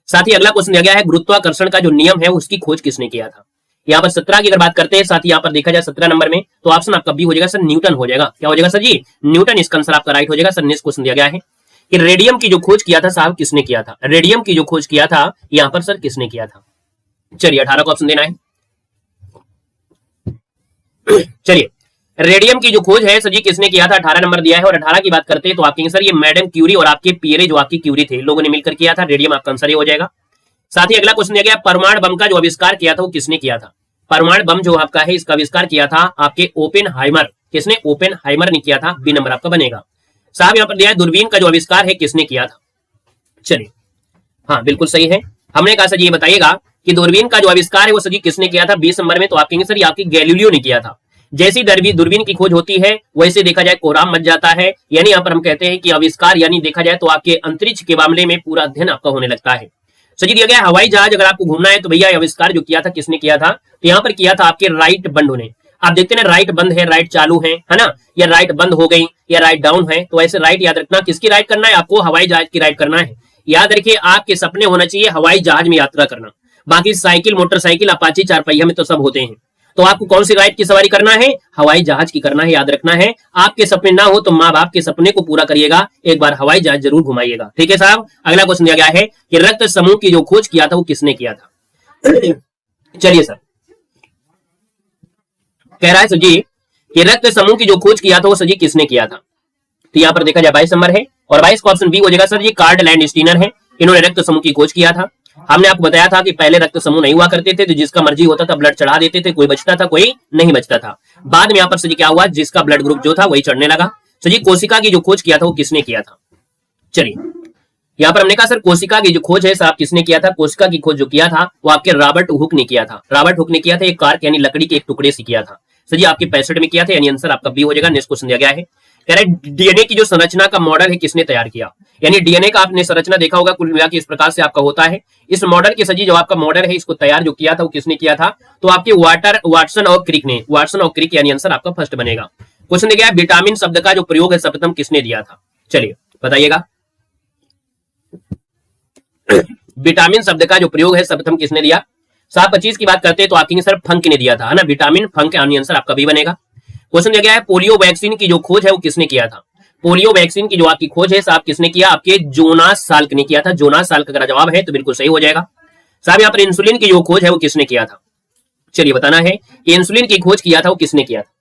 साथ ही अगला क्वेश्चन दिया गया है गुरुत्वाकर्षण का जो नियम है उसकी खोज किसने किया था? यहाँ पर 17 की अगर बात करते हैं, साथ ही यहाँ पर देखा जाए 17 नंबर में तो ऑप्शन आपका बी हो जाएगा सर न्यूटन हो जाएगा। क्या हो जाएगा सर जी? न्यूटन, इसका आंसर आपका राइट हो जाएगा। सर नेक्स्ट क्वेश्चन दिया गया है कि रेडियम की जो खोज किया था साहब किसने किया था? रेडियम की जो खोज किया था यहाँ पर सर किसने किया था? चलिए 18 का ऑप्शन देना है। चलिए रेडियम की जो खोज है सर जी किसने किया था? 18 नंबर दिया है, और 18 की बात करते हैं तो आप कहेंगे सर ये मैडम क्यूरी और आपके पियरे जो आपकी क्यूरी थे, लोगों ने मिलकर किया था। रेडियम आपका आंसर हो जाएगा। साथ ही अगला क्वेश्चन दिया गया परमाणु बम का जो आविष्कार किया था वो किसने किया था? परमाणु बम जो आपका है इसका आविष्कार किया था आपके ओपेनहाइमर, किसने? ओपेनहाइमर ने किया था, बी नंबर आपका बनेगा। साहब यहाँ पर दिया है दूरबीन का जो आविष्कार है किसने किया था? चलिए हाँ बिल्कुल सही है, हमने कहा सर ये बताइएगा कि दूरबीन का जो आविष्कार है वो सर जी किसने किया था? 20 नंबर में तो आप कहेंगे सर ये आपकी गैलीलियो ने किया था। जैसी दूरबीन की खोज होती है वैसे देखा जाए कोराम मच जाता है, यानी यहाँ पर हम कहते हैं कि आविष्कार यानी देखा जाए तो आपके अंतरिक्ष के मामले में पूरा अध्ययन आपका होने लगता है। सही दिया गया हवाई जहाज अगर आपको घूमना है तो भैया आविष्कार जो किया था किसने किया था? तो यहाँ पर किया था आपके राइट बंधु ने। आप देखते हैं राइट बंद है, राइट चालू है ना, या राइट बंद हो गई या राइट डाउन है, तो ऐसे राइट याद रखना किसकी राइट करना है आपको? हवाई जहाज की राइट करना है। याद रखिए आपके सपने होना चाहिए हवाई जहाज में यात्रा करना, बाकी साइकिल मोटरसाइकिल अपाची 4 पहिया में तो सब होते हैं, तो आपको कौन सी राइट की सवारी करना है? हवाई जहाज की करना है। याद रखना है आपके सपने ना हो तो माँ बाप के सपने को पूरा करिएगा, एक बार हवाई जहाज जरूर घुमाइएगा, ठीक है साहब। अगला क्वेश्चन दिया गया है कि रक्त समूह की जो खोज किया था वो किसने किया था? चलिए सर कह रहा है सर जी कि रक्त समूह की जो खोज किया था वो सर जी किसने किया था। तो यहाँ पर देखा जाए 22 नंबर है और 22 का ऑप्शन बी हो जाएगा सर जी, कार्ड लैंड स्टीनर है। इन्होंने रक्त समूह की खोज किया था। हमने आपको बताया था कि पहले रक्त समूह नहीं हुआ करते थे, तो जिसका मर्जी होता था ब्लड चढ़ा देते थे, कोई बचता था कोई नहीं बचता था। बाद में यहाँ पर सर जी क्या हुआ, जिसका ब्लड ग्रुप जो था वही चढ़ने लगा। सर जी कोशिका की जो खोज किया था वो किसने किया था। चलिए यहाँ पर हमने कहा सर कोशिका की जो खोज है साहब किसने किया था। कोशिका की खोज जो किया था वो आपके रॉबर्ट हुक ने किया था। रॉबर्ट हुक ने किया था, एक कार्क यानी लकड़ी के एक टुकड़े से किया था। सर जी आपके 65 में किया था, यानी आंसर आपका बी हो जाएगा। नेक्स्ट क्वेश्चन दिया गया है, कह रहा है डीएनए की जो संरचना का मॉडल है किसने तैयार किया। यानी डीएनए का आपने संरचना देखा होगा, कुल मिला के इस प्रकार से आपका होता है। इस मॉडल के सजी जो आपका मॉडल है इसको तैयार जो किया था वो किसने किया था, तो आपके वाटसन और क्रिक ने। वाटसन और क्रिक यानी आंसर आपका फर्स्ट बनेगा। क्वेश्चन दिया गया है विटामिन शब्द का जो प्रयोग है सर्वप्रथम किसने दिया था। चलिए बताइएगा, विटामिन शब्द का जो प्रयोग है सर्वप्रथम किसने दिया। 725 की बात करते हैं तो आपके सर फंक ने दिया था, है ना। विटामिन फंक यानी आंसर आपका बी बनेगा। क्वेश्चन दिया गया है पोलियो वैक्सीन की जो खोज है वो किसने किया था। पोलियो वैक्सीन की जो आपकी खोज है साहब किसने किया, आपके जोनास साल्क ने किया था। जोनास साल्क अगर जवाब है तो बिल्कुल सही हो जाएगा साहब। यहाँ पर इंसुलिन की जो खोज है वो किसने किया था। चलिए बताना है इंसुलिन की खोज किया था वो किसने किया था।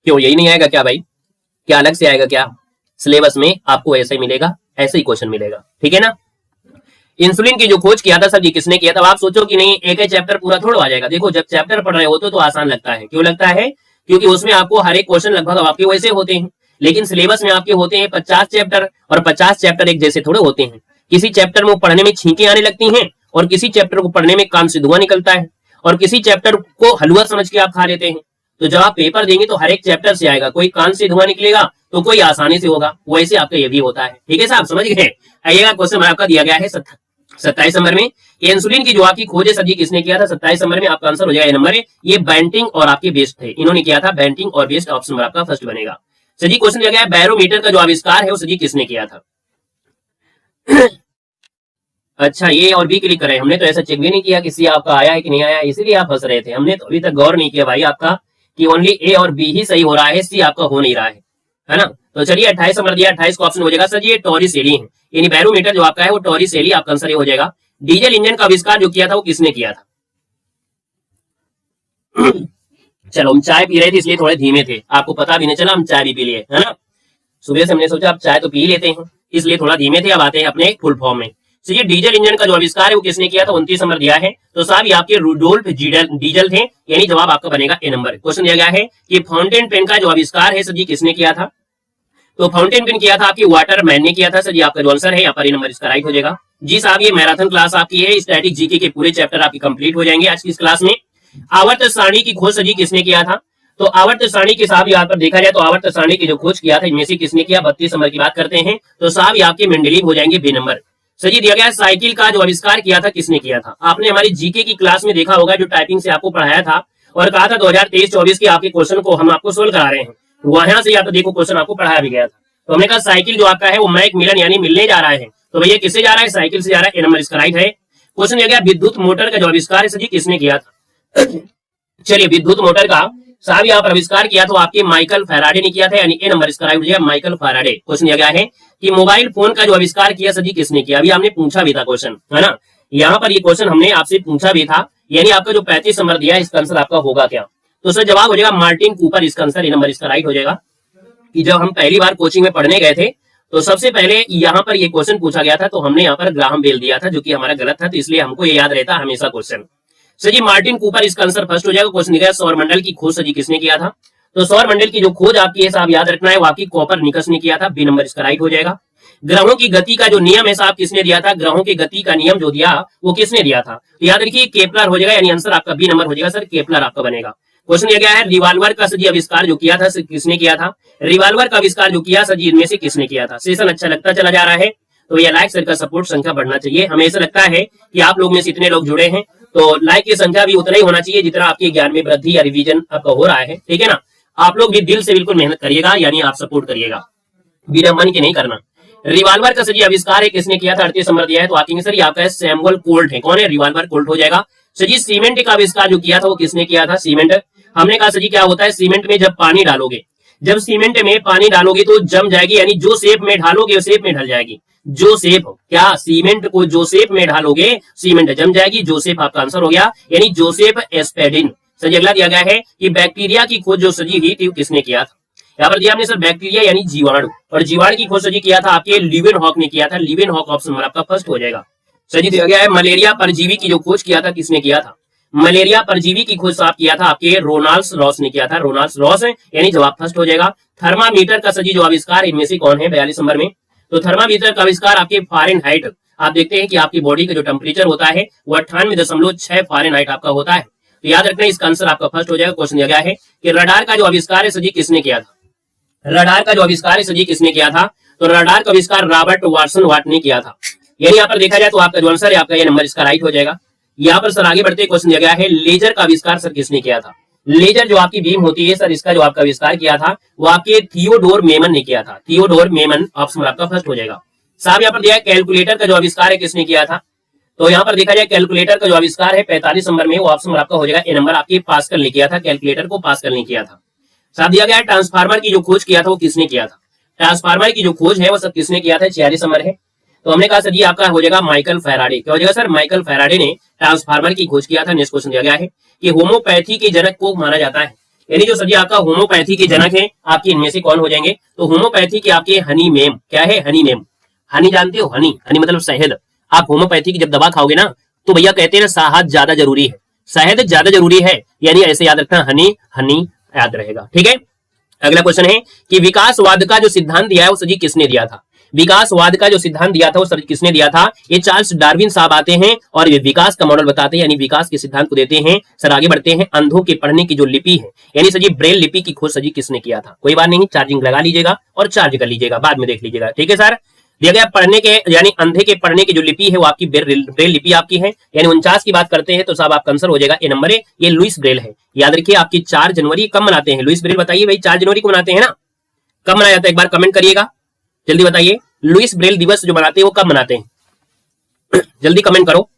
क्यों यही नहीं आएगा क्या भाई, क्या अलग से आएगा क्या। सिलेबस में आपको ऐसे ही मिलेगा, ऐसे ही क्वेश्चन मिलेगा, ठीक है ना। इंसुलिन की जो खोज किया था सर जी किसने किया था। आप सोचो कि नहीं एक चैप्टर पूरा थोड़ा आ जाएगा। देखो जब चैप्टर पढ़ रहे होते तो आसान लगता है। क्यों लगता है, क्योंकि उसमें आपको हर एक क्वेश्चन लगभग आपके वैसे होते हैं। लेकिन सिलेबस में आपके होते हैं 50 चैप्टर और 50 चैप्टर एक जैसे थोड़े होते हैं। किसी चैप्टर में पढ़ने में छींके आने लगती हैं और किसी चैप्टर को पढ़ने में कान से धुआं निकलता है और किसी चैप्टर को हलवा समझ के आप खा लेते हैं। तो जब आप पेपर देंगे तो हर एक चैप्टर से आएगा, कोई कान से धुआं निकलेगा तो कोई आसानी से होगा, वैसे आपका ये भी होता है। ठीक है साहब, समझ गए। आइएगा क्वेश्चन आपका दिया गया है 27 नंबर में, इंसुलिन की जो आपकी खोज है सर जी किसने किया था। 27 नंबर में आपका आंसर हो जाएगा नंबर है ये बेंटिंग और आपके बेस्ट थे, इन्होंने किया था बेंटिंग और बेस्ट। ऑप्शन नंबर आपका फर्स्ट बनेगा। सर जी क्वेश्चन दिया गया है बैरोमीटर का जो आविष्कार है वो सर जी किसने किया था। अच्छा ये और बी क्लिक करें, हमने तो ऐसा चेक भी नहीं किया किसी आपका आया है कि नहीं आया, इसीलिए आप फंस रहे थे। हमने तो अभी तक गौर नहीं किया भाई आपका कि ओनली ए और बी ही सही हो रहा है, सी आपका हो नहीं रहा है ना। तो चलिए 28 नंबर दिया, 28 का ऑप्शन हो जाएगा सर जी ये टॉरिसेली है, यानी बैरोमीटर जो आपका है वो टॉरिसेली आपका आंसर हो जाएगा। डीजल इंजन का आविष्कार जो किया था वो किसने किया था। चलो हम चाय पी रहे थे इसलिए थोड़े धीमे थे, आपको पता भी नहीं चला हम चाय भी पी लिए, है ना। सुबह से हमने सोचा अब चाय तो पी लेते हैं इसलिए थोड़ा धीमे थे, अब आते हैं अपने फुल फॉर्म में। तो ये डीजल इंजन का जो आविष्कार है वो किसने किया था। 29 नंबर दिया है, तो साहब ये आपके रुडोल्फ डीजल थे, यानी जवाब आपका बनेगा ए नंबर। क्वेश्चन दिया गया है कि फाउंटेन पेन का जो आविष्कार है सर जी किसने किया था। तो फाउंटेन पेन किया था आपकी वाटरमैन ने किया था सर जी, आपका जो आंसर है यहाँ पर ए नंबर इसका राइट हो जाएगा। जी साहब ये मैराथन क्लास आपकी है, स्टैटिक जीके के पूरे चैप्टर आपकी कंप्लीट हो जाएंगे आज की इस क्लास में। आवर्त सारणी की खोज सर जी किसने किया था। तो आवर्त सारणी के साहब यहाँ पर देखा जाए तो आवर्त सारणी की जो खोज किया था इनमें से किसने किया। 32 नंबर की बात करते हैं तो साहब ये आपके मेंडलीव हो जाएंगे बी नंबर। सर जी दिया गया साइकिल का जो आविष्कार किया था किसने किया था। आपने हमारी जीके की क्लास में देखा होगा जो टाइपिंग से आपको पढ़ाया था और कहा था 2023-24 के आपके क्वेश्चन को हम आपको सोल्व करा रहे हैं, वहां से या तो देखो क्वेश्चन आपको पढ़ाया भी गया था। तो हमने कहा साइकिल जो आपका है वो मैक मिलन यानी मिलने जा रहा है, तो भैया किससे जा रहा है, साइकिल से जा रहा है, ए नंबर इसका राइट है। क्वेश्चन दिया गया विद्युत मोटर का जो आविष्कार है सर जी किसने किया था। चलिए विद्युत मोटर का साहब यहाँ पर आविष्कार किया तो आपके माइकल फैराडे ने किया था, यानी ए नंबर इसका राइट हो जाएगा माइकल फैराडे। क्वेश्चन दिया गया है कि मोबाइल फोन का जो आविष्कार किया सर जी किसने किया। अभी हमने पूछा भी था क्वेश्चन, है ना, यहाँ पर ये क्वेश्चन हमने आपसे पूछा भी था, यानी आपका जो 35 नंबर दिया है इसका आंसर आपका होगा क्या। तो सर जवाब हो जाएगा मार्टिन कूपर, इसका आंसर ए नंबर इसका राइट हो जाएगा। कि जब हम पहली बार कोचिंग में पढ़ने गए थे तो सबसे पहले यहाँ पर ये क्वेश्चन पूछा गया था तो हमने यहाँ पर ग्राहम बेल दिया था जो कि हमारा गलत था, तो इसलिए हमको ये याद रहता हमेशा क्वेश्चन। सर जी मार्टिन कूपर इसका आंसर फर्स्ट हो जाएगा। क्वेश्चन दिया सौर मंडल की खोज सर जी किसने किया था। तो सौर मंडल की जो खोज आपकी है साहब याद रखना है वो आपकी कोपरनिकस ने किया था, बी नंबर इसका राइट हो जाएगा। ग्रहों की गति का जो नियम है साहब किसने दिया था। ग्रहों की गति का नियम जो दिया वो किसने दिया था, तो याद रखिए केपलर हो जाएगा, यानी आंसर आपका बी नंबर हो जाएगा सर, केपलर आपका बनेगा। क्वेश्चन दिया गया है रिवाल्वर का सर जी आविष्कार जो किया था किसने किया था। रिवाल्वर का आविष्कार जो किया सर जी इनमें से किसने किया था। सेशन अच्छा लगता चला जा रहा है तो ये लाइक सर का सपोर्ट संख्या बढ़ना चाहिए। हमें ऐसा लगता है कि आप लोग में से इतने लोग जुड़े हैं तो लाइक की संख्या भी उतना ही होना चाहिए जितना आपके ज्ञान में वृद्धि या रिवीजन आपका हो रहा है, ठीक है ना। आप लोग भी दिल से बिल्कुल मेहनत करिएगा, यानी आप सपोर्ट करिएगा, बिना मन के नहीं करना। रिवाल्वर का सर जी आविष्कार है किसने किया था। 38 नंबर दिया है तो आगे सर आपका सैमुअल कोल्ट है, कौन है, रिवाल्वर कोल्ट हो जाएगा। सर जी सीमेंट का आविष्कार जो किया था वो किसने किया था। सीमेंट हमने कहा सर जी क्या होता है, सीमेंट में जब पानी डालोगे, जब सीमेंट में पानी डालोगे तो जम जाएगी, यानी जो शेप में ढालोगे उस शेप में ढल जाएगी। जो शेप, क्या सीमेंट को जो शेप में ढालोगे सीमेंट जम जाएगी। जो शेप आपका आंसर हो गया, यानी जोसेफ एस्पेडिन। सर अगला दिया गया है कि बैक्टीरिया की खोज जो सजी हुई थी किसने किया था। यहाँ पर दिया आपने सर बैक्टीरिया यानी जीवाणु, और जीवाणु की खोज सजी किया था आपके लीवेनहॉक ने किया था। लीवेनहॉक ऑप्शन नंबर आपका फर्स्ट हो जाएगा। सजी दिया गया है मलेरिया परजीवी की जो खोज किया था किसने किया था। मलेरिया परजीवी की खोज साफ किया था आपके रोनाल्ड रॉस ने किया था। रोनाल्ड रॉस है, यानी जवाब फर्स्ट हो जाएगा। थर्मामीटर का सजी जो आविष्कार इनमें से कौन है 42 नंबर में। तो थर्मामीटर का आविष्कार आपके फारेनहाइट, आप देखते हैं कि आपकी बॉडी का जो टेम्परेचर होता है वो 98.6 फारेनहाइट आपका होता है। तो याद रखना इसका आंसर आपका फर्स्ट हो जाएगा। क्वेश्चन दिया गया है कि रडार का जो आविष्कार है सजी किसने किया था। रडार का जो आविष्कार है सजी किसने किया था। तो रडार का आविष्कार रॉबर्ट वाटसन वाट ने किया था। यानी यहाँ पर देखा जाए तो आपका जो आंसर है आपका ये नंबर इसका राइट हो जाएगा। यहाँ पर सर आगे बढ़ते क्वेश्चन दिया गया है लेजर का आविष्कार सर किसने किया था। लेजर जो आपकी बीम होती है सर, इसका जो आपका आविष्कार किया था वो आपके थियोडोर मेमन ने किया था। थियोडोर मेमन ऑप्शन आपका फर्स्ट हो जाएगा। साहब यहाँ पर दिया है कैलकुलेटर का जो आविष्कार है किसने किया था। तो यहाँ पर देखा जाए कैलकुलेटर का जो आविष्कार है 45 नंबर में, वो ऑप्शन आपका हो जाएगा ए नंबर, आपके पास्कल ने किया था। कैलकुलेटर को पास्कल ने किया था। साहब दिया गया है ट्रांसफार्मर की जो खोज किया था वो किसने किया था। ट्रांसफार्मर की जो खोज है वो सब किसने किया था 46 नंबर है। तो हमने कहा सर ये आपका हो जाएगा माइकल फैराडे। क्या हो जाएगा सर, माइकल फैराडे ने ट्रांसफार्मर की खोज किया था। नेक्स्ट क्वेश्चन दिया गया है कि होम्योपैथी के जनक को माना जाता है, यानी जो सर आपका होम्योपैथी के जनक है आपके इनमें से कौन हो जाएंगे। तो होम्योपैथी के आपके हनी मेम, क्या है हनी मेम। हनी जानते हो, हनी हनी मतलब शहद। आप होम्योपैथी की जब दवा खाओगे ना तो भैया कहते हैं शहद ज्यादा जरूरी है, शहद ज्यादा जरूरी है, यानी ऐसे याद रखना हनी हनी याद रहेगा। ठीक है, अगला क्वेश्चन है कि विकासवाद का जो सिद्धांत दिया है वो सजी किसने दिया था। विकासवाद का जो सिद्धांत दिया था वो सर किसने दिया था। ये चार्ल्स डार्विन साहब आते हैं और ये विकास का मॉडल बताते हैं, यानी विकास के सिद्धांत को देते हैं। सर आगे बढ़ते हैं, अंधों के पढ़ने की जो लिपि है यानी सजी ब्रेल लिपि की खोज सजी किसने किया था। कोई बात नहीं, चार्जिंग लगा लीजिएगा और चार्ज कर लीजिएगा, बाद में देख लीजिएगा। ठीक है सर, दिया गया पढ़ने के यानी अंधे के पढ़ने की जो लिपि है वो आपकी ब्रेल लिपि आपकी है, यानी 49 की बात करते हैं तो साहब आपका आंसर हो जाएगा ए नंबर है, ये लुइस ब्रेल है। याद रखिए आपकी 4 जनवरी कब मनाते हैं। लुइस ब्रेल बताइए भाई, 4 जनवरी को मनाते हैं ना, कब मनाया जाता है एक बार कमेंट करिएगा, जल्दी बताइए। लुइस ब्रेल दिवस जो मनाते हैं वो कब मनाते हैं जल्दी कमेंट करो,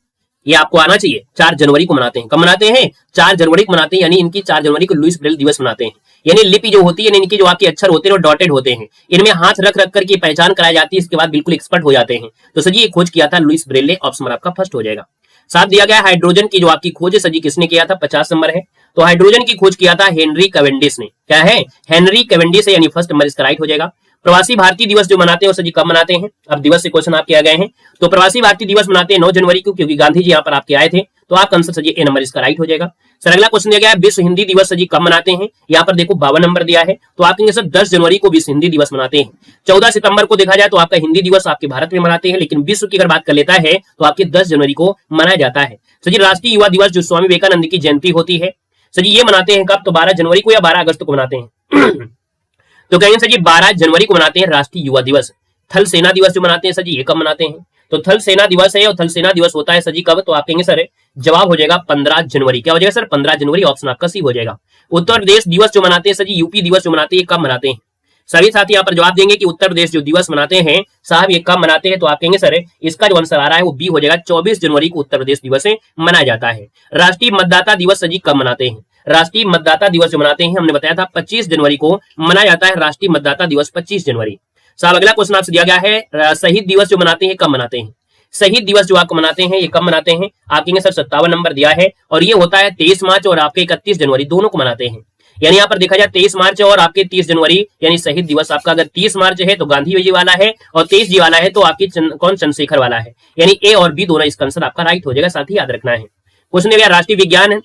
ये आपको आना चाहिए। 4 जनवरी को मनाते हैं। कब मनाते हैं 4 जनवरी को मनाते हैं, यानी इनकी 4 जनवरी को लुइस ब्रेल दिवस मनाते हैं। यानी लिपि जो होती है इनकी जो आपके अक्षर होते हैं वो डॉटेड होते हैं, इनमें हाथ रख रख करके पहचान कराई जाती है, इसके बाद बिल्कुल एक्सपर्ट हो जाते हैं। तो सर ये खोज किया था लुइस ब्रेल ने, ऑप्शन आपका फर्स्ट हो जाएगा। साथ दिया गया हाइड्रोजन की जो आपकी खोज है सजी किसने किया था 50 नंबर है। तो हाइड्रोजन की खोज किया था हेनरी कैवेंडिश ने। क्या है हेनरी कैवेंडिश है, यानी फर्स्ट नंबर इसका राइट हो जाएगा। प्रवासी भारतीय दिवस जो मनाते हैं सजी कब मनाते हैं। अब दिवस से क्वेश्चन आपके आ गए हैं, तो प्रवासी भारतीय दिवस मनाते हैं 9 जनवरी को, क्योंकि गांधी जी यहाँ पर आपके आए थे। तो आपका आंसर सजी ए नंबर इसका राइट हो जाएगा। सर अगला क्वेश्चन दिया गया है विश्व हिंदी दिवस सजी कब मनाते हैं। यहाँ पर देखो 52 नंबर दिया है, तो आप कहेंगे सर 10 जनवरी को विश्व हिंदी दिवस मनाते हैं। 14 सितंबर को देखा जाए तो आपका हिंदी दिवस आपके भारत में मनाते हैं, लेकिन विश्व की अगर बात कर लेता है तो आपके 10 जनवरी को मनाया जाता है। सजी राष्ट्रीय युवा दिवस जो स्वामी विवेकानंद की जयंती होती है सजी ये मनाते हैं कब, तो 12 जनवरी को या 12 अगस्त को मनाते हैं तो कहेंगे सर जी 12 जनवरी को मनाते हैं राष्ट्रीय युवा दिवस। थल सेना दिवस जो मनाते हैं सर जी ये कब मनाते हैं, तो थल सेना दिवस है, और थल सेना दिवस होता है सर जी कब, तो आप कहेंगे सर जवाब हो जाएगा 15 जनवरी। क्या हो जाएगा सर 15 जनवरी, ऑप्शन आपका सी हो जाएगा। उत्तर प्रदेश दिवस जो मनाते हैं सर जी, यूपी दिवस जो मनाते हैं कब मनाते हैं। सभी साथी यहाँ पर जवाब देंगे कि उत्तर प्रदेश जो दिवस मनाते हैं साहब ये कब मनाते हैं, तो आप कहेंगे सर इसका जो आंसर आ रहा है वो बी हो जाएगा, 24 जनवरी को उत्तर प्रदेश दिवस मनाया जाता है। राष्ट्रीय मतदाता दिवस सर जी कब मनाते हैं। राष्ट्रीय मतदाता दिवस जो मनाते हैं हमने बताया था 25 जनवरी को मनाया जाता है राष्ट्रीय मतदाता दिवस 25 जनवरी। साहब अगला क्वेश्चन आपसे दिया गया है शहीद दिवस जो मनाते हैं कब मनाते हैं। शहीद दिवस जो आपको मनाते हैं ये कब मनाते हैं, आप कहेंगे सर 57 नंबर दिया है, और ये होता है 23 मार्च और आपके 31 जनवरी दोनों को मनाते हैं। यानी यहाँ पर देखा जाए 23 मार्च और आपके 30 जनवरी, यानी शहीद दिवस आपका अगर 30 मार्च है तो गांधी जी वाला है, और 23 जी वाला है तो आपकी कौन चंद्रशेखर वाला है, यानी ए और बी दोनों इसका आंसर आपका राइट हो जाएगा। साथ ही याद रखना है क्वेश्चन दिया गया राष्ट्रीय विज्ञान है।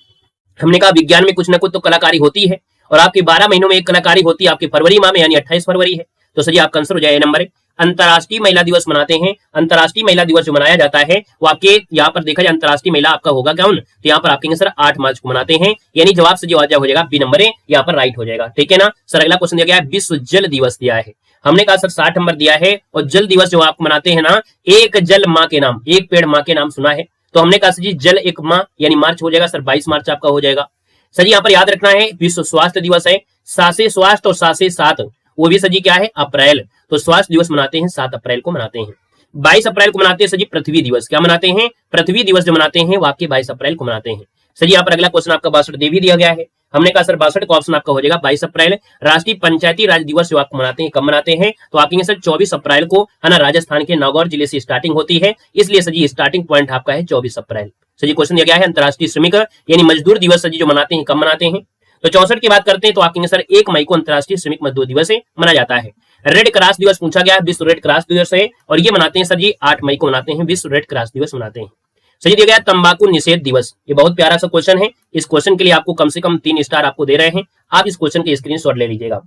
हमने कहा विज्ञान में कुछ ना कुछ तो कलाकारी होती है, और आपके 12 महीनों में एक कलाकारी होती है आपके फरवरी माह में, यानी 28 फरवरी है। तो सर जी आपका आंसर हो जाए नंबर। अंतर्राष्ट्रीय महिला दिवस मनाते हैं। अंतर्राष्ट्रीय महिला दिवस जो मनाया जाता है वो आपके यहाँ पर देखा जाए अंतर्राष्ट्रीय महिला आपका होगा कौन, तो यहाँ पर आप कहेंगे सर 8 मार्च को मनाते हैं, यानी जवाब से जो हो जाएगा बी नंबर है, यहाँ पर राइट हो जाएगा। ठीक है ना सर। अगला क्वेश्चन दिया गया है विश्व जल दिवस दिया है। हमने कहा सर 60 नंबर दिया है, और जल दिवस जो आप मनाते हैं ना, एक जल माँ के नाम, एक पेड़ माँ के नाम सुना है, तो हमने कहा सर जी जल एक माँ यानी मार्च हो जाएगा सर 22 मार्च आपका हो जाएगा। सर जी यहाँ पर याद रखना है विश्व स्वास्थ्य दिवस है, सासे स्वास्थ्य और सासे सात वो भी सर जी क्या है अप्रैल, तो स्वास्थ्य दिवस मनाते हैं 7 अप्रैल को मनाते हैं। 22 अप्रैल को मनाते हैं सर जी पृथ्वी दिवस। क्या मनाते हैं पृथ्वी दिवस जो मनाते हैं वो आपके 22 अप्रैल को मनाते हैं। सर जी यहाँ पर अगला क्वेश्चन आपका 62 दे भी दिया गया है। हमने कहा सर 62 का ऑप्शन आपका हो जाएगा 22 अप्रैल। राष्ट्रीय पंचायती राज दिवस जो आपको मनाते हैं कब मनाते हैं, तो आप कहेंगे सर 24 अप्रैल को, है ना। राजस्थान के नागौर जिले से स्टार्टिंग होती है, इसलिए सर जी स्टार्टिंग पॉइंट आपका है 24 अप्रैल। सर जी क्वेश्चन दिया गया है अंतर्राष्ट्रीय श्रमिक यानी मजदूर दिवस सर जी जो मनाते हैं कब मनाते हैं, तो 64 की बात करते हैं तो आप कहेंगे सर 1 मई को अंतर्राष्ट्रीय श्रमिक मजदूर दिवस मनाया जाता है। रेड क्रॉस दिवस पूछा गया है, विश्व रेड क्रॉस दिवस है, और ये मनाते हैं सर जी 8 मई को मनाते हैं, विश्व रेड क्रॉस दिवस मनाते हैं। सही दिया गया तंबाकू निषेध दिवस, ये बहुत प्यारा सा क्वेश्चन है। इस क्वेश्चन के लिए आपको कम से कम 3 स्टार आपको दे रहे हैं, आप इस क्वेश्चन के स्क्रीनशॉट ले लीजिएगा,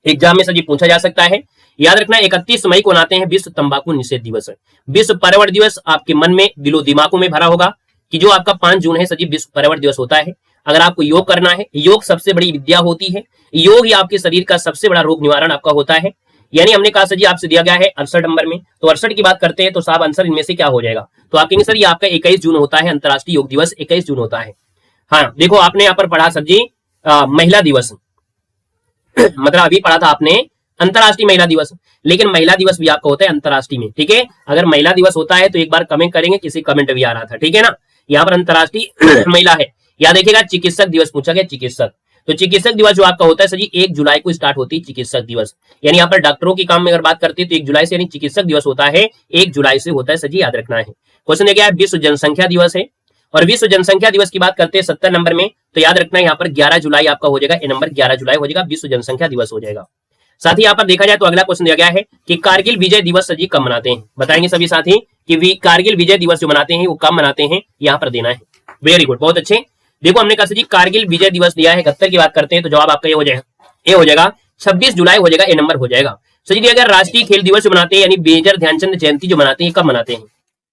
एग्जाम में सर जी पूछा जा सकता है। याद रखना 31 मई को मनाते हैं विश्व तंबाकू निषेध दिवस। विश्व पर्यावरण दिवस आपके मन में दिलो दिमागों में भरा होगा कि जो आपका 5 जून है सर जी विश्व पर्यावरण दिवस होता है। अगर आपको योग करना है, योग सबसे बड़ी विद्या होती है, योग ही आपके शरीर का सबसे बड़ा रोग निवारण आपका होता है। यानी हमने कहा सर जी आपसे दिया गया है 68 नंबर में, तो 68 की बात करते हैं तो साहब आंसर इनमें से क्या हो जाएगा, तो आप कहेंगे सर ये आपका 21 जून होता है, अंतर्राष्ट्रीय योग दिवस 21 जून होता है। हाँ देखो आपने यहाँ पर पढ़ा सर जी महिला दिवस मतलब अभी पढ़ा था आपने अंतर्राष्ट्रीय महिला दिवस, लेकिन महिला दिवस भी आपका होता है अंतर्राष्ट्रीय में, ठीक है। अगर महिला दिवस होता है तो एक बार कमेंट करेंगे, किसी कमेंट भी आ रहा था, ठीक है ना। यहाँ पर अंतर्राष्ट्रीय महिला है। याद देखिएगा चिकित्सक दिवस पूछा गया, चिकित्सक, तो चिकित्सक दिवस जो आपका होता है सर जी 1 जुलाई को स्टार्ट होती है चिकित्सक दिवस। यानी यहाँ पर डॉक्टरों की काम में अगर बात करते हैं तो 1 जुलाई से, यानी चिकित्सक दिवस होता है 1 जुलाई से होता है सर जी, याद रखना है। क्वेश्चन क्या है, विश्व जनसंख्या दिवस है, और विश्व जनसंख्या दिवस की बात करते हैं 70 नंबर में, तो याद रखना है यहाँ पर 11 जुलाई आपका हो जाएगा, ये नंबर 11 जुलाई हो जाएगा, विश्व जनसंख्या दिवस हो जाएगा। साथ ही यहाँ पर देखा जाए तो अगला क्वेश्चन दिया गया है कि कारगिल विजय दिवस सर जी कब मनाते हैं, बताएंगे सभी साथी कि कारगिल विजय दिवस जो मनाते हैं वो कब मनाते हैं, यहाँ पर देना है। वेरी गुड, बहुत अच्छे। देखो हमने कहा सर जी कारगिल विजय दिवस दिया है, 71 की बात करते हैं तो जवाब आपका ये हो जाएगा, ये हो जाएगा 26 जुलाई हो जाएगा, ये नंबर हो जाएगा। सर जी अगर राष्ट्रीय खेल दिवस जो मनाते हैं यानी मेजर ध्यानचंद जयंती जो मनाते हैं कब मनाते हैं,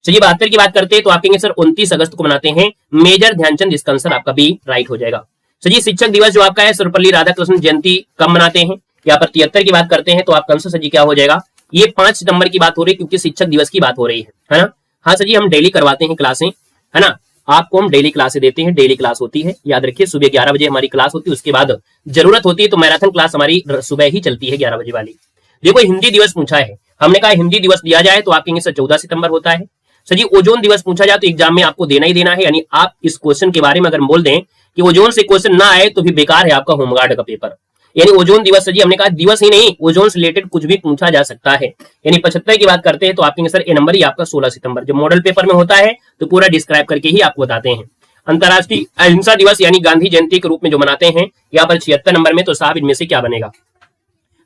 सर जी 72 की बात करते हैं तो आप कहेंगे सर 29 अगस्त को मनाते हैं, मेजर ध्यानचंद, इसका आंसर आपका भी राइट हो जाएगा। सर जी शिक्षक दिवस जो आपका है सर्वपल्ली राधाकृष्णन जयंती कब मनाते हैं, यहाँ पर 73 की बात करते हैं तो आपका आंसर सर जी क्या हो जाएगा, ये 5 नंबर की बात हो रही है क्योंकि शिक्षक दिवस की बात हो रही है ना। हाँ सर जी हम डेली करवाते हैं क्लासें, है ना, आपको हम डेली क्लासें देते हैं, डेली क्लास होती है, याद रखिए सुबह 11 बजे हमारी क्लास होती है, उसके बाद जरूरत होती है तो मैराथन क्लास हमारी सुबह ही चलती है 11 बजे वाली। देखो हिंदी दिवस पूछा है, हमने कहा हिंदी दिवस दिया जाए तो आप कहेंगे सर 14 सितंबर होता है। सर जी ओजोन दिवस पूछा जाए तो एग्जाम में आपको देना ही देना है, यानी आप इस क्वेश्चन के बारे में अगर बोल दें कि ओजोन से क्वेश्चन ना आए तो भी बेकार है आपका होमगार्ड का पेपर। यानी ओजोन दिवस सर जी हमने कहा दिवस ही नहीं, ओजोन से रिलेटेड कुछ भी पूछा जा सकता है। यानी 75 की बात करते हैं तो आप कहेंगे सर ये नंबर ही आपका 16 सितंबर, जो मॉडल पेपर में होता है तो पूरा डिस्क्राइब करके ही आपको बताते हैं। अंतर्राष्ट्रीय अहिंसा दिवस यानी गांधी जयंती के रूप में जो मनाते हैं यहाँ पर 76 नंबर में, तो साहब इनमें से क्या बनेगा,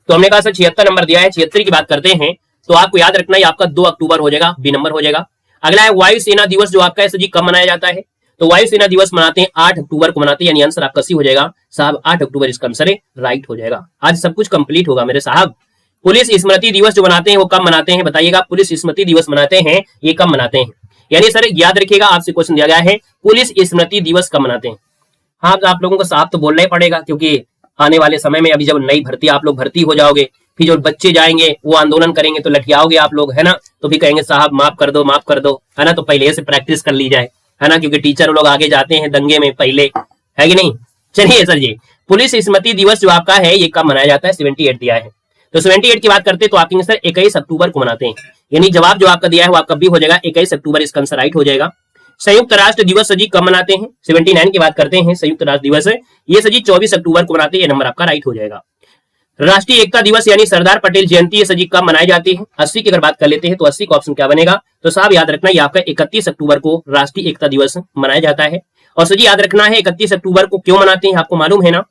तो हमने कहा सर 76 नंबर दिया है, 76 की बात करते हैं तो आपको याद रखना है आपका 2 अक्टूबर हो जाएगा, बी नंबर हो जाएगा। अगला है वायुसेना दिवस जो आपका है सर जी कब मनाया जाता है, तो वायुसेना दिवस मनाते हैं 8 अक्टूबर को मनाते हैं, यानी आंसर आपका सी हो जाएगा साहब 8 अक्टूबर, इसका आंसर राइट हो जाएगा। आज सब कुछ कंप्लीट होगा मेरे साहब। पुलिस स्मृति दिवस जो मनाते हैं वो कब मनाते हैं, बताइएगा, पुलिस स्मृति दिवस मनाते हैं ये कब मनाते हैं, यानी सर याद रखिएगा आपसे क्वेश्चन दिया गया है पुलिस स्मृति दिवस कब मनाते हैं। हाँ तो आप लोगों को साफ तो बोलना ही पड़ेगा क्योंकि आने वाले समय में अभी जब नई भर्ती आप लोग भर्ती हो जाओगे, फिर जो बच्चे जाएंगे वो आंदोलन करेंगे तो लठियाओगे आप लोग, है ना, तो फिर कहेंगे साहब माफ कर दो माफ कर दो, है ना, तो पहले से प्रैक्टिस कर ली जाए, है ना, क्योंकि टीचर लोग आगे जाते हैं दंगे में पहले, है कि नहीं। चलिए सर जी पुलिस स्मृति दिवस जो आपका है ये कब मनाया जाता है, 78 दिया है, तो 78 की बात करते हैं तो आप कहेंगे सर 21 अक्टूबर को मनाते हैं, यानी जवाब जो आपका दिया है वो आपका भी हो जाएगा 21 अक्टूबर, इसका आंसर राइट हो जाएगा। संयुक्त राष्ट्र दिवस सजी कब मनाते हैं, 79 की बात करते हैं, संयुक्त राष्ट्र दिवस ये सजी 24 अक्टूबर को मनाते हैं, ये नंबर आपका राइट हो जाएगा। राष्ट्रीय एकता दिवस यानी सरदार पटेल जयंती सजी कब मनाई जाती है, 80 की अगर बात कर लेते हैं तो 80 का ऑप्शन क्या बनेगा, तो साहब याद रखना ये आपका 31 अक्टूबर को राष्ट्रीय एकता दिवस मनाया जाता है। और सजी याद रखना है 31 अक्टूबर को क्यों मनाते हैं, आपको मालूम है ना,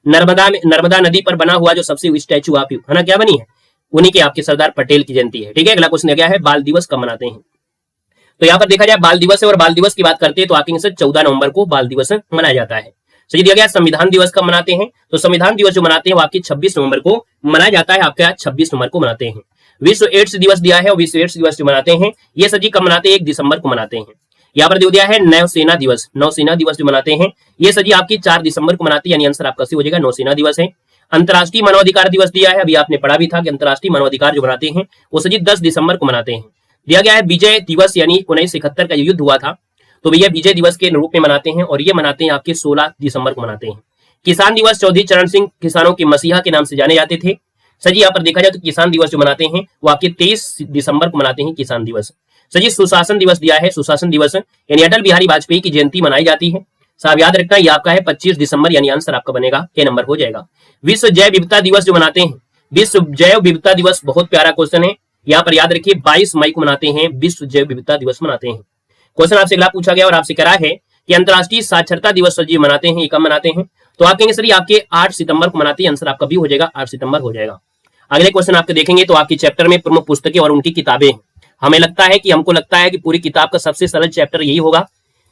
नर्मदा नदी पर बना हुआ जो सबसे स्टैचू आप है ना क्या बनी है, उन्हीं के आपके सरदार पटेल की जयंती है। ठीक है, अगला क्वेश्चन क्या है, बाल दिवस कब मनाते हैं, तो यहाँ पर देखा जाए बाल दिवस है और बाल दिवस की बात करते हैं तो आपके सर 14 नवंबर को बाल दिवस मनाया जाता है। सही दिया गया संविधान दिवस कब मनाते हैं, तो संविधान दिवस जो मनाते हैं वो आपके 26 नवंबर को मनाया जाता है, आपके 26 नवंबर को मनाते हैं। विश्व एड्स दिवस दिया है और विश्व एड्स दिवस जो मनाते हैं ये सजी कब मनाते हैं, 1 दिसंबर को मनाते हैं। यहाँ पर जो दिया है नौसेना दिवस, नौसेना दिवस जो मनाते हैं ये सजी आपकी 4 दिसंबर को मनाते हैं, यानी आंसर आपका सी हो जाएगा नौसेना दिवस है। अंतर्राष्ट्रीय मानवाधिकार दिवस दिया है, अभी आपने पढ़ा भी था कि अंतर्राष्ट्रीय मानवाधिकार जो मनाते हैं वो सजी 10 दिसंबर को मनाते हैं। दिया गया है विजय दिवस यानी 1971 का युद्ध हुआ था तो भैया विजय दिवस के रूप में मनाते हैं और ये मनाते हैं आपके 16 दिसंबर को मनाते हैं। किसान दिवस चौधरी चरण सिंह किसानों के मसीहा के नाम से जाने जाते थे। सजी यहाँ पर देखा जाए तो किसान दिवस जो मनाते हैं वो आपके 23 दिसंबर को मनाते हैं किसान दिवस। सजी सुशासन दिवस दिया है, सुशासन दिवस यानी अटल बिहारी वाजपेयी की जयंती मनाई जाती है। साहब याद रखना, ये आपका है 25 दिसंबर, यानी आंसर आपका बनेगा ए नंबर हो जाएगा। विश्व जैव विविधता दिवस जो मनाते हैं, विश्व जैव विविधता दिवस बहुत प्यारा क्वेश्चन है, यहाँ पर याद रखिए 22 मई को मनाते हैं, विश्व जैव विविधता दिवस मनाते हैं। क्वेश्चन आपसे अगला पूछा गया और आपसे करा है कि अंतरराष्ट्रीय साक्षरता दिवस सर जी मनाते हैं, ये कब मनाते हैं? तो आप कहेंगे सर ये आपके 8 सितंबर को मनाते हैं, आंसर आपका भी हो जाएगा 8 सितंबर हो जाएगा। अगले क्वेश्चन आपके देखेंगे तो आपके चैप्टर में प्रमुख पुस्तकें और उनकी किताबें हैं। हमको लगता है कि पूरी किताब का सबसे सरल चैप्टर यही होगा,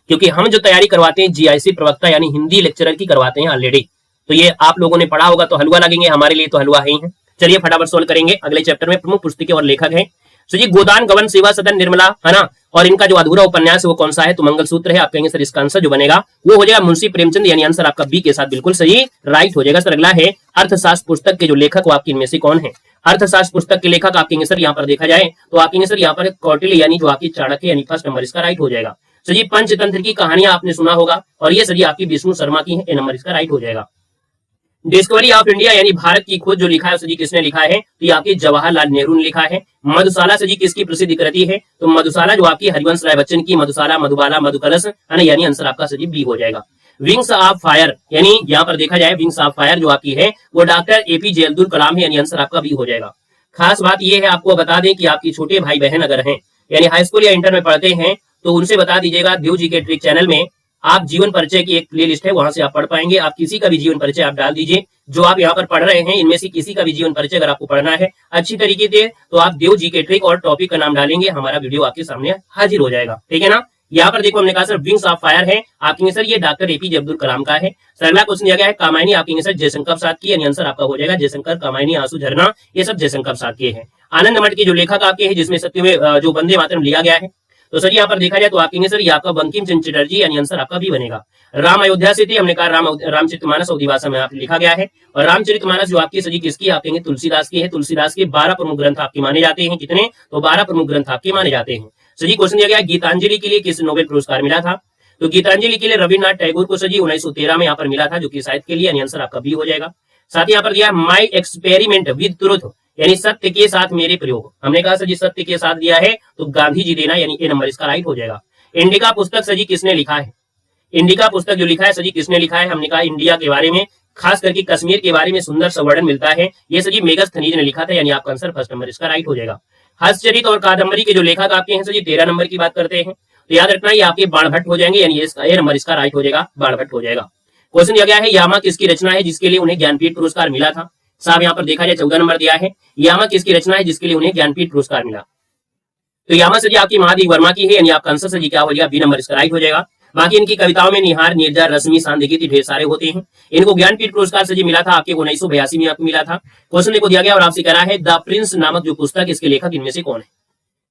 क्योंकि हम जो तैयारी करवाते हैं जीआईसी प्रवक्ता यानी हिंदी लेक्चरर की करवाते हैं ऑलरेडी, तो ये आप लोगों ने पढ़ा होगा तो हलवा लगेंगे, हमारे लिए तो हलवा ही है। चलिए फटाफट सोल्व करेंगे। अगले चैप्टर में प्रमुख पुस्तकें और लेखक हैं तो जी गोदान गबन सेवा सदन निर्मला, है ना, और इनका जो अधूरा उपन्यास है वो कौन सा है? तो मंगलसूत्र है। आप कहेंगे सर इसका आंसर जो बनेगा वो हो जाएगा मुंशी प्रेमचंद, यानी आंसर आपका बी के साथ बिल्कुल सही राइट हो जाएगा। सर अगला है अर्थशास्त्र पुस्तक के जो लेखक वो आपके इनमें से कौन है? अर्थशास्त्र पुस्तक के लेखक आप कहेंगे सर यहाँ पर देखा जाए तो आप कहेंगे सर यहाँ पर कौटिल्य, यानी जो आपकी चाणक्य, यानी फर्स्ट नंबर इसका राइट हो जाएगा। सर जी पंचतंत्र की कहानियां आपने सुना होगा और ये सर जी आपकी विष्णु शर्मा की है, ए नंबर इसका राइट हो जाएगा। डिस्कवरी ऑफ इंडिया यानी भारत की खोज जो लिखा है सर जी किसने लिखा है? तो ये आपके जवाहरलाल नेहरू ने लिखा है। मधुशाला सर जी किसकी प्रसिद्ध कृति है? तो मधुशाला जो आपकी हरिवंश राय बच्चन की मधुशाला, मधुबाला, मधुकलश, है ना, यानी आंसर आपका सर जी बी हो जाएगा। विंग्स ऑफ फायर, यानी यहाँ पर देखा जाए विंग्स ऑफ फायर जो आपकी है वो डॉक्टर एपीजे अब्दुल कलाम है, यानी आंसर आपका बी हो जाएगा। खास बात यह है, आपको बता दें कि आपकी छोटे भाई बहन अगर हैं यानी हाई स्कूल या इंटर में पढ़ते हैं तो उनसे बता दीजिएगा देव जी के ट्रिक चैनल में आप जीवन परिचय की एक प्लेलिस्ट है, वहां से आप पढ़ पाएंगे। आप किसी का भी जीवन परिचय आप डाल दीजिए, जो आप यहाँ पर पढ़ रहे हैं इनमें से किसी का भी जीवन परिचय अगर आपको पढ़ना है अच्छी तरीके से तो आप देव जी के ट्रिक और टॉपिक का नाम डालेंगे, हमारा वीडियो आपके सामने हाजिर हो जाएगा, ठीक है ना। यहाँ पर देखो हमने कहा सर विंग्स ऑफ फायर है, आप कहेंगे सर ये डॉक्टर एपीजे अब्दुल कलाम का है। सर अगला क्वेश्चन दिया गया है कामायनी, आप कहेंगे सर जयशंकर प्रसाद की, यानी आंसर आपका हो जाएगा जयशंकर, कामायनी, आंसू झरना, ये सब जयशंकर प्रसाद के हैं। आनंद मठ के जो लेखक आपके हैं जिसमें सत्य जो वंदे मातरम लिया गया है, तो सर यहाँ पर देखा जाए तो आप कहेंगे सर ये आपका बंकिम चंद्र चटर्जी, यानी आंसर आपका भी बनेगा। राम अयोध्या से थे, हमने कहा रामचरितमानस अवधी भाषा में आप लिखा गया है, और रामचरितमानस जो आपकी सजी किसकी? आप कहेंगे तुलसीदास की है। तुलसीदास के 12 प्रमुख ग्रंथ आपके माने जाते हैं, कितने? तो 12 प्रमुख ग्रंथ आपके माने जाते हैं। सजी क्वेश्चन दिया गया गीतांजलि के लिए किस नोबेल पुरस्कार मिला था? तो गीतांजलि के लिए रविन्द्रनाथ टैगोर को सजी 1913 में यहाँ पर मिला था, जो कि साहित्य के लिए, यानी आंसर आपका बी हो जाएगा। साथ ही यहाँ पर दिया माई एक्सपेरिमेंट विद ट्रुथ, यानी सत्य के साथ मेरे प्रयोग, हमने कहा सर जी सत्य के साथ दिया है तो गांधी जी देना, यानी ए नंबर इसका राइट हो जाएगा। इंडिका पुस्तक सर जी किसने लिखा है? इंडिका पुस्तक जो लिखा है सर जी किसने लिखा है? हमने कहा इंडिया के बारे में, खास करके कश्मीर के बारे में सुंदर सा वर्णन मिलता है, ये सर जी मेगस्थनीज ने लिखा था, यानी आपका आंसर फर्स्ट नंबर इसका राइट हो जाएगा। हर्षचरित और कादम्बरी के जो लेखक आपके हैं सर जी 13 नंबर की बात करते हैं, तो याद रखना ये आपके बाणभट्ट हो जाएंगे, यानी ए नंबर इसका राइट हो जाएगा, बाणभट्ट हो जाएगा। क्वेश्चन दिया गया है यामा किसकी रचना है जिसके लिए उन्हें ज्ञानपीठ पुरस्कार मिला था? साहब यहाँ पर देखा जाए 14 नंबर दिया है, यामा किसकी रचना है जिसके लिए उन्हें ज्ञानपीठ पुरस्कार मिला? तो यामा सर जी आपकी महादेव वर्मा की है, यानी आपका आंसर सर जी क्या हो जाएगा? बी नंबर इसका राइट हो जाएगा। बाकी इनकी कविताओं में निहार, निर्जर, रश्मि, सांदगी ढेर सारे होते हैं। इनको ज्ञानपीठ पुरस्कार सर जी मिला था आपके 1982 में आपको मिला था। क्वेश्चन देखो दिया गया और आपसे करा है द प्रिंस नामक जो पुस्तक, इसके लेखक इनमें से कौन है?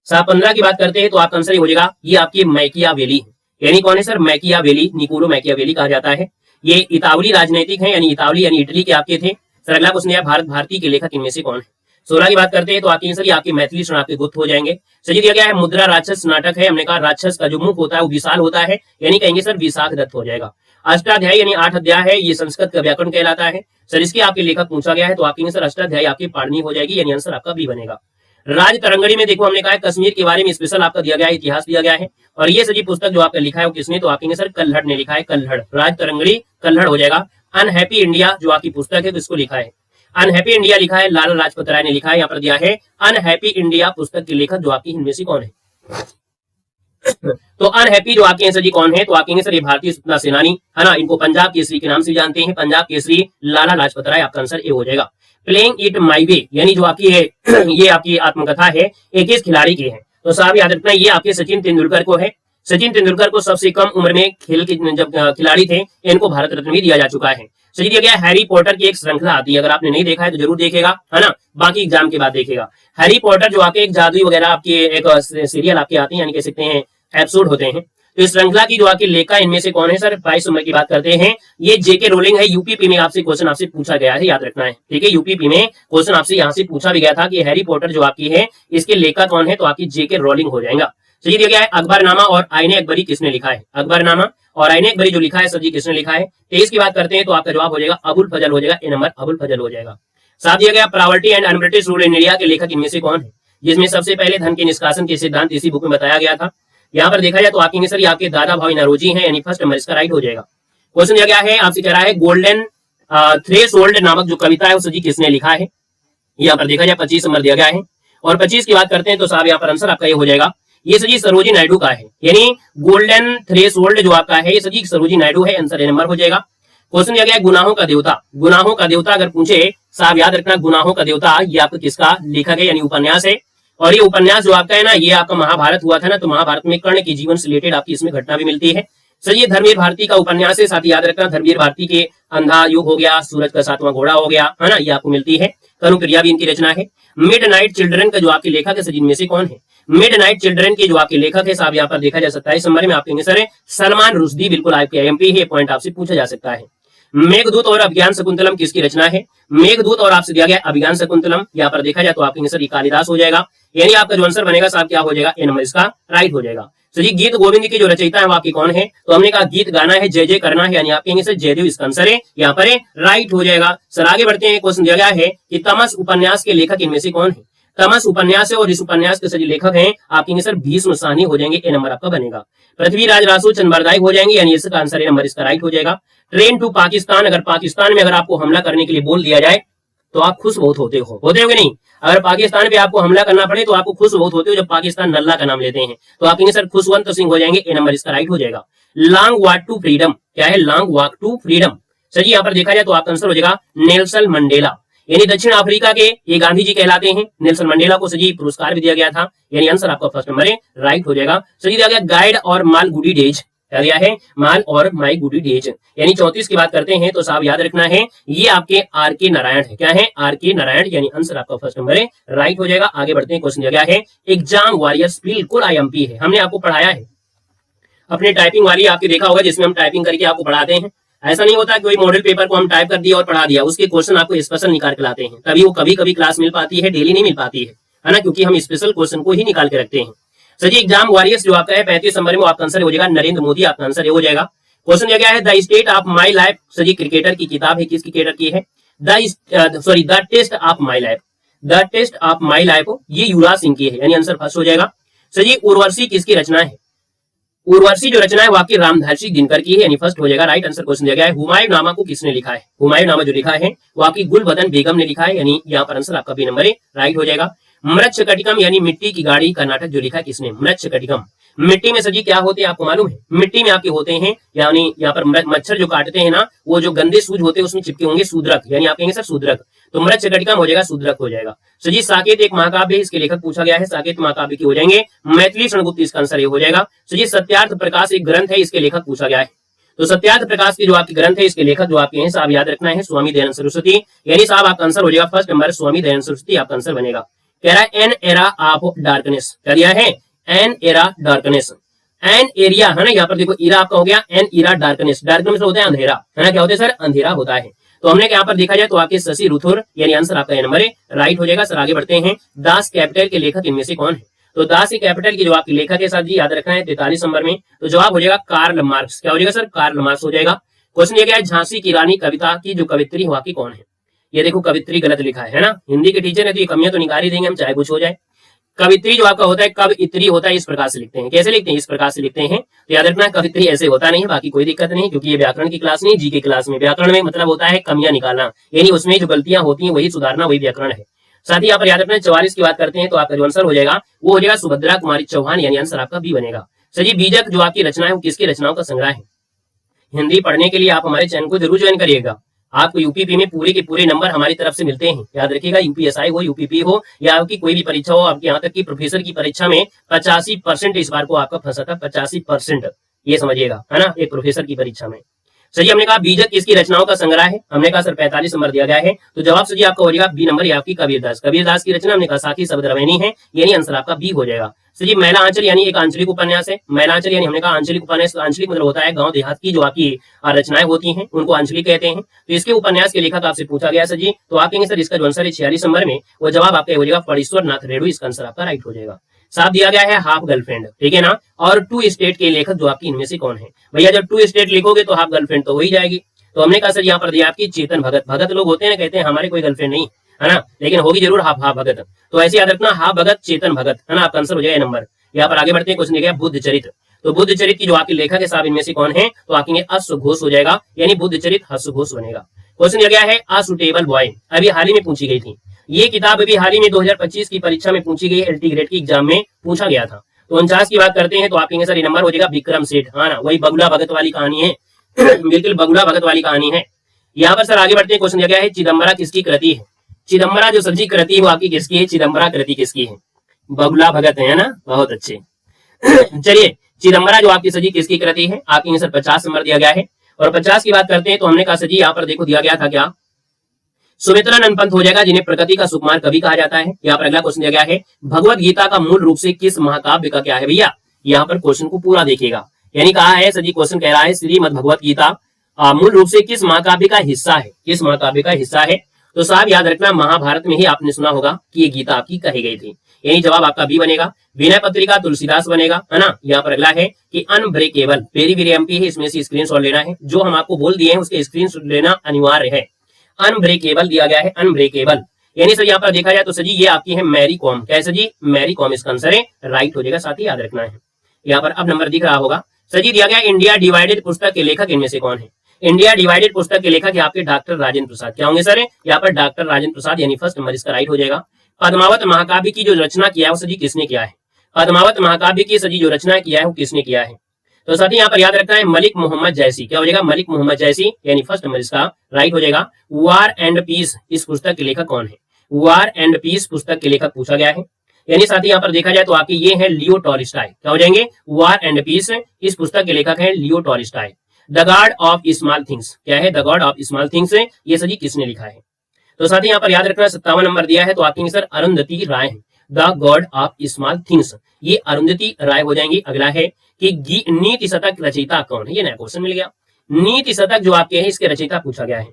साहब 15 की बात करते हैं तो आपका आंसर हो जाएगा ये आपकी मैकियावेली है, यानी कौन है सर? मैकियावेली, निकोलो मैकियावेली कहा जाता है। ये इतावली राजनीतिक है, यानी इतावली यानी इटली के आपके थे। सर अगला क्वेश्चन है भारत भारती के लेखक इनमें से कौन है? 16 की बात करते हैं तो आपके सर आपके मैथिली शरण आपके गुप्त हो जाएंगे। सर जी दिया गया है मुद्रा राक्षस नाटक है, हमने कहा राक्षस का जो मुख होता है वो विशाल होता है, यानी कहेंगे सर विशाख दत्त हो जाएगा। अष्टाध्यायी यानी 8 अध्याय है, ये संस्कृत का व्याकरण कहलाता है। सर इसके आपके लेखक पूछा गया है तो आपके सर अष्टाध्यायी आपकी पाड़नी हो जाएगी, यानी आंसर आपका बी बनेगा। राज तरंगड़ी में देखो हमने कहा है कश्मीर के बारे में स्पेशल आपका दिया गया है, इतिहास दिया गया है, और ये सजी पुस्तक जो आपका लिखा है वो किसने? तो आपके सर कल्हड़ ने लिखा है, कल्हड़, राज तरंगड़ी कल्हड़ हो जाएगा। अनहैप्पी इंडिया जो आपकी पुस्तक है तो इसको लिखा है अनहैप्पी इंडिया, लिखा है लाला लाजपत राय ने लिखा है। यहाँ पर दिया है अनहैप्पी इंडिया पुस्तक के लेखक जो आपकी इनमें से कौन है? तो अनहैप्पी जो आपके सर जी कौन है? तो आपके सर ये भारतीय स्वतंत्रता सेनानी है ना, इनको पंजाब केसरी के नाम से जानते हैं, पंजाब केसरी लाला लाजपत राय, आपका आंसर ए हो जाएगा। प्लेइंग इट माई वे, यानी जो आपकी है ये आपकी आत्मकथा है, एक किस खिलाड़ी की है? तो साहब याद रखना ये आपके सचिन तेंदुलकर को है। सचिन तेंदुलकर को सबसे कम उम्र में खेल के जब खिलाड़ी थे इनको भारत रत्न भी दिया जा चुका है। सही दिया गया हैरी पॉटर की एक श्रृंखला आती है, अगर आपने नहीं देखा है तो जरूर देखेगा, है ना, बाकी एग्जाम के बाद देखेगा। हैरी पॉटर जो आपके एक जादुई वगैरह आपके एक सीरियल आपके आते हैं, यानी कह सकते हैं एपिसोड होते हैं, तो इस श्रृंखला की जो आपके लेखक इनमें से कौन है? सर 22 नंबर की बात करते हैं, ये जेके रोलिंग है। यूपीपी में आपसे क्वेश्चन आपसे पूछा गया है, याद रखना है, ठीक है। यूपीपी में क्वेश्चन आपसे यहाँ से पूछा भी गया था कि हैरी पॉटर जो आपकी है इसके लेखक कौन है? तो आपकी जेके रोलिंग हो जाएगा। चलिए दिया गया है अकबरनामा और आईने अकबरी किसने लिखा है? अकबरनामा और आईने अकबरी जो लिखा है सर जी किसने लिखा है? 23 की बात करते हैं तो आपका जवाब हो जाएगा अबुल फजल हो जाएगा, ए नंबर अबुल फजल हो जाएगा। साथ दिया गया property and un-British rule in India के लेखक इनमें से कौन है? जिसमें सबसे पहले धन के निष्कासन के सिद्धांत इसी बुक में बताया गया था। यहाँ पर देखा जाए तो आपके सर आपके दादा भाई नरोजी हैं, यानी फर्स्ट नंबर इसका राइट हो जाएगा। क्वेश्चन दिया गया है, आपसे कह रहा है गोल्डन थ्रेशोल्ड नामक जो कविता है वो सजी किसने लिखा है। यहाँ पर देखा जाए 25 नंबर दिया गया है, और 25 की बात करते हैं तो साहब यहाँ पर आंसर आपका ये हो जाएगा, ये सजी सरोजी नायडू का है। यानी गोल्डन थ्रेशोल्ड जो आपका है ये सजी सरोजी नायडू है, आंसर ए नंबर हो जाएगा। क्वेश्चन दिया गया है गुनाहों का देवता। गुनाहों का देवता अगर पूछे साहब याद रखना, गुनाहों का देवता ये आपका किसका लेखक है, यानी उपन्यास है। और ये उपन्यास जो आपका है ना, ये आपका महाभारत हुआ था ना, तो महाभारत में कर्ण के जीवन से रिलेटेड आपकी इसमें घटना भी मिलती है। सर ये धर्मवीर भारती का उपन्यास है, साथ ही याद रखना धर्मवीर भारती के अंधा युग हो गया, सूरज का 7वां घोड़ा हो गया, है ना, ये आपको मिलती है। कनुप्रिया भी इनकी रचना है। मिडनाइट चिल्ड्रन का जो आपके लेखक है सर इनमें से कौन है। मिडनाइट चिल्ड्रन के जो आपके लेखक है साहब यहाँ पर देखा जा सकता है, 27 नंबर में आप कहेंगे सर सलमान रुश्दी, बिल्कुल आपके आईएमपी है, पॉइंट आपसे पूछा जा सकता है। मेघदूत और अभिज्ञान शकुंतलम किसकी रचना है। मेघदूत और आपसे दिया गया अभिज्ञान शकुंतलम, यहाँ पर देखा जाए तो आपके सर कालिदास हो जाएगा। यानी आपका जो आंसर बनेगा साहब क्या हो जाएगा, ए नंबर इसका राइट हो जाएगा। तो जी गीत गोविंद की जो रचयिता है वो आपकी कौन है, तो हमने कहा गीत गाना है, जय जय करना है, यानी आप कहेंगे सर जयदेव, इसका आंसर है यहाँ पर राइट हो जाएगा। सर आगे बढ़ते हैं, क्वेश्चन दिया गया है कि तमस उपन्यास के लेखक इनमें से कौन है। तमस उपन्यास है और इस उपन्यास के सर लेखक हैं आप कहेंगे सर भीष्म साहनी हो जाएंगे, ए नंबर आपका बनेगा। पृथ्वीराज रासू चंद्रबरदाई हो जाएंगे, यानी इसका आंसर ए नंबर इसका राइट हो जाएगा। ट्रेन टू पाकिस्तान, अगर पाकिस्तान में अगर आपको हमला करने के लिए बोल दिया जाए तो आप खुश बहुत होते हो कि नहीं। अगर पाकिस्तान पे आपको हमला करना पड़े तो आपको खुश बहुत होते हो, जब पाकिस्तान नल्ला का नाम लेते हैं तो आप कहेंगे सर खुशवंत सिंह हो जाएंगे, ए नंबर इसका राइट हो जाएगा। लॉन्ग वॉक टू फ्रीडम, क्या है long walk to freedom. Sir ji यहाँ पर देखा जाए तो आपका आंसर हो जाएगा नेल्सन मंडेला, यानी दक्षिण अफ्रीका के ये गांधी जी कहलाते हैं। नेल्सन मंडेला को सजी पुरस्कार भी दिया गया था, यानी आंसर आपका फर्स्ट नंबर है राइट हो जाएगा। सजी दिया गया गाइड और माल गुडी डेज, क्या दिया है माल और माई गुडी डेज, यानी 34 की बात करते हैं तो साहब याद रखना है ये आपके आर के नारायण है, क्या है आर के नारायण, यानी आंसर आपका फर्स्ट नंबर है राइट हो जाएगा। आगे बढ़ते हैं, क्वेश्चन दिया गया है एग्जाम वॉरियर्स, बिल्कुल आईएमपी है, हमने आपको पढ़ाया है अपने टाइपिंग वाली आपके देखा होगा जिसमें हम टाइपिंग करके आपको पढ़ाते हैं। ऐसा नहीं होता कोई मॉडल पेपर को हम टाइप कर दिया और पढ़ा दिया, उसके क्वेश्चन आपको स्पेशल निकाल के लाते हैं, तभी वो कभी कभी क्लास मिल पाती है, डेली नहीं मिल पाती है ना, क्योंकि हम स्पेशल क्वेश्चन को ही निकाल के रखते हैं। सर जी एग्जाम वॉरियर्स जो आपका है 35 नंबर में वो आपका आंसर हो जाएगा नरेंद्र मोदी, आपका आंसर हो जाएगा। क्वेश्चन दिया गया है the state of my life, sir ji cricketer की किताब है, किस क्रिकेटर की है, the test of my life, the test of my life ये युवराज सिंह की है, यानी आंसर फर्स्ट हो जाएगा। सर जी उर्वशी किसकी रचना है, उर्वशी जो रचना है वो आपकी रामधारी दिनकर की है, यानी फर्स्ट हो जाएगा राइट आंसर। क्वेश्चन दिया गया है हुमायूं नामा को किसने लिखा है, हुमायूं नामा जो लिखा है वो आपकी गुलबदन बेगम ने लिखा है, यानी यहाँ पर आंसर आपका बी नंबर है राइट हो जाएगा। मृच्छकटिकम यानी मिट्टी की गाड़ी का नाटक जो लिखा है किसने, मृच्छकटिकम। मिट्टी में सजी क्या होते हैं आपको मालूम है, मिट्टी में आपके होते हैं यानी यहाँ पर मच्छर जो काटते हैं ना, वो जो गंदे सूज होते हैं उसमें चिपके होंगे सूद्रक, यानी आप कहेंगे सर सूद्रक, तो मृच्छकटिकम हो जाएगा सूद्रक हो जाएगा। सजी साकेत एक महाकाव्य, इसके लेखक पूछा गया है, साकेत महाकाव्य की हो जाएंगे मैथिली शरणगुप्त, इसका आंसर ये हो जाएगा। सजी सत्यार्थ प्रकाश एक ग्रंथ है, इसके लेखक पूछा गया है, तो सत्यार्थ प्रकाश की जो आपकी ग्रंथ है इसके लेखक जो आपके हैं साहब याद रखना है स्वामी दयानंद सरस्वती, यानी साहब आपका आंसर हो जाएगा फर्स्ट नंबर स्वामी दयानंद सरस्वती, आपका आंसर बनेगा। कह रहा है एन एरा ऑफ डार्कनेस, क्या दिया है an era darkness, an area है ना, यहाँ पर देखो इरा आपका हो गया एन इरा डार्कनेस, डार्कनेस होता है अंधेरा, है ना, क्या होता है सर अंधेरा होता है। तो हमने यहाँ पर देखा जाए तो आपके शशि रुथुर, यानी आंसर आपका नंबर है राइट हो जाएगा। सर आगे बढ़ते हैं, दास कैपिटल के लेखक इनमें से कौन है, तो दास कैपिटल की जो आपके लेखक है साहब जी याद रखना है 43 नंबर में, तो जवाब हो जाएगा कार्ल मार्क्स, क्या हो जाएगा सर कार्ल मार्क्स हो जाएगा। क्वेश्चन ये गया है झांसी की रानी कविता की जो कवित्री हुआ की कौन है, ये देखो कवित्री गलत लिखा है ना, हिंदी के टीचर है तो ये कमियां तो निकाल ही देंगे हम चाहे कुछ हो जाए। कवित्री जो आपका होता है कब इत्री होता है, इस प्रकार से लिखते हैं, कैसे लिखते हैं इस प्रकार से लिखते हैं, तो याद रखना कवित्री ऐसे होता नहीं है, बाकी कोई दिक्कत नहीं, क्योंकि ये व्याकरण की क्लास नहीं जी की क्लास में व्याकरण में मतलब होता है कमियां निकालना, यानी उसमें जो गलतियां होती हैं वही सुधारना, वही व्याकरण है। साथ ही यहाँ पर याद रखना 44 की बात करते हैं तो आपका जो आंसर हो जाएगा वो हो जाएगा सुभद्रा कुमारी चौहान, यानी आंसर आपका बी बनेगा। सर जी बीजक जो आपकी रचना है वो किसकी रचनाओं का संग्रह है। हिंदी पढ़ने के लिए आप हमारे चैनल को जरूर ज्वाइन करिएगा, आपको यूपीपी में पूरे के पूरे नंबर हमारी तरफ से मिलते हैं, याद रखिएगा यूपीएसआई हो यूपीपी हो या आपकी कोई भी परीक्षा हो, आपके यहाँ तक की प्रोफेसर की परीक्षा में 85% इस बार को आपका फंसा था, 85% ये समझिएगा, है ना, एक प्रोफेसर की परीक्षा में। सही हमने कहा बीजक किसकी रचनाओं का संग्रह है, हमने कहा सर 45 नंबर दिया गया है, तो जवाब सही आपका हो जाएगा बी नंबर, आपकी कबीरदास, कबीरदास की रचना हमने कहा साखी शब्द रवैनी है, यानी आंसर आपका बी हो जाएगा। सर जी मैला आंचल यानी एक आंचलिक उपन्यास है, मैला आंचल यानी हमने कहा आंचलिक उपन्यास, आंचलिक मतलब होता है गांव देहात की जो आपकी रचनाएं होती हैं उनको आंचलिक कहते हैं। तो इसके उपन्यास के लेखक आपसे पूछा गया सर जी, तो आप कहेंगे सर इसका जो आंसर है 46 नंबर में वो जवाब आपका हो जाएगा फणीश्वर नाथ रेणु, इसका आंसर आपका राइट हो जाएगा। साफ दिया गया है हाफ गर्लफ्रेंड, ठीक है ना, और टू स्टेट के लेखक जो आपकी इनमें से कौन है, भैया जब टू स्टेट लिखोगे तो हाफ गर्लफ्रेंड तो हो ही जाएगी, तो हमने कहा सर यहाँ पर दिया आपकी चेतन भगत, भगत लोग होते हैं ना कहते हैं हमारे कोई गर्लफ्रेंड नहीं है ना, लेकिन होगी जरूर हाफ हाफ भगत, तो ऐसे याद रखना हाफ भगत चेतन भगत, है ना, आपका आंसर हो जाएगा नंबर। यहाँ पर आगे बढ़ते हैं, क्वेश्चन दिया गया बुद्ध चरित्र, तो बुद्ध चरित की जो आपके लेखक है साहब इनमें से कौन है, तो आपके अश्वघोष हो जाएगा, यानी बुद्ध चरित हर्षघोष बनेगा। क्वेश्चन दिया गया है अ सुटेबल बॉय, अभी हाल ही में पूछी गई थी ये किताब, अभी हाल ही में 2025 की परीक्षा में पूछी गई, एलटी ग्रेड की एग्जाम में पूछा गया था। तो 49 की बात करते हैं तो आप कहेंगे सर ये नंबर हो जाएगा विक्रम सेठ, हाँ ना, वही बगुला भगत वाली कहानी है बिल्कुल बगुला भगत वाली कहानी है। यहाँ पर सर आगे बढ़ते हैं, क्वेश्चन दिया गया है चिदम्बरा किसकी कृति है। चिदम्बरा जो सर जी कृति है वो आपकी किसकी है, चिदम्बरा कृति किसकी है, बगुला भगत है ना, बहुत अच्छे चलिए चिदम्बरा जो आपकी सजी किसकी कृति है, आपके सर 50 नंबर दिया गया है। और 50 की बात करते हैं तो हमने कहा सजी यहाँ पर देखो दिया गया था क्या, सुमित्रानंद पंत हो जाएगा, जिन्हें प्रकृति का सुकुमार कवि कहा जाता है। यहाँ पर अगला क्वेश्चन दिया गया है भगवत गीता का मूल रूप से किस महाकाव्य का क्या है भैया, यहाँ पर क्वेश्चन को पूरा देखिएगा, यानी कहा है सजी क्वेश्चन कह रहा है श्रीमद् भगवत गीता मूल रूप से किस महाकाव्य का हिस्सा है, किस महाकाव्य का हिस्सा है। तो साहब याद रखना महाभारत में ही आपने सुना होगा कि ये गीता आपकी कही गई थी, यही जवाब आपका बी बनेगा। विनय पत्रिका तुलसीदास बनेगा, है ना। यहाँ पर अगला है कि अनब्रेकेबल, वेरी वेरी एमपी है, इसमें से स्क्रीनशॉट लेना है, जो हम आपको बोल दिए हैं उसके स्क्रीनशॉट लेना अनिवार्य है। अनब्रेकेबल दिया गया है, अनब्रेकेबल, यानी सर यहाँ पर देखा जाए तो सजी ये आपकी है मैरी कॉम, कैसे जी, मैरी कॉम इसका आंसर है, राइट हो जाएगा, साथ ही याद रखना है। यहाँ पर अब नंबर दिख रहा होगा, सजी दिया गया इंडिया डिवाइडेड पुस्तक के लेखक इनमें से कौन है। इंडिया डिवाइडेड पुस्तक के लेखक है आपके डॉक्टर राजेंद्र प्रसाद, क्या होंगे सर, यहाँ पर डॉक्टर राजेंद्र प्रसाद, यानी फर्स्ट नंबर इसका राइट हो जाएगा। पद्मावत महाकाव्य की जो रचना किया है वो सजी किसने किया है, पद्मावत महाकाव्य की सजी जो रचना किया है वो किसने किया है। तो साथ ही यहाँ पर याद रखना है मलिक मोहम्मद जैसी, क्या हो जाएगा, मलिक मोहम्मद जैसी, यानी फर्स्ट नंबर इसका राइट हो जाएगा। वार एंड पीस इस पुस्तक के लेखक कौन है, वार एंड पीस पुस्तक के लेखक पूछा गया है, यानी साथ ही यहाँ पर देखा जाए तो आपके ये है लियो टॉलस्टॉय, क्या हो जाएंगे, वार एंड पीस इस पुस्तक के लेखक है लियो Tolstoy. The God of small things क्या है, the God of small things ये सजी किसने लिखा है। तो साथ ही यहाँ पर याद रखना 57 नंबर दिया है तो आपके सर अरुंधति राय है, the God of small things ये अरुंधति राय हो जाएंगी। अगला है कि नीति शतक रचयिता कौन है, ये नया क्वेश्चन मिल गया, नीति शतक जो आपके है इसके रचयिता पूछा गया है।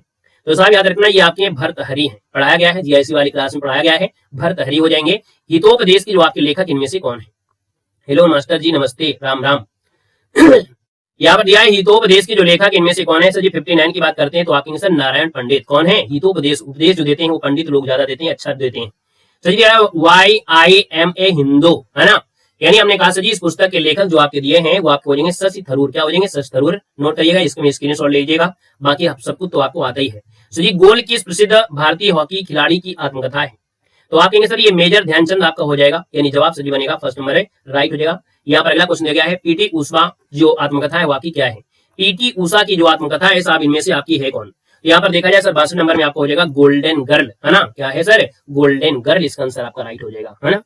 तो साहब याद रखना ये आपके भर्तहरि है, पढ़ाया गया है जीआईसी वाली क्लास में पढ़ाया गया है, भर्तहरि हो जाएंगे। हितोपदेश की जो आपके लेखक इनमें से कौन है, हेलो मास्टर जी नमस्ते राम राम यहाँ पर दिया है हितोपदेश के जो लेखक इनमें से कौन है, सर जी 59 की बात करते हैं तो आपके सर नारायण पंडित, कौन है, हितोपदेश, उपदेश जो देते हैं वो पंडित लोग ज्यादा देते हैं, अच्छा देते हैं। सर जी YIMA हिंदू, है ना, यानी हमने कहा सर जी इस पुस्तक के लेखक जो आपके दिए हैं वो आपको हो जाएंगे शशि थरूर, क्या हो जाएंगे, शशि थरूर, नोट करिएगा, इसमें स्क्रीनशॉट ले लीजिएगा, बाकी सब कुछ तो आपको आता ही है। सर जी गोल किस प्रसिद्ध भारतीय हॉकी खिलाड़ी की आत्मकथा है, तो आप कहेंगे सर ये मेजर ध्यानचंद आपका हो जाएगा, यानी जवाब सही बनेगा, फर्स्ट नंबर है, राइट हो जाएगा। यहाँ पर अगला क्वेश्चन दिया गया है पीटी उषा जो आत्मकथा है वाकई क्या है, पीटी उषा की जो आत्मकथा है साहब इनमें से आपकी है कौन। यहाँ पर देखा जाए सर 62 नंबर में आपको हो जाएगा गोल्डन गर्ल, है ना, क्या है सर, गोल्डन गर्ल, इसका आंसर आपका राइट हो जाएगा, है ना।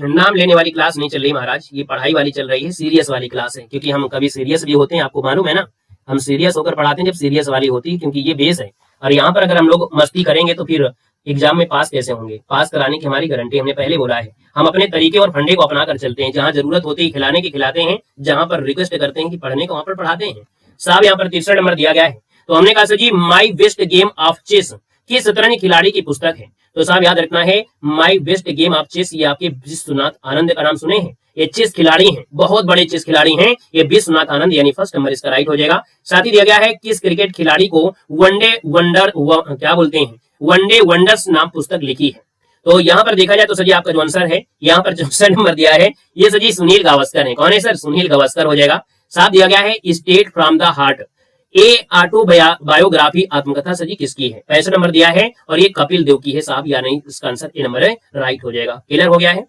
नाम लेने वाली क्लास नहीं चल रही महाराज, ये पढ़ाई वाली चल रही है, सीरियस वाली क्लास है, क्योंकि हम कभी सीरियस भी होते हैं, आपको मालूम है ना, हम सीरियस होकर पढ़ाते हैं जब सीरियस वाली होती है, क्योंकि ये बेस है। और यहाँ पर अगर हम लोग मस्ती करेंगे तो फिर एग्जाम में पास कैसे होंगे, पास कराने की हमारी गारंटी हमने पहले बोला है, हम अपने तरीके और फंडे को अपना कर चलते हैं, जहां जरूरत होती है खिलाने की खिलाते हैं, जहां पर रिक्वेस्ट करते हैं कि पढ़ने को वहां पर पढ़ाते हैं। साहब यहाँ पर 63 नंबर दिया गया है, तो हमने कहा sir ji my best game of chess किस शतरंज खिलाड़ी की पुस्तक है। तो साहब याद रखना है my best game of chess ये आपके विश्वनाथ आनंद का नाम सुने हैं, ये चेस खिलाड़ी हैं, बहुत बड़े चेस खिलाड़ी हैं ये विश्वनाथ आनंद, यानी फर्स्ट नंबर इसका राइट हो जाएगा। साथ ही दिया गया है किस क्रिकेट खिलाड़ी को वनडे वंडर क्या बोलते हैं, वनडे वंडर्स नाम पुस्तक लिखी है। तो यहाँ पर देखा जाए तो सर आपका जो आंसर है यहाँ पर 64 नंबर दिया है ये सर सुनील गावस्कर है, कौन है सर, सुनील गावस्कर हो जाएगा। साथ दिया गया है state from the heart A auto biography आत्मकथा सजी किसकी है, 65 नंबर दिया है और ये कपिल देव की है साहब, या नहीं इसका आंसर ए नंबर है, राइट हो जाएगा। क्लियर हो गया है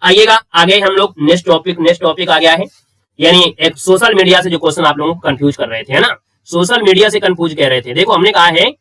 आइएगा आगे हम लोग नेक्स्ट टॉपिक आ गया है, यानी एक सोशल मीडिया से जो क्वेश्चन आप लोगों को कंफ्यूज कर रहे थे, है ना, सोशल मीडिया से कंफ्यूज कह रहे थे। देखो हमने कहा है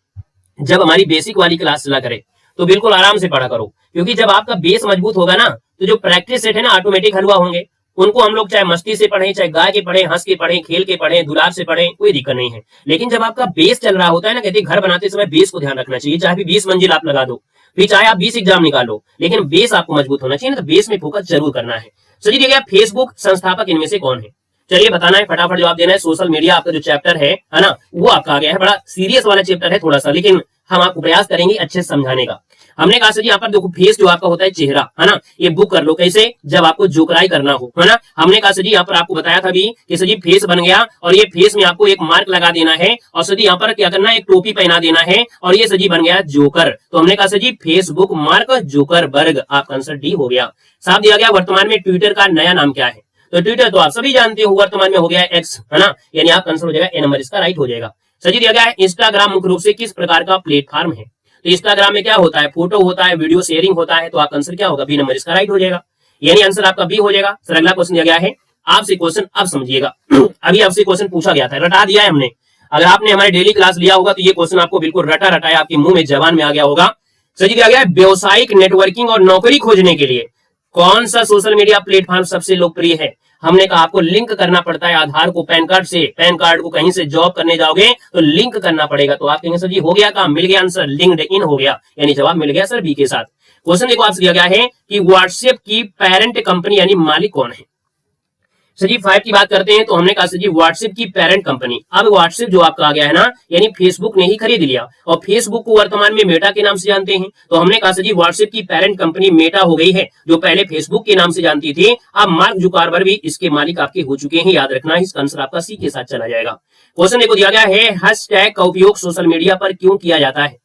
जब हमारी बेसिक वाली क्लास चला करे तो बिल्कुल आराम से पढ़ा करो, क्योंकि जब आपका बेस मजबूत होगा ना तो जो प्रैक्टिस सेट है ना ऑटोमेटिक हलवा होंगे, उनको हम लोग चाहे मस्ती से पढ़ें, चाहे गाय के पढ़ें, हंस के पढ़ें, खेल के पढ़ें, दुलार से पढ़ें, कोई दिक्कत नहीं है। लेकिन जब आपका बेस चल रहा होता है ना, कहते घर बनाते समय बेस को ध्यान रखना चाहिए, चाहे भी 20 मंजिल आप लगा दो, फिर चाहे आप 20 एग्जाम निकालो, लेकिन बेस आपको मजबूत होना चाहिए ना, तो बेस में फोकस जरूर करना है। चलिए देखिए फेसबुक संस्थापक इनमें से कौन है, चलिए बताना है, फटाफट जवाब देना है। सोशल मीडिया आपका जो चैप्टर है ना, वो आपका आ गया है, बड़ा सीरियस वाला चैप्टर है थोड़ा सा, लेकिन हम आपको प्रयास करेंगे अच्छे से समझाने का। हमने कहा सर जी यहाँ पर देखो फेस जो आपका होता है चेहरा, है ना, ये बुक कर लो, कैसे, जब आपको जोकराई करना हो, है ना। हमने कहा सर जी यहाँ पर आपको बताया था भी कि सर जी फेस बन गया और ये फेस में आपको एक मार्क लगा देना है, और सर जी यहाँ पर क्या करना है, एक टोपी पहना देना है, और ये सर जी बन गया जोकर। तो हमने कहा सर जी फेसबुक मार्क जोकरबर्ग, आपका आंसर डी हो गया। साफ दिया गया वर्तमान में ट्विटर का नया नाम क्या है, तो ट्विटर तो आप सभी जानते हो, वर्तमान में हो गया है एक्स, है ना, यानी आपका आंसर हो जाएगा ए नंबर इसका राइट हो जाएगा। सही दिया गया है इंस्टाग्राम मुख्य रूप से किस प्रकार का प्लेटफॉर्म है? तो इंस्टाग्राम में क्या होता है, फोटो होता है, वीडियो शेयरिंग होता है, तो आपका आंसर क्या होगा, बी नंबर इसका राइट हो जाएगा, यानी आंसर आपका बी हो जाएगा। सर अगला क्वेश्चन दिया गया है आपसे, क्वेश्चन अब समझिएगा। अभी आपसे क्वेश्चन पूछा गया था, रटा दिया है हमने। अगर आपने हमारे डेली क्लास लिया होगा तो ये क्वेश्चन आपको बिल्कुल रटा रटाया आपके मुंह में जबान में आ गया होगा। सही दिया गया है व्यवसायिक नेटवर्किंग और नौकरी खोजने के लिए कौन सा सोशल मीडिया प्लेटफॉर्म सबसे लोकप्रिय है? हमने कहा आपको लिंक करना पड़ता है आधार को पैन कार्ड से, पैन कार्ड को कहीं से जॉब करने जाओगे तो लिंक करना पड़ेगा। तो आप कहेंगे सर जी हो गया काम, मिल गया आंसर, लिंक्ड इन हो गया, यानी जवाब मिल गया सर बी के साथ। क्वेश्चन देखो आपसे दिया गया है कि व्हाट्सएप की पेरेंट कंपनी यानी मालिक कौन है? सर जी 5 की बात करते हैं तो हमने कहा सर जी व्हाट्सएप की पेरेंट कंपनी, अब व्हाट्सएप जो आपका आ गया है ना, यानी फेसबुक ने ही खरीद लिया और फेसबुक को वर्तमान में मेटा के नाम से जानते हैं। तो हमने कहा सर जी व्हाट्सएप की पेरेंट कंपनी मेटा हो गई है, जो पहले फेसबुक के नाम से जानती थी, अब मार्क जुकरबर्ग भी इसके मालिक आपके हो चुके हैं, याद रखना। इसका आंसर आपका सी के साथ चला जाएगा। क्वेश्चन देखो दिया गया है हैशटैग का उपयोग सोशल मीडिया पर क्यों किया जाता है?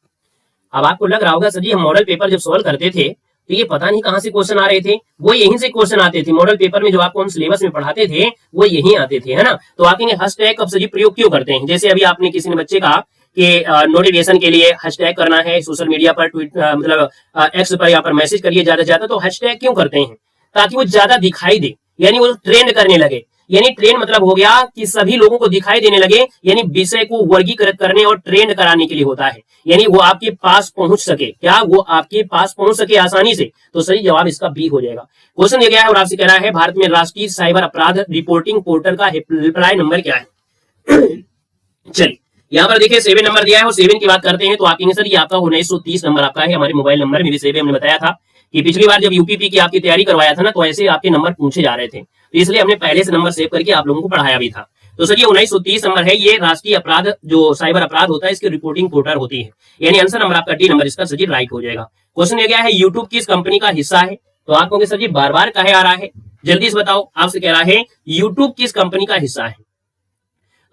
अब आपको लग रहा होगा सर जी हम मॉडल पेपर जब सॉल्व करते थे तो ये पता नहीं कहां से क्वेश्चन आ रहे थे, वो यहीं से क्वेश्चन आते थे। मॉडल पेपर में जो आपको हम सिलेबस में पढ़ाते थे वो यहीं आते थे, है ना। तो आप कहेंगे हैशटैग का सर प्रयोग क्यों करते हैं? जैसे अभी आपने किसी ने बच्चे कहा कि नोटिफिकेशन के लिए हैशटैग करना है सोशल मीडिया पर, मतलब एक्स पर, यहाँ पर मैसेज करिए ज्यादा से ज्यादा, तो हैशटैग क्यों करते हैं? ताकि वो ज्यादा दिखाई दे, यानी वो ट्रेंड करने लगे। यानी ट्रेंड मतलब हो गया कि सभी लोगों को दिखाई देने लगे, यानी विषय को वर्गीकृत करने और ट्रेंड कराने के लिए होता है, यानी वो आपके पास पहुंच सके। क्या वो आपके पास पहुंच सके आसानी से? तो सही जवाब इसका बी हो जाएगा। क्वेश्चन दिया गया है और आपसे कह रहा है भारत में राष्ट्रीय साइबर अपराध रिपोर्टिंग पोर्टल का हेल्पलाइन नंबर क्या है? चलिए यहाँ पर देखिए 7 नंबर दिया है और 7 की बात करते हैं तो आप कहेंगे सर ये आपका 1930 नंबर आपका है। हमारे मोबाइल नंबर में भी 7 हमने बताया था कि पिछली बार जब यूपीपी की आपकी तैयारी करवाया था ना, तो ऐसे आपके नंबर पूछे जा रहे थे, तो इसलिए हमने पहले से नंबर सेव करके आप लोगों को पढ़ाया भी था। तो सर ये 1930 नंबर है, ये राष्ट्रीय अपराध जो साइबर अपराध होता है इसकी रिपोर्टिंग पोर्टल होती है, यानी आंसर नंबर आपका डी नंबर इसका सर जी राइट हो जाएगा। क्वेश्चन दिया गया है यूट्यूब किस कंपनी का हिस्सा है? तो आप कहोगे सर जी बार बार कहे आ रहा है, जल्दी से बताओ। आपसे कह रहा है यूट्यूब किस कंपनी का हिस्सा है?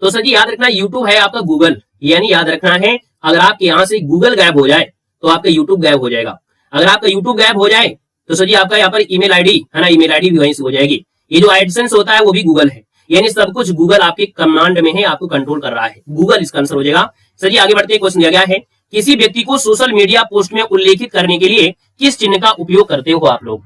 तो सर जी याद रखना यूट्यूब है आपका गूगल, यानी याद रखना है अगर आपके यहाँ से गूगल गायब हो जाए तो आपका यूट्यूब गायब हो जाएगा। अगर आपका यूट्यूब गायब हो जाए तो सर जी आपका यहाँ पर ईमेल आईडी है ना, ईमेल आईडी भी वहीं से हो जाएगी। ये जो एडसेंस होता है वो भी गूगल है, यानी सब कुछ गूगल आपके कमांड में है, आपको कंट्रोल कर रहा है, गूगल इसका आंसर हो जाएगा। सर जी आगे बढ़ते हैं, क्वेश्चन दिया गया है किसी व्यक्ति को सोशल मीडिया पोस्ट में उल्लेखित करने के लिए किस चिन्ह का उपयोग करते हो आप लोग?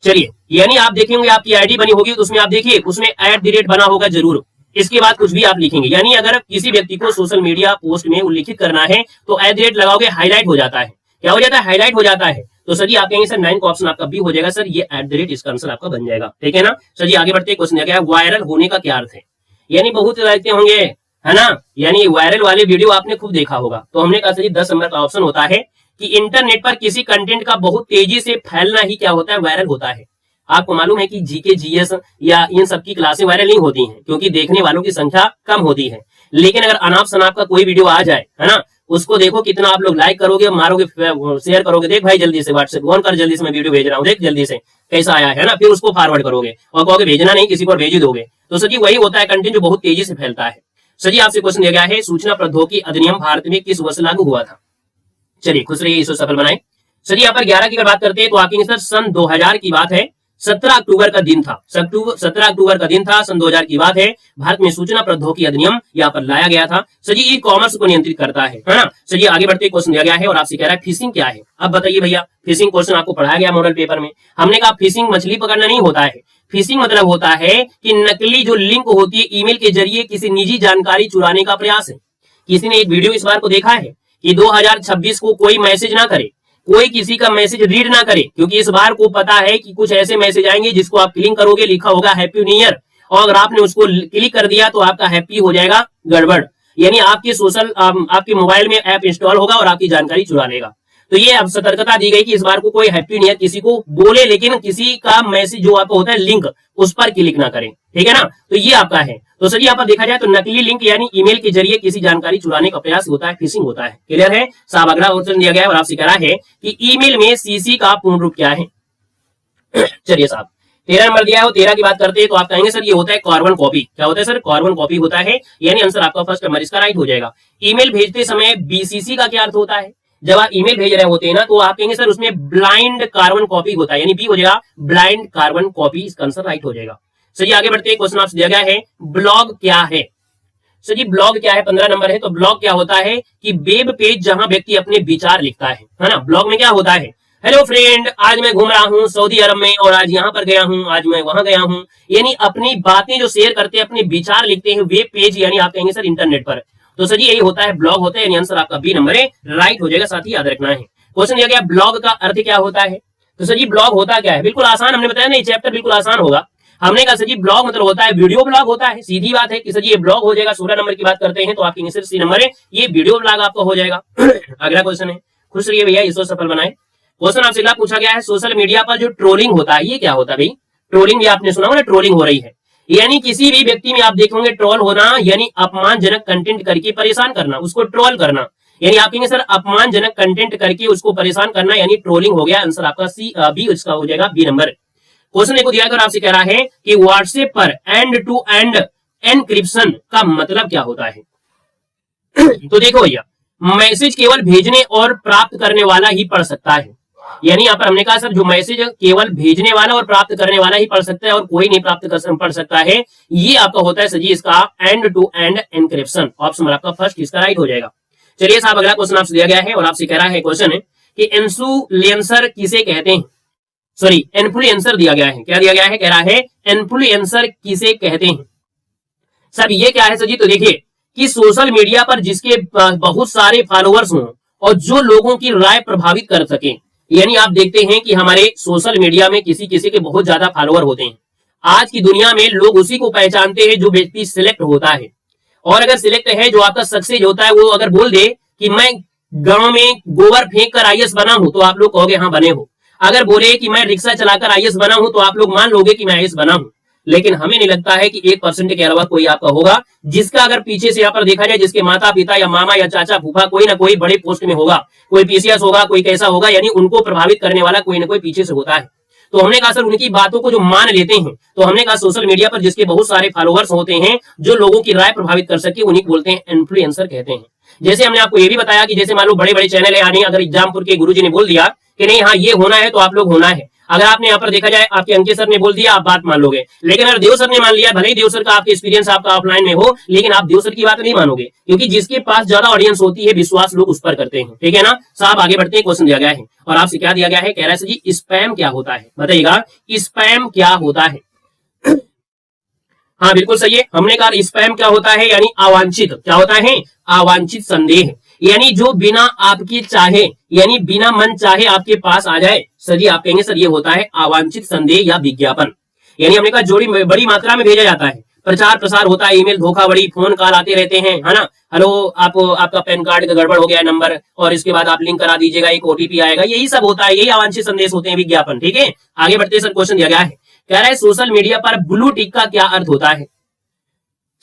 चलिए यानी आप देखेंगे आपकी आईडी बनी होगी तो उसमें आप देखिए उसमें @ बना होगा जरूर, इसके बाद कुछ भी आप लिखेंगे। यानी अगर किसी व्यक्ति को सोशल मीडिया पोस्ट में उल्लेखित करना है तो @ लगाओगे, हाईलाइट हो जाता है। क्या हो जाता है? हाईलाइट हो जाता है। तो सर जी आप कहेंगे सर 9 का ऑप्शन आपका बी हो जाएगा सर, ये @ इसका आंसर आपका बन जाएगा, ठीक है ना। सर जी आगे बढ़ते हैं, क्वेश्चन क्या है वायरल होने का क्या अर्थ है? यानी बहुत देखते होंगे है ना, यानी वायरल वाले वीडियो आपने खूब देखा होगा। तो हमने कहा सर जी 10 नंबर का ऑप्शन होता है कि इंटरनेट पर किसी कंटेंट का बहुत तेजी से फैलना ही क्या होता है? वायरल होता है। आपको मालूम है कि जीके जीएस या इन सब की क्लासें वायरल नहीं होती हैं क्योंकि देखने वालों की संख्या कम होती है, लेकिन अगर अनाप शनाप का कोई वीडियो आ जाए है ना, उसको देखो कितना आप लोग लाइक करोगे, मारोगे, शेयर करोगे, देख भाई जल्दी से व्हाट्सएप ऑन कर, जल्दी से मैं वीडियो भेज रहा हूँ, देख जल्दी से कैसा आया है ना, फिर उसको फॉरवर्ड करोगे और कहोगे भेजना नहीं किसी को भेज ही दोगे। तो सर जी वही होता है कंटेंट जो बहुत तेजी से फैलता है। सर जी आपसे क्वेश्चन दिया गया है सूचना प्रौद्योगिकी अधिनियम भारत में किस वर्ष लागू हुआ था? चलिए खुश रहिए, इसको सफल बनाए। सर जी यहाँ पर 11 की बात करते हैं तो आपकी सर सन 2000 की बात है, 17 अक्टूबर का दिन था, 17 अक्टूबर का दिन था, सन 2000 की बात है। भारत में सूचना प्रौद्योगिकी अधिनियम यहाँ पर लाया गया था। सर जी ई कॉमर्स को नियंत्रित करता है ना। सर जी आगे बढ़ते क्वेश्चन दिया गया है और आपसे कह रहा है फिशिंग क्या है? अब बताइए भैया, फिशिंग क्वेश्चन आपको पढ़ाया गया मॉडल पेपर में। हमने कहा फिशिंग मछली पकड़ना नहीं होता है, फिशिंग मतलब होता है कि नकली जो लिंक होती है ईमेल के जरिए किसी निजी जानकारी चुराने का प्रयास है। किसी ने एक वीडियो इस बार को देखा है कि 2026 को कोई मैसेज ना करे, कोई किसी का मैसेज रीड ना करे, क्योंकि इस बार को पता है कि कुछ ऐसे मैसेज आएंगे जिसको आप क्लिक करोगे, लिखा होगा हैप्पी न्यू ईयर, और अगर आपने उसको क्लिक कर दिया तो आपका हैप्पी हो जाएगा गड़बड़, यानी आपके आपके मोबाइल में ऐप इंस्टॉल होगा और आपकी जानकारी चुरा लेगा। तो ये अब सतर्कता दी गई कि इस बार को कोई हैप्पी न्यू ईयर किसी को बोले, लेकिन किसी का मैसेज जो आपको होता है लिंक उस पर क्लिक ना करें, ठीक है ना। तो ये आपका है। तो सर यहाँ पर देखा जाए तो नकली लिंक यानी ईमेल के जरिए किसी जानकारी चुराने का प्रयास होता है, फिशिंग होता है। क्लियर है साहब? अगला क्वेश्चन दिया गया है और आपसे कह रहा है कि ईमेल में सीसी का पूर्ण रूप क्या है? चलिए साहब 13 नंबर दिया है, 13 की बात करते हैं तो आप कहेंगे सर ये होता है कार्बन कॉपी। क्या होता है सर? कार्बन कॉपी होता है, यानी आंसर आपका फर्स्ट नंबर इसका राइट हो जाएगा। ईमेल भेजते समय बीसीसी का क्या अर्थ होता है? जब आप ईमेल भेज रहे होते हैं ना, तो आप कहेंगे सर उसमें ब्लाइंड कार्बन कॉपी होता है, यानी बी हो जाएगा ब्लाइंड कार्बन कॉपी, इसका आंसर राइट हो जाएगा। सर जी आगे बढ़ते हैं, क्वेश्चन आपसे दिया गया है ब्लॉग क्या है। सर जी ब्लॉग क्या है, 15 नंबर है। तो ब्लॉग क्या होता है कि वेब पेज जहां व्यक्ति अपने विचार लिखता है ना। ब्लॉग में क्या होता है, हेलो फ्रेंड, आज मैं घूम रहा हूँ सऊदी अरब में, और आज यहाँ पर गया हूँ, आज मैं वहां गया हूँ, यानी अपनी बातें जो शेयर करते हैं, अपने विचार लिखते हैं वेब पेज, यानी आप कहेंगे सर इंटरनेट पर। तो सर जी यही होता है ब्लॉग होता है, यानी आंसर आपका बी नंबर है, राइट हो जाएगा। साथ ही याद रखना है, क्वेश्चन दिया गया ब्लॉग का अर्थ क्या होता है। तो सर जी ब्लॉग होता क्या है, बिल्कुल आसान, हमने बताया ना ये चैप्टर बिल्कुल आसान होगा। हमने कहा सर जी ब्लॉग मतलब होता है वीडियो ब्लॉग होता है, सीधी बात है कि सर जी ये ब्लॉग हो जाएगा। 16 नंबर की बात करते हैं तो आपके सिर्फ सी नंबर है, ये वीडियो ब्लॉग आपका हो जाएगा। अगला क्वेश्चन है, खुश रहिए भैया, इसको सफल बनाए। क्वेश्चन आपसे अगला पूछा गया है, सोशल मीडिया पर जो ट्रोलिंग होता है ये क्या होता है भाई। ट्रोलिंग भी आपने सुना होगा ना, ट्रोलिंग हो रही है, यानी किसी भी व्यक्ति में आप देखोगे ट्रोल होना, यानी अपमानजनक कंटेंट करके परेशान करना, उसको ट्रोल करना, यानी आप कहेंगे सर अपमानजनक कंटेंट करके उसको परेशान करना, यानी ट्रोलिंग हो गया। आंसर आपका सी बी, इसका हो जाएगा बी नंबर। क्वेश्चन देखो दिया, आपसे कह रहा है कि व्हाट्सएप पर एंड टू एंड एनक्रिप्शन का मतलब क्या होता है। तो देखो भैया, मैसेज केवल भेजने और प्राप्त करने वाला ही पढ़ सकता है, यानी यहाँ पर हमने कहा सर जो मैसेज केवल भेजने वाला और प्राप्त करने वाला ही पढ़ सकता है और कोई नहीं प्राप्त कर पढ़ सकता है, ये आपका होता है सर जी इसका end to end encryption. Option आपका फर्स्ट इसका राइट हो जाएगा। चलिए साहब अगला क्वेश्चन आपसे दिया गया है और आपसे कह रहा है क्वेश्चन कि इन्फ्लुएंसर किसे कहते हैं। सॉरी इन्फ्लुएंसर दिया गया है, क्या दिया गया है, कह रहा है इन्फ्लुएंसर किसे कहते हैं। सर ये क्या है सर जी, तो देखिए कि सोशल मीडिया पर जिसके बहुत सारे फॉलोअर्स हों और जो लोगों की राय प्रभावित कर सके, यानी आप देखते हैं कि हमारे सोशल मीडिया में किसी किसी के बहुत ज्यादा फॉलोअर होते हैं। आज की दुनिया में लोग उसी को पहचानते हैं जो व्यक्ति सिलेक्ट होता है, और अगर सिलेक्ट है जो आपका सक्सेस होता है, वो अगर बोल दे कि मैं गांव में गोबर फेंक कर आईएएस बना हूं, तो आप लोग कहोगे हाँ बने हो। अगर बोले कि मैं रिक्शा चलाकर आईएएस बना हूं, तो आप लोग मान लोगे कि मैं आईएएस बना हूं। लेकिन हमें नहीं लगता है कि 1% के अलावा कोई आपका होगा जिसका अगर पीछे से यहाँ पर देखा जाए, जिसके माता पिता या मामा या चाचा फूफा कोई ना कोई बड़े पोस्ट में होगा, कोई पीसीएस होगा, कोई कैसा होगा, यानी उनको प्रभावित करने वाला कोई ना कोई पीछे से होता है। तो हमने कहा सर उनकी बातों को जो मान लेते हैं, तो हमने कहा सोशल मीडिया पर जिसके बहुत सारे फॉलोअर्स होते हैं, जो लोगों की राय प्रभावित कर सके, उन्हीं को बोलते हैं इन्फ्लुएंसर कहते हैं। जैसे हमने आपको ये भी बताया कि जैसे मान लो बड़े बड़े चैनल है, यानी अगर एग्जामपुर के गुरुजी ने बोल दिया कि नहीं हाँ ये होना है, तो आप लोग होना है। अगर आपने यहाँ पर देखा जाए आपके अंकित सर ने बोल दिया, आप बात मान लोगे। लेकिन अगर देव सर ने मान लिया, भले ही देव सर का आपके एक्सपीरियंस आपका ऑफलाइन में हो, लेकिन आप देव सर की बात नहीं मानोगे, क्योंकि जिसके पास ज्यादा ऑडियंस होती है विश्वास लोग उस पर करते हैं। ठीक है ना साहब, आगे बढ़ते हैं। क्वेश्चन दिया गया है और आपसे क्या दिया गया है, कह रहा है जी स्पैम क्या होता है, बताइएगा स्पैम क्या होता है। हाँ बिल्कुल सही है, हमने कहा स्पैम क्या होता है, यानी अवांछित, क्या होता है, अवांछित संदेह, यानी जो बिना आपके चाहे, यानी बिना मन चाहे आपके पास आ जाए। सर जी आप कहेंगे सर ये होता है अवांछित संदेह या विज्ञापन, यानी हमने कहा जोड़ी बड़ी मात्रा में भेजा जाता है, प्रचार प्रसार होता है, ईमेल धोखाधड़ी, फोन कॉल आते रहते हैं, है ना, हेलो आपका पैन कार्ड का गड़बड़ हो गया नंबर, और इसके बाद आप लिंक करा दीजिएगा, एक ओटीपी आएगा, यही सब होता है, यही अवांछित संदेश होते हैं, विज्ञापन। ठीक है आगे बढ़ते सर, क्वेश्चन दिया गया है, कह रहा है सोशल मीडिया पर ब्लू टिक का क्या अर्थ होता है।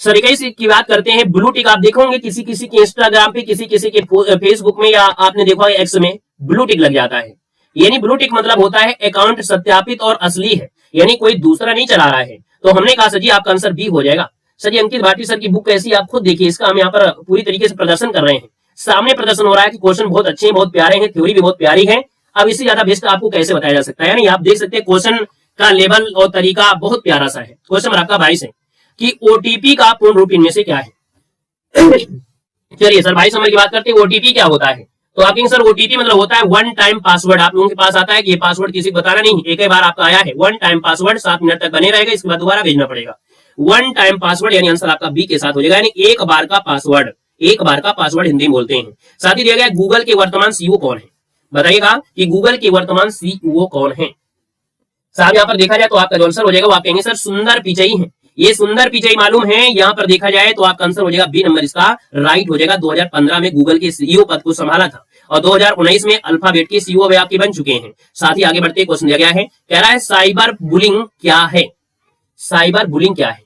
सर की बात करते हैं, ब्लू टिक आप देखोगे किसी किसी के इंस्टाग्राम पे, किसी किसी के फेसबुक में, या आपने देखा है एक्स में ब्लू टिक लग जाता है, यानी ब्लू टिक मतलब होता है अकाउंट सत्यापित और असली है, यानी कोई दूसरा नहीं चला रहा है। तो हमने कहा सर जी आपका आंसर बी हो जाएगा। सर जी अंकित भाटी सर की बुक कैसी आप खुद देखिए, इसका हम यहाँ पर पूरी तरीके से प्रदर्शन कर रहे हैं, सामने प्रदर्शन हो रहा है कि क्वेश्चन बहुत अच्छे हैं, बहुत प्यारे हैं, थ्योरी भी बहुत प्यारी है। अब इससे ज्यादा बेस्ट आपको कैसे बताया जा सकता है, यानी आप देख सकते हैं क्वेश्चन का लेवल और तरीका बहुत प्यारा सा है। क्वेश्चन नंबर आपका 22 है कि ओटीपी का पूर्ण रूप इनमें से क्या है। चलिए सर 22 नंबर की बात करते हैं, ओटीपी क्या होता है। तो आप सर ओटीपी मतलब होता है वन टाइम पासवर्ड, आप लोगों के पास आता है कि ये पासवर्ड किसी को बताना नहीं, एक ही बार आपका आया है, वन टाइम पासवर्ड 7 मिनट तक बने रहेगा, इसके बाद दोबारा भेजना पड़ेगा। वन टाइम पासवर्ड यानी आंसर आपका बी के साथ हो जाएगा, यानी एक बार का पासवर्ड, एक बार का पासवर्ड हिंदी में बोलते हैं। साथ ही दिया गया गूगल के वर्तमान सीईओ कौन है, बताइएगा कि गूगल के वर्तमान सीईओ कौन है। साहब यहाँ पर देखा जाए तो आपका आंसर हो जाएगा, वो आप कहेंगे सर सुंदर पिचई है, ये सुंदर पिचई मालूम है। यहाँ पर देखा जाए तो आपका आंसर हो जाएगा बी नंबर, इसका राइट हो जाएगा। 2015 में गूगल के सीईओ पद को संभाला था और 2019 में अल्फाबेट के सीईओ वे आपके बन चुके हैं। साथ ही आगे बढ़ते क्वेश्चन दिया गया है, कह रहा है साइबर बुलिंग क्या है। साइबर बुलिंग क्या है,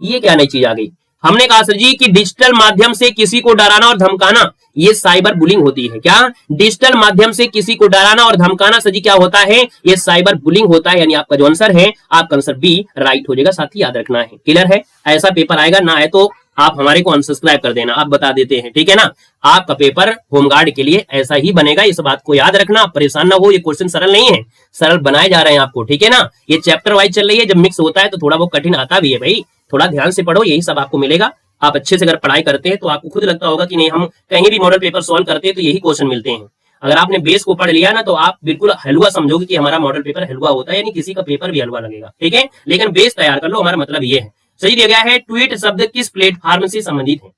ये क्या नई चीज आ गई। हमने कहा सर जी कि डिजिटल माध्यम से किसी को डराना और धमकाना, ये साइबर बुलिंग होती है। क्या डिजिटल माध्यम से किसी को डराना और धमकाना सर जी क्या होता है, ये साइबर बुलिंग होता है, यानी आपका जो आंसर है आपका आंसर बी राइट हो जाएगा। साथ ही याद रखना है, क्लियर है, ऐसा पेपर आएगा ना आए तो आप हमारे को अनसब्सक्राइब कर देना, आप बता देते हैं, ठीक है ना। आपका पेपर होमगार्ड के लिए ऐसा ही बनेगा, इस बात को याद रखना, आप परेशान ना हो। ये क्वेश्चन सरल नहीं है, सरल बनाए जा रहे हैं आपको, ठीक है ना। ये चैप्टर वाइज चल रही है, जब मिक्स होता है तो थोड़ा बहुत कठिन आता भी है भाई, थोड़ा ध्यान से पढ़ो, यही सब आपको मिलेगा। आप अच्छे से अगर पढ़ाई करते हैं तो आपको खुद लगता होगा कि नहीं, हम कहीं भी मॉडल पेपर सॉल्व करते हैं तो यही क्वेश्चन मिलते हैं। अगर आपने बेस को पढ़ लिया ना तो आप बिल्कुल हलवा समझोगे कि हमारा मॉडल पेपर हलवा होता है, यानी किसी का पेपर भी हलवा लगेगा, ठीक है। लेकिन बेस तैयार कर लो, हमारा मतलब ये है। सही दिया गया है, ट्वीट शब्द किस प्लेटफॉर्म से संबंधित है।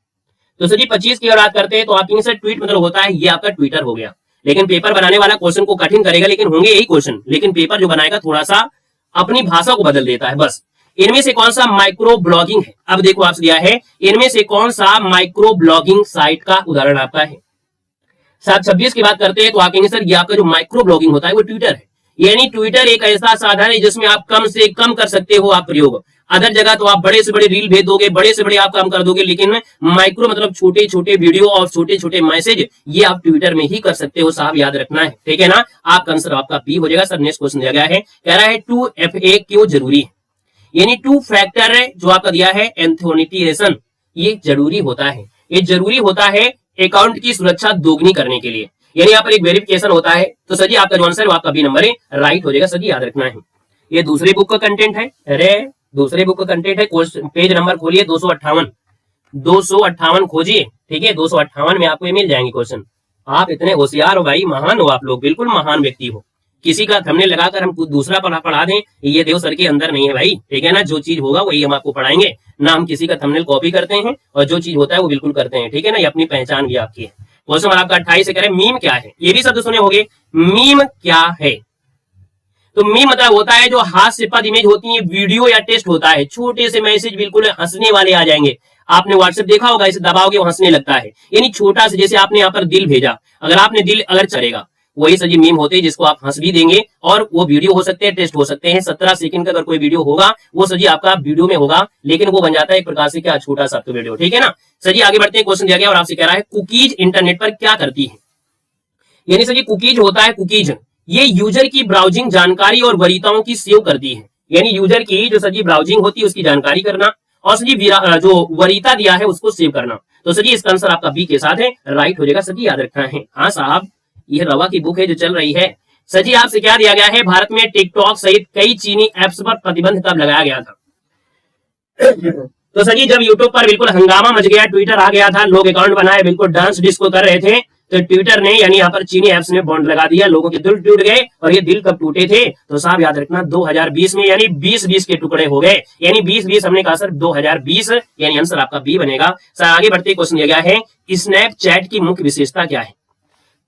तो सर जी 25 की अगर बात करते हैं तो आपके सर ट्वीट मतलब होता है, ये आपका ट्विटर हो गया। लेकिन पेपर बनाने वाला क्वेश्चन को कठिन करेगा, लेकिन होंगे यही क्वेश्चन, लेकिन पेपर जो बनाएगा थोड़ा सा अपनी भाषा को बदल देता है बस। इनमें से कौन सा माइक्रो ब्लॉगिंग है, अब देखो आपसे दिया है, इनमें से कौन सा माइक्रो ब्लॉगिंग साइट का उदाहरण आपका है। 726 की बात करते हैं तो आप कहेंगे सर ये आपका जो माइक्रो ब्लॉगिंग होता है वो ट्विटर है, यानी ट्विटर एक ऐसा साधन है जिसमें आप कम से कम कर सकते हो आप प्रयोग। अदर जगह तो आप बड़े से बड़े रील भेज दोगे, बड़े से बड़े आप काम कर दोगे, लेकिन माइक्रो मतलब छोटे छोटे वीडियो और छोटे छोटे मैसेज, ये आप ट्विटर में ही कर सकते हो, साहब याद रखना है, ठीक है ना। आपका आंसर आपका बी हो जाएगा। सर नेक्स्ट क्वेश्चन दिया गया है, कह रहा है 2FA क्यों जरूरी है, यानी 2 फैक्टर जो आपका दिया है एंथोनिटिएशन, ये जरूरी होता है। ये जरूरी होता है अकाउंट की सुरक्षा दोगुनी करने के लिए, यानी यहाँ पर एक वेरिफिकेशन होता है। तो सर जी आपका जो आंसर है आपका बी नंबर है, राइट हो जाएगा। सर जी याद रखना है, ये दूसरे बुक का कंटेंट है, अरे दूसरे बुक का कंटेंट है। पेज नंबर खोलिए 258 खोजिए, ठीक है। 258 में आपको ये मिल जाएंगे क्वेश्चन। आप इतने होशियार हो भाई, महान हो आप लोग, बिल्कुल महान व्यक्ति हो। किसी का थंबनेल लगाकर हम कुछ दूसरा पढ़ा दें, ये देव सर के अंदर नहीं है भाई, ठीक है ना। जो चीज होगा वही हम आपको पढ़ाएंगे ना, हम किसी का थंबनेल कॉपी करते हैं और जो चीज होता है वो बिल्कुल करते हैं, ठीक है ना। ये अपनी पहचान भी आपकी है। क्वेश्चन नंबर आपका 28 से कह रहे मीम क्या है, ये भी शब्द सुने होंगे, मीम क्या है। तो मीम मतलब होता है जो हास्यास्पद इमेज होती है, वीडियो या टेक्स्ट होता है, छोटे से मैसेज बिल्कुल हंसने वाले आ जाएंगे। आपने व्हाट्सएप देखा होगा, इसे दबाओगे वो हंसने लगता है, यानी छोटा से, जैसे आपने यहाँ पर दिल भेजा, अगर आपने दिल अगर चलेगा, वही सजी मीम होते हैं जिसको आप हंस भी देंगे, और वो वीडियो हो सकते हैं, टेक्स्ट हो सकते हैं। 17 सेकंड का अगर कोई वीडियो होगा वो सजी आपका वीडियो में होगा, लेकिन वो बन जाता है एक प्रकार से क्या, छोटा सा वीडियो, ठीक है ना। सजी आगे बढ़ते हैं, क्वेश्चन दिया गया और आपसे कह रहा है कुकीज इंटरनेट पर क्या करती है, यानी सजी कुकीज होता है, कुकीज ये यूजर की ब्राउजिंग जानकारी और वरीयताओं की सेव करती है, यानी यूजर की जो सजी ब्राउजिंग होती है उसकी जानकारी करना, और सजी जो वरीयता दिया है उसको सेव करना। तो सजी इसका आंसर आपका बी के साथ है, राइट हो जाएगा। सजी याद रखना है। हाँ साहब, यह रवा की बुक है जो चल रही है। सजी आपसे क्या दिया गया है, भारत में टिकटॉक सहित कई चीनी एप्स पर प्रतिबंध कब लगाया गया था। तो सजी जब यूट्यूब पर बिल्कुल हंगामा मच गया, ट्विटर आ गया था, लोग अकाउंट बनाए, बिल्कुल डांस डिस्को कर रहे थे, तो ट्विटर ने यानी यहाँ पर चीनी एप्स ने बॉन्ड लगा दिया, लोगों के दिल टूट गए। और ये दिल कब टूटे थे, तो साहब याद रखना 2020 में, यानी 20-20 के टुकड़े हो गए, यानी 20-20 हमने कहा सर 2020, यानी आंसर आपका बी बनेगा। सर आगे बढ़ते क्वेश्चन दिया गया है, स्नैपचैट की मुख्य विशेषता क्या है।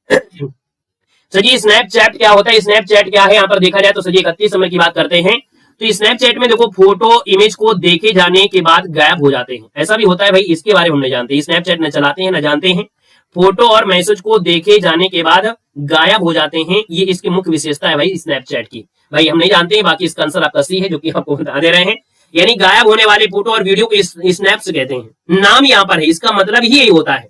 सर जी स्नैपचैट क्या होता है, स्नैपचैट क्या है, यहाँ पर देखा जाए तो सर जी 31 समय की बात करते हैं। तो स्नैपचैट में देखो फोटो इमेज को देखे जाने के बाद गायब हो जाते हैं, ऐसा भी होता है भाई, इसके बारे में हम नहीं जानते, स्नैपचैट न चलाते हैं न जानते हैं। फोटो और मैसेज को देखे जाने के बाद गायब हो जाते हैं, ये इसकी मुख्य विशेषता है भाई स्नैपचैट की, भाई हम नहीं जानते हैं। बाकी इसका आंसर आपका सी है, जो कि आपको बता दे रहे हैं, यानी गायब होने वाले फोटो और वीडियो को स्नैप्स कहते हैं। नाम यहाँ पर है, इसका मतलब ही यही होता है,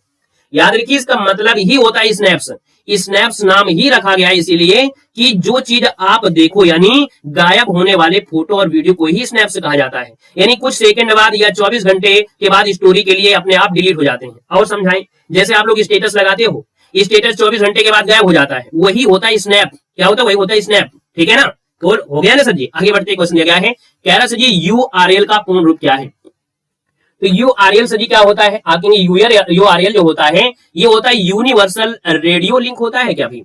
याद रखिए इसका मतलब ही होता है स्नैप्स। स्नैप्स नाम ही रखा गया है इसीलिए कि जो चीज आप देखो, यानी गायब होने वाले फोटो और वीडियो को ही स्नैप्स कहा जाता है, यानी कुछ सेकंड बाद या 24 घंटे के बाद स्टोरी के लिए अपने आप डिलीट हो जाते हैं। और समझाएं, जैसे आप लोग स्टेटस लगाते हो, स्टेटस 24 घंटे के बाद गायब हो जाता है, वही होता है स्नैप। क्या होता है, वही होता है स्नैप, ठीक है ना। तो हो गया ना सर जी। आगे बढ़ते क्वेश्चन दिया गया है, कह रहा सर जी यूआरएल का पूर्ण रूप क्या है। तो यूआरएल सर जी क्या होता है, आगे यूआरएल जो होता है ये होता है यूनिवर्सल रेडियो लिंक होता है क्या भाई,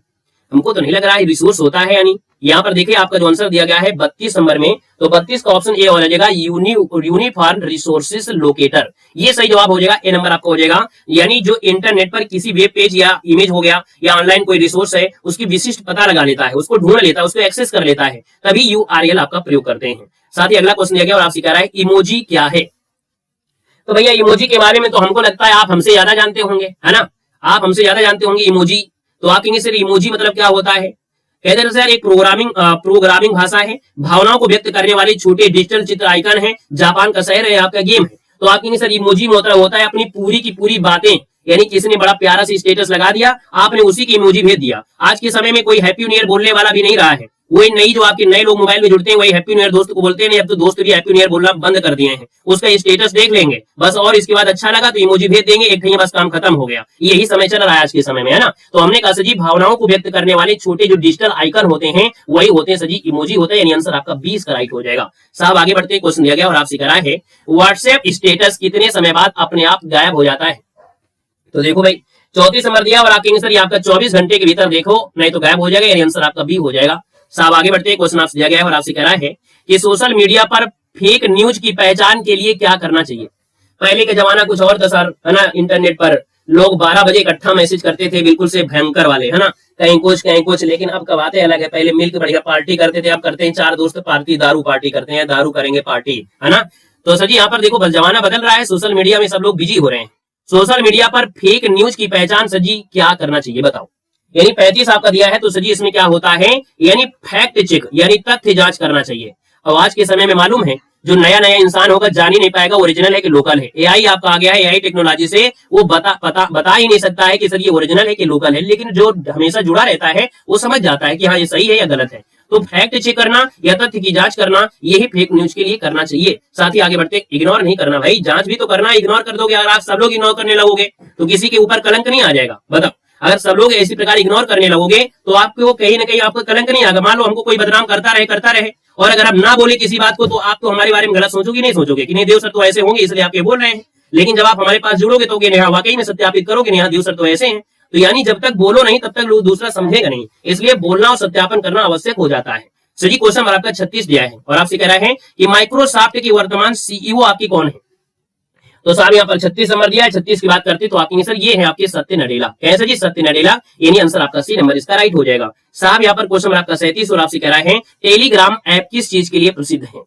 हमको तो नहीं लग रहा है, रिसोर्स होता है। यानी यहाँ पर देखिए आपका जो आंसर दिया गया है 32 नंबर में, तो 32 का ऑप्शन ए हो जाएगा, यूनिफॉर्म रिसोर्सेस लोकेटर, ये सही जवाब हो जाएगा, ए नंबर आपका हो जाएगा। यानी जो इंटरनेट पर किसी वेब पेज या इमेज हो गया या ऑनलाइन कोई रिसोर्स है, उसकी विशिष्ट पता लगा लेता है, उसको ढूंढ लेता है, उसको एक्सेस कर लेता है, तभी यूआरएल आपका प्रयोग करते हैं। साथ ही अगला क्वेश्चन दिया गया और आपसे कह रहा है इमोजी क्या है। तो भैया इमोजी के बारे में तो हमको लगता है आप हमसे ज्यादा जानते होंगे, है ना, आप हमसे ज्यादा जानते होंगे इमोजी। तो आप कहेंगे सर इमोजी मतलब क्या होता है, कहते हैं सर एक प्रोग्रामिंग भाषा है, भावनाओं को व्यक्त करने वाले छोटे डिजिटल चित्र आइकन है, जापान का शहर है, आपका गेम है। तो आप कहेंगे सर इमोजी मतलब होता है अपनी पूरी की पूरी बातें, यानी किसी ने बड़ा प्यारा सा स्टेटस लगा दिया, आपने उसी की इमोजी भेज दिया। आज के समय में कोई हैप्पी न्यू ईयर बोलने वाला भी नहीं रहा है, वही नई जो आपके नए लोग मोबाइल में जुड़ते हैं वही हैप्पी न्यू ईयर दोस्त को बोलते हैं, नहीं अब तो दोस्त भी हैप्पी न्यू ईयर बोलना बंद कर दिए हैं, उसका स्टेटस देख लेंगे बस, और इसके बाद अच्छा लगा तो इमोजी भेज देंगे, एक बस काम खत्म हो गया। यही समय चल रहा है आज के समय में, है ना। तो हमने कहा सर जी भावनाओं को व्यक्त करने वाले छोटे जो डिजिटल आइकन होते हैं वही होते हैं सर जी इमोजी होता है, यानी आंसर आपका 20 का राइट हो जाएगा। साहब आगे बढ़ते क्वेश्चन दिया गया और आपसे करा है व्हाट्सएप स्टेटस कितने समय बाद अपने आप गायब हो जाता है। तो देखो भाई 34 नंबर दिया और आपके आंसर ये आपका 24 घंटे के भीतर देखो नहीं तो गायब हो जाएगा, यानी आंसर आपका बी हो जाएगा। साहब आगे बढ़ते हैं क्वेश्चन आपसे दिया गया है और आपसे कह रहा है कि सोशल मीडिया पर फेक न्यूज की पहचान के लिए क्या करना चाहिए। पहले का जमाना कुछ और था सर, है ना। इंटरनेट पर लोग 12 बजे इकट्ठा मैसेज करते थे, बिल्कुल से भयंकर वाले, है ना, कहीं कुछ। लेकिन अब का बातें अलग है। पहले मिलकर बढ़िया पार्टी करते थे, अब करते हैं 4 दोस्त पार्टी, दारू पार्टी करते हैं, दारू करेंगे पार्टी, है ना। तो सर जी यहाँ पर देखो बस जमाना बदल रहा है, सोशल मीडिया में सब लोग बिजी हो रहे हैं। सोशल मीडिया पर फेक न्यूज की पहचान सर जी क्या करना चाहिए बताओ। यानी 35 आपका दिया है तो सर जी इसमें क्या होता है, यानी फैक्ट चेक यानी तथ्य जांच करना चाहिए। और आज के समय में मालूम है जो नया इंसान होगा जान ही नहीं पाएगा ओरिजिनल है कि लोकल है। एआई आपका आ गया है, एआई टेक्नोलॉजी से वो बता ही नहीं सकता है कि सर ये ओरिजिनल है कि लोकल है, लेकिन जो हमेशा जुड़ा रहता है वो समझ जाता है कि हाँ ये सही है या गलत है। तो फैक्ट चेक करना या तथ्य की जांच करना यही फेक न्यूज के लिए करना चाहिए। साथ ही आगे बढ़ते इग्नोर नहीं करना भाई, जांच भी तो करना। इग्नोर कर दोगे अगर आप सब लोग इग्नोर करने लगोगे तो किसी के ऊपर कलंक नहीं आ जाएगा बताओ। अगर सब लोग इसी प्रकार इग्नोर करने लगोगे तो आपको कहीं ना कहीं आपको कलंक नहीं आएगा। मान लो हमको कोई बदनाम करता रहे और अगर आप ना बोले किसी बात को तो आप तो हमारे बारे में गलत सोचोगे, नहीं सोचोगे कि नहीं देव सर तो ऐसे होंगे इसलिए आप ये बोल रहे हैं। लेकिन जब आप हमारे पास जुड़ोगे तो वाकई में सत्यापित करोगे नहीं देव सर तो ऐसे हैं। तो यानी जब तक बोलो नहीं तब तक दूसरा समझेगा नहीं, इसलिए बोलना और सत्यापन करना आवश्यक हो जाता है। सही क्वेश्चन नंबर आपका 36 दिया है और आपसे कह रहा है कि माइक्रोसॉफ्ट की वर्तमान सीईओ आपकी कौन है। तो साहब यहाँ पर 36 नंबर दिया है। 36 की बात करते तो आपके आंसर ये है आपके सत्य नडेला। कैसे जी सत्य नडेला, यानी आंसर आपका सी नंबर इसका राइट हो जाएगा। साहब यहाँ पर क्वेश्चन नंबर आपका 37 और आपसे कह रहा है टेलीग्राम ऐप किस चीज के लिए प्रसिद्ध है।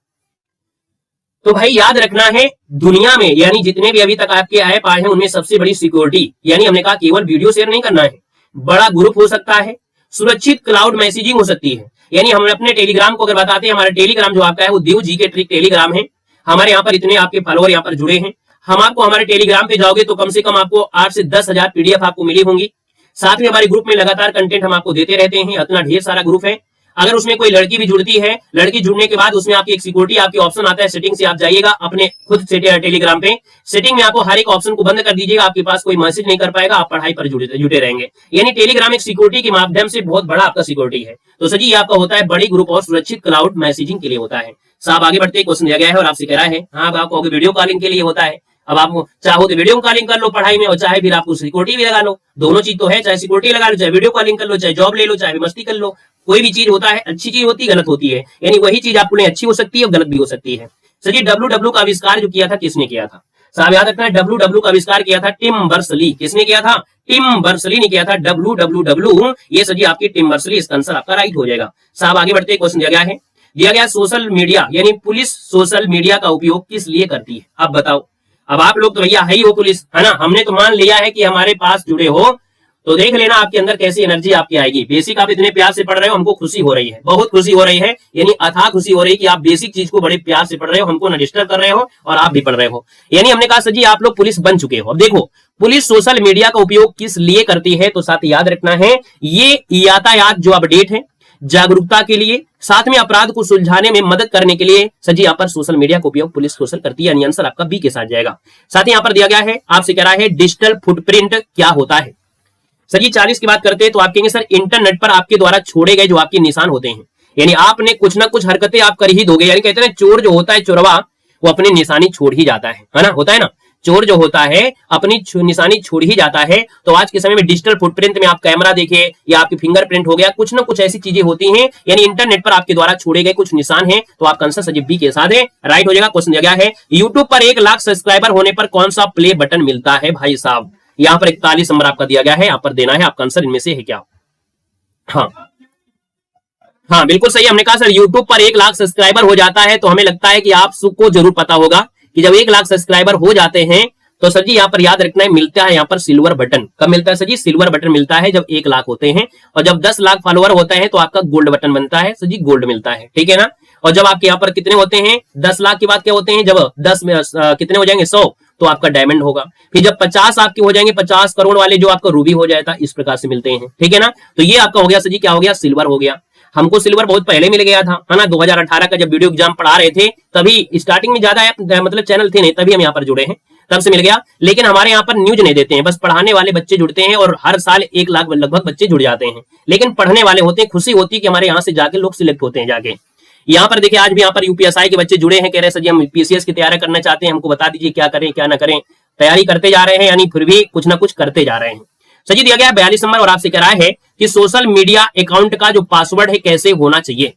तो भाई याद रखना है दुनिया में यानी जितने भी अभी तक आपके ऐप आए हैं उनमें सबसे बड़ी सिक्योरिटी, यानी हमने कहा केवल वीडियो शेयर नहीं करना है, बड़ा ग्रुप हो सकता है, सुरक्षित क्लाउड मैसेजिंग हो सकती है। यानी हम अपने टेलीग्राम को अगर बताते हैं, हमारा टेलीग्राम जो आपका है वो देव जी के ट्रिक टेलीग्राम है। हमारे यहाँ पर इतने आपके फॉलोअर यहाँ पर जुड़े हैं। हम आपको हमारे टेलीग्राम पे जाओगे तो कम से कम आपको 8 से 10,000 पीडीएफ आपको मिली होंगी। साथ में हमारे ग्रुप में लगातार कंटेंट हम आपको देते रहते हैं, इतना ढेर सारा ग्रुप है। अगर उसमें कोई लड़की भी जुड़ती है, लड़की जुड़ने के बाद उसमें आपकी एक सिक्योरिटी आपकी ऑप्शन आता है, सेटिंग से आप जाइएगा अपने खुद से टेलीग्राम पे, सेटिंग में आपको हर एक ऑप्शन को बंद कर दीजिएगा, आपके पास कोई मैसेज नहीं कर पाएगा, आप पढ़ाई पर जुटे रहेंगे। यानी टेलीग्राम एक सिक्योरिटी के माध्यम से बहुत बड़ा आपका सिक्योरिटी है। तो सर जी ये आपका होता है बड़ी ग्रुप और सुरक्षित क्लाउड मैसेजिंग के लिए होता है। साहब आगे बढ़ते क्वेश्चन दिया गया है और आपसे कह रहा है हाँ आपको वीडियो कॉलिंग के लिए होता है। अब आप चाहो तो वीडियो कॉलिंग कर लो पढ़ाई में और चाहे फिर आपको सिक्योरिटी भी लगा लो, दोनों चीज तो है, चाहे सिक्योरिटी लगा लो, चाहे वीडियो कॉलिंग कर लो, चाहे जॉब ले लो, चाहे भी मस्ती कर लो। कोई भी चीज होता है, अच्छी चीज होती है गलत होती है, यानी वही चीज आपके लिए अच्छी हो सकती है और गलत भी हो सकती है। सर जी WW का आविष्कार जो किया था किसने किया था। साहब याद रखना है WW का आविष्कार किया था टिम बर्सली। किसने किया था, टिम बर्सली ने किया था। WWW ये सर जी आपकी टिम बर्सली, इसका आंसर आपका राइट हो जाएगा। साहब आगे बढ़ते क्वेश्चन दिया गया सोशल मीडिया यानी पुलिस सोशल मीडिया का उपयोग किस लिए करती है। अब बताओ, अब आप लोग तो भैया है ही हो पुलिस, है ना, हमने तो मान लिया है कि हमारे पास जुड़े हो, तो देख लेना आपके अंदर कैसी एनर्जी आपकी आएगी। बेसिक आप इतने प्यार से पढ़ रहे हो, हमको खुशी हो रही है, बहुत खुशी हो रही है, यानी अथाह खुशी हो रही है कि आप बेसिक चीज को बड़े प्यार से पढ़ रहे हो, हमको न डिस्टर्ब कर रहे हो और आप भी पढ़ रहे हो। यानी हमने कहा सर जी आप लोग पुलिस बन चुके हो। अब देखो पुलिस सोशल मीडिया का उपयोग किस लिए करती है, तो साथ याद रखना है ये यातायात जो अपडेट है, जागरूकता के लिए, साथ में अपराध को सुलझाने में मदद करने के लिए सर जी यहाँ पर सोशल मीडिया का उपयोग पुलिस सोशल करती है, यानी आंसर आपका बी के साथ जाएगा। साथ ही यहाँ पर दिया गया है आपसे कह रहा है डिजिटल फुटप्रिंट क्या होता है। सर जी 40 की बात करते हैं तो आप कहेंगे सर इंटरनेट पर आपके द्वारा छोड़े गए जो आपके निशान होते हैं, यानी आपने कुछ ना कुछ हरकतें आप कर ही दोगे। यानी कहते हैं चोर जो होता है चोरवा वो अपनी निशानी छोड़ ही जाता है ना, होता है ना, चोर जो होता है अपनी निशानी छोड़ ही जाता है। तो आज के समय में डिजिटल फुटप्रिंट में आप कैमरा देखिए या आपकी फिंगरप्रिंट हो गया, कुछ ना कुछ ऐसी चीजें होती हैं, यानी इंटरनेट पर आपके द्वारा छोड़े गए कुछ निशान हैं। तो आपका आंसर सजीव बी के साथ है, राइट हो जाएगा। क्वेश्चन दिया गया है यूट्यूब पर 1 लाख सब्सक्राइबर होने पर कौन सा प्ले बटन मिलता है भाई साहब। यहाँ पर 41 नंबर आपका दिया गया है, यहाँ पर देना है आपका आंसर इनमें से है क्या। हाँ बिल्कुल सही, हमने कहा सर यूट्यूब पर 1 लाख सब्सक्राइबर हो जाता है तो हमें लगता है कि आप सबको जरूर पता होगा कि जब 1 लाख सब्सक्राइबर हो जाते हैं तो सर जी यहाँ पर याद रखना है मिलता है यहाँ पर सिल्वर बटन। कब मिलता है सर जी, सिल्वर बटन मिलता है जब 1 लाख होते हैं, और जब 10 लाख फॉलोअर होते हैं तो आपका गोल्ड बटन बनता है, सर जी गोल्ड मिलता है, ठीक है ना। और जब आपके यहाँ पर कितने होते हैं 10 लाख के बाद क्या होते हैं, जब 10 में कितने हो जाएंगे 100 तो आपका डायमंड होगा। फिर जब 50 आपके हो जाएंगे 50 करोड़ वाले जो आपका रूबी हो जाएगा, इस प्रकार से मिलते हैं, ठीक है ना। तो ये आपका हो गया सर जी क्या हो गया, सिल्वर हो गया। हमको सिल्वर बहुत पहले मिल गया था, है ना। 2018 का जब वीडियो एग्जाम पढ़ा रहे थे तभी स्टार्टिंग में ज्यादा मतलब चैनल थे नहीं, तभी हम यहाँ पर जुड़े हैं, तब से मिल गया। लेकिन हमारे यहाँ पर न्यूज नहीं देते हैं, बस पढ़ाने वाले बच्चे जुड़ते हैं और हर साल 1 लाख लगभग बच्चे जुड़ जाते हैं। लेकिन पढ़ने वाले होते हैं, खुशी होती है कि हमारे यहाँ से जाके लोग सिलेक्ट होते हैं जाके। यहाँ पर देखिए आज भी यहाँ पर यूपीएसआई के बच्चे जुड़े हैं, कह रहे सर जी हम पीसीएस की तैयारी करना चाहते हैं, हमको बता दीजिए क्या करें क्या ना करें। तैयारी करते जा रहे हैं, यानी फिर भी कुछ ना कुछ करते जा रहे हैं। सर जी दिया गया 42 नंबर और आपसे कह रहा है कि सोशल मीडिया अकाउंट का जो पासवर्ड है कैसे होना चाहिए।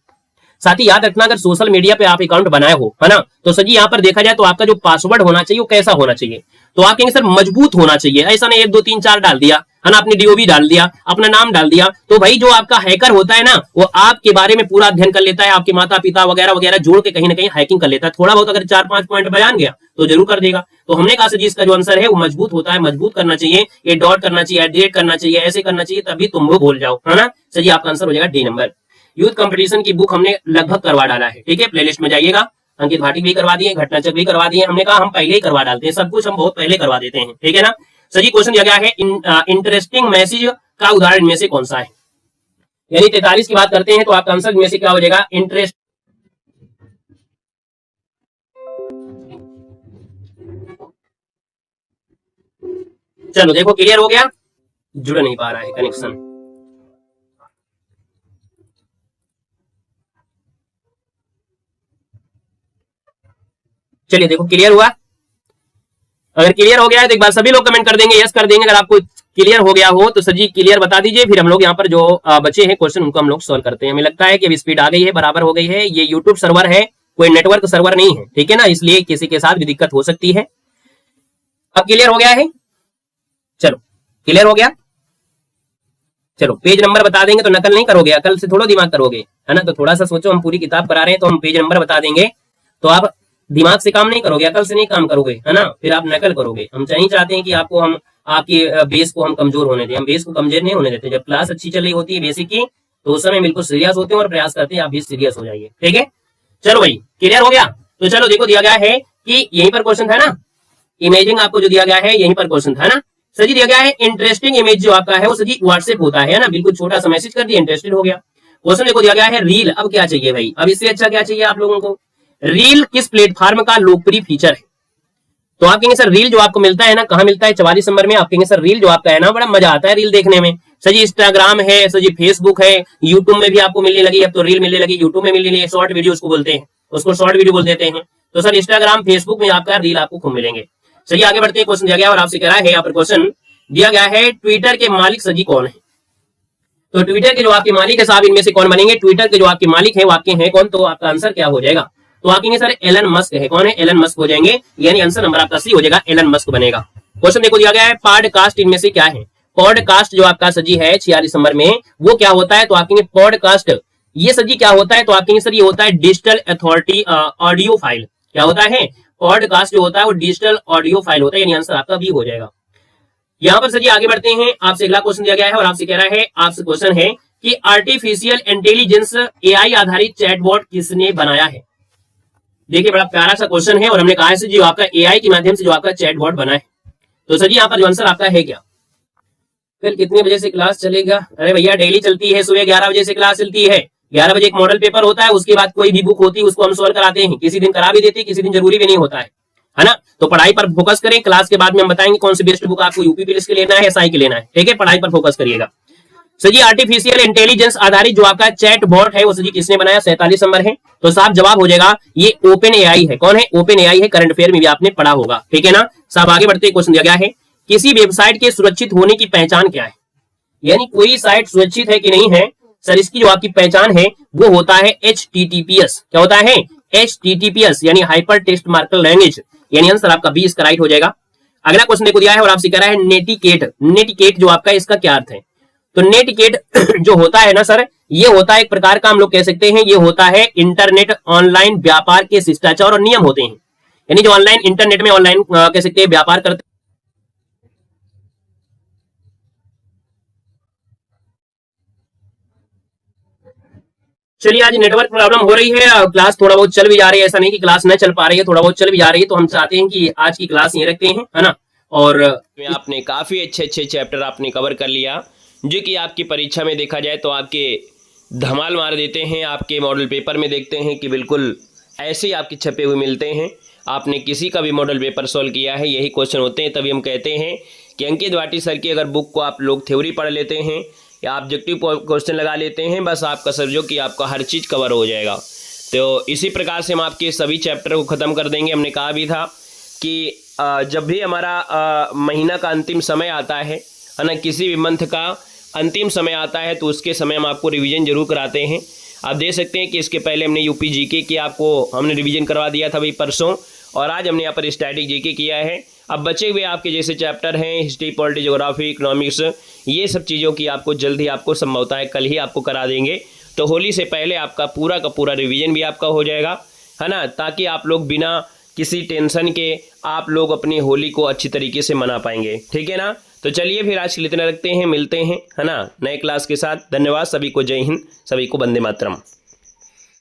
साथ ही याद रखना, अगर सोशल मीडिया पे आप अकाउंट बनाए हो, है ना, तो सर जी यहाँ पर देखा जाए तो आपका जो पासवर्ड होना चाहिए वो कैसा होना चाहिए। तो आप कहेंगे सर मजबूत होना चाहिए, ऐसा नहीं 1 2 3 4 डाल दिया, है ना, अपनी डीओबी डाल दिया, अपना नाम डाल दिया। तो भाई जो आपका हैकर होता है ना, वो आपके बारे में पूरा अध्ययन कर लेता है, आपके माता पिता वगैरह वगैरह जोड़ के कहीं ना कहीं हैकिंग कर लेता है। थोड़ा बहुत अगर 4-5 पॉइंट बयान गया तो जरूर कर देगा। तो हमने कहा सर जी इसका जो आंसर है वो मजबूत होता है, मजबूत करना चाहिए, ये डॉट करना चाहिए, एट करना चाहिए, ऐसे करना चाहिए, तभी तुम वो बोल जाओ, है ना। सर जी आपका आंसर हो जाएगा डी नंबर। यूथ कंपटीशन की बुक हमने लगभग करवा डाला है, ठीक है, प्लेलिस्ट में जाइएगा। अंकित भाटी भी करवा दिए, घटनाचक भी करवा दिए। हमने कहा हम पहले ही करवा डालते हैं, सब कुछ हम बहुत पहले करवा देते हैं, ठीक है ना। सर जी क्वेश्चन दिया गया है इंटरेस्टिंग मैसेज का उदाहरण इनमें से कौन सा है। यानी 43 की बात करते हैं तो आपका आंसर में से क्या हो जाएगा, इंटरेस्ट। चलो देखो क्लियर हो गया, जुड़ नहीं पा रहा है कनेक्शन। चलिए देखो क्लियर हुआ। अगर क्लियर हो गया है तो एक बार सभी लोग कमेंट कर देंगे, यस कर देंगे। अगर आपको क्लियर हो गया हो तो सर जी क्लियर बता दीजिए, फिर हम लोग यहाँ पर जो बचे हैं क्वेश्चन उनको हम लोग सॉल्व करते हैं। हमें लगता है कि अब स्पीड आ गई है, बराबर हो गई है। ये यूट्यूब सर्वर है, कोई नेटवर्क सर्वर नहीं है, ठीक है ना, इसलिए किसी के साथ भी दिक्कत हो सकती है। अब क्लियर हो गया है, चलो क्लियर हो गया। चलो पेज नंबर बता देंगे तो नकल नहीं करोगे, अकल से थोड़ा दिमाग करोगे, है ना। तो थोड़ा सा सोचो, हम पूरी किताब करा रहे हैं तो हम पेज नंबर बता देंगे तो आप दिमाग से काम नहीं करोगे, अकल से नहीं काम करोगे, है ना, फिर आप नकल करोगे। हम नहीं चाहते हैं कि आपको हम आपकी बेस को हम कमजोर होने दें, हम बेस को कमजोर नहीं होने देते। जब क्लास अच्छी चल रही होती है बेसिक की तो उस समय बिल्कुल सीरियस होते हैं और प्रयास करते हैं आप भी सीरियस हो जाइए, ठीक है। चलो भाई क्लियर हो गया। तो चलो देखो दिया गया है कि यहीं पर क्वेश्चन था ना, इमेजिंग आपको जो दिया गया है यहीं पर क्वेश्चन था ना। सर जी दिया गया है इंटरेस्टिंग इमेज जो आपका है वो सर जी व्हाट्सएप होता है ना, बिल्कुल छोटा सा मैसेज कर दिया, इंटरेस्टेड हो गया। क्वेश्चन देखो दिया गया है रील। अब क्या चाहिए भाई, अब इससे अच्छा क्या चाहिए आप लोगों को। रील किस प्लेटफॉर्म का लोकप्रिय फीचर है। तो आप कहेंगे सर रील जो आपको मिलता है ना, कहां मिलता है, 44 नंबर में। आप कहेंगे सर रील जो आपका है ना बड़ा मजा आता है रील देखने में। सर जी इंस्टाग्राम है, सर जी फेसबुक है, यूट्यूब में भी आपको मिलने लगी, अब तो रील मिलने लगी, यूट्यूब में मिलने लगी, शॉर्ट वीडियो उसको बोलते हैं, उसको शॉर्ट वीडियो बोल देते हैं। तो सर इंस्टाग्राम फेसबुक में आपका रील आपको खूब मिलेंगे। चलिए आगे बढ़ते हैं, क्वेश्चन दिया गया और आपसे कह रहा है यहाँ पर क्वेश्चन दिया गया है ट्विटर के मालिक सर जी कौन है। तो ट्विटर के जो आपके मालिक है साहब इनमें से कौन बनेंगे। ट्विटर के जो आपके मालिक है वो आपके हैं कौन, तो आपका आंसर क्या हो जाएगा। तो आप कहेंगे सर एलन मस्क है, कौन है, एलन मस्क हो जाएंगे, यानी आंसर नंबर आपका सी हो जाएगा, एलन मस्क बनेगा। क्वेश्चन देखो दिया गया है पॉडकास्ट इनमें से क्या है। पॉडकास्ट जो आपका सजी है 46 नंबर में वो क्या होता है। तो आप कहेंगे पॉडकास्ट ये सजी क्या होता है। तो आप कहेंगे सर ये होता है डिजिटल अथॉरिटी ऑडियो फाइल। क्या होता है, पॉडकास्ट जो होता है वो डिजिटल ऑडियो फाइल होता है, यानी आंसर आपका बी हो जाएगा। यहाँ पर सर जी आगे बढ़ते हैं, आपसे अगला क्वेश्चन दिया गया है और आपसे कह रहा है, आपसे क्वेश्चन है कि आर्टिफिशियल इंटेलिजेंस एआई आधारित चैटबॉट किसने बनाया है। देखिए बड़ा प्यारा सा क्वेश्चन है और हमने कहा है सर जी आपका एआई के माध्यम से जो आपका चैटबॉट बना है। तो सर जी यहाँ पर जो आंसर आपका है क्या। फिर कितने बजे से क्लास चलेगा। अरे भैया डेली चलती है, सुबह 11 बजे से क्लास चलती है। 11 बजे एक मॉडल पेपर होता है, उसके बाद कोई भी बुक होती है उसको हम सॉल्व कराते हैं, किसी दिन करा भी देते हैं, किसी दिन जरूरी भी नहीं होता है ना। तो पढ़ाई पर फोकस करें, क्लास के बाद में हम बताएंगे कौन सी बेस्ट बुक आपको यूपी पुलिस के लेना है, एसआई के लेना है, ठीक है, पढ़ाई पर फोकस करिएगा। सर जी आर्टिफिशियल इंटेलिजेंस आधारित जो आपका चैट बॉट है वो सर जी किसने बनाया, 47 नंबर है। तो साहब जवाब हो जाएगा ये ओपन एआई है। कौन है, ओपन एआई है, करंट अफेयर में भी आपने पढ़ा होगा, ठीक है ना। साहब आगे बढ़ते क्वेश्चन दिया गया है किसी वेबसाइट के सुरक्षित होने की पहचान क्या है। यानी कोई साइट सुरक्षित है कि नहीं है सर, इसकी जो आपकी पहचान है वो होता है HTTPS। क्या होता है, HTTPS यानी हाइपर टेक्स्ट मार्कअप लैंग्वेज, यानी आंसर आपका बी इसका राइट हो जाएगा। अगला क्वेश्चन देखो दिया है और आपसे कह रहा है नेटिकेट। नेटिकेट जो आपका इसका क्या अर्थ है। तो नेटिकेट जो होता है ना सर, ये होता है एक प्रकार का हम लोग कह सकते हैं ये होता है इंटरनेट ऑनलाइन व्यापार के शिष्टाचार और नियम होते हैं। यानी जो ऑनलाइन इंटरनेट में ऑनलाइन कह सकते हैं व्यापार करते। चलिए आज नेटवर्क प्रॉब्लम हो रही है, क्लास थोड़ा बहुत चल भी जा रही है, ऐसा नहीं कि क्लास न चल पा रही है, थोड़ा बहुत चल भी जा रही है। तो हम चाहते हैं कि आज की क्लास यहीं रखते हैं, है ना। और आपने काफी अच्छे अच्छे चैप्टर आपने कवर कर लिया जो कि आपकी परीक्षा में देखा जाए तो आपके धमाल मार देते हैं। आपके मॉडल पेपर में देखते हैं कि बिल्कुल ऐसे ही आपके छपे हुए मिलते हैं। आपने किसी का भी मॉडल पेपर सॉल्व किया है, यही क्वेश्चन होते हैं। तभी हम कहते हैं कि अंकित भाटी सर की अगर बुक को आप लोग थ्योरी पढ़ लेते हैं या ऑब्जेक्टिव क्वेश्चन लगा लेते हैं, बस आपका समझो कि आपका हर चीज़ कवर हो जाएगा। तो इसी प्रकार से हम आपके सभी चैप्टर को ख़त्म कर देंगे। हमने कहा भी था कि जब भी हमारा महीना का अंतिम समय आता है ना, किसी भी मंथ का अंतिम समय आता है, तो उसके समय हम आपको रिवीजन जरूर कराते हैं। आप देख सकते हैं कि इसके पहले हमने यूपी जीके की आपको हमने रिवीजन करवा दिया था भाई परसों, और आज हमने यहाँ पर स्टैटिक जीके किया है। अब बचे हुए आपके जैसे चैप्टर हैं हिस्ट्री, पॉलिटी, ज्योग्राफी, इकोनॉमिक्स, ये सब चीज़ों की आपको जल्द ही आपको संभवतः है कल ही आपको करा देंगे। तो होली से पहले आपका पूरा का पूरा रिवीजन भी आपका हो जाएगा, है ना, ताकि आप लोग बिना किसी टेंशन के आप लोग अपनी होली को अच्छी तरीके से मना पाएंगे। ठीक है ना। तो चलिए फिर आज के लिए इतना रखते हैं, मिलते हैं, है ना, नए क्लास के साथ। धन्यवाद सभी को, जय हिंद, सभी को वंदे मातरम।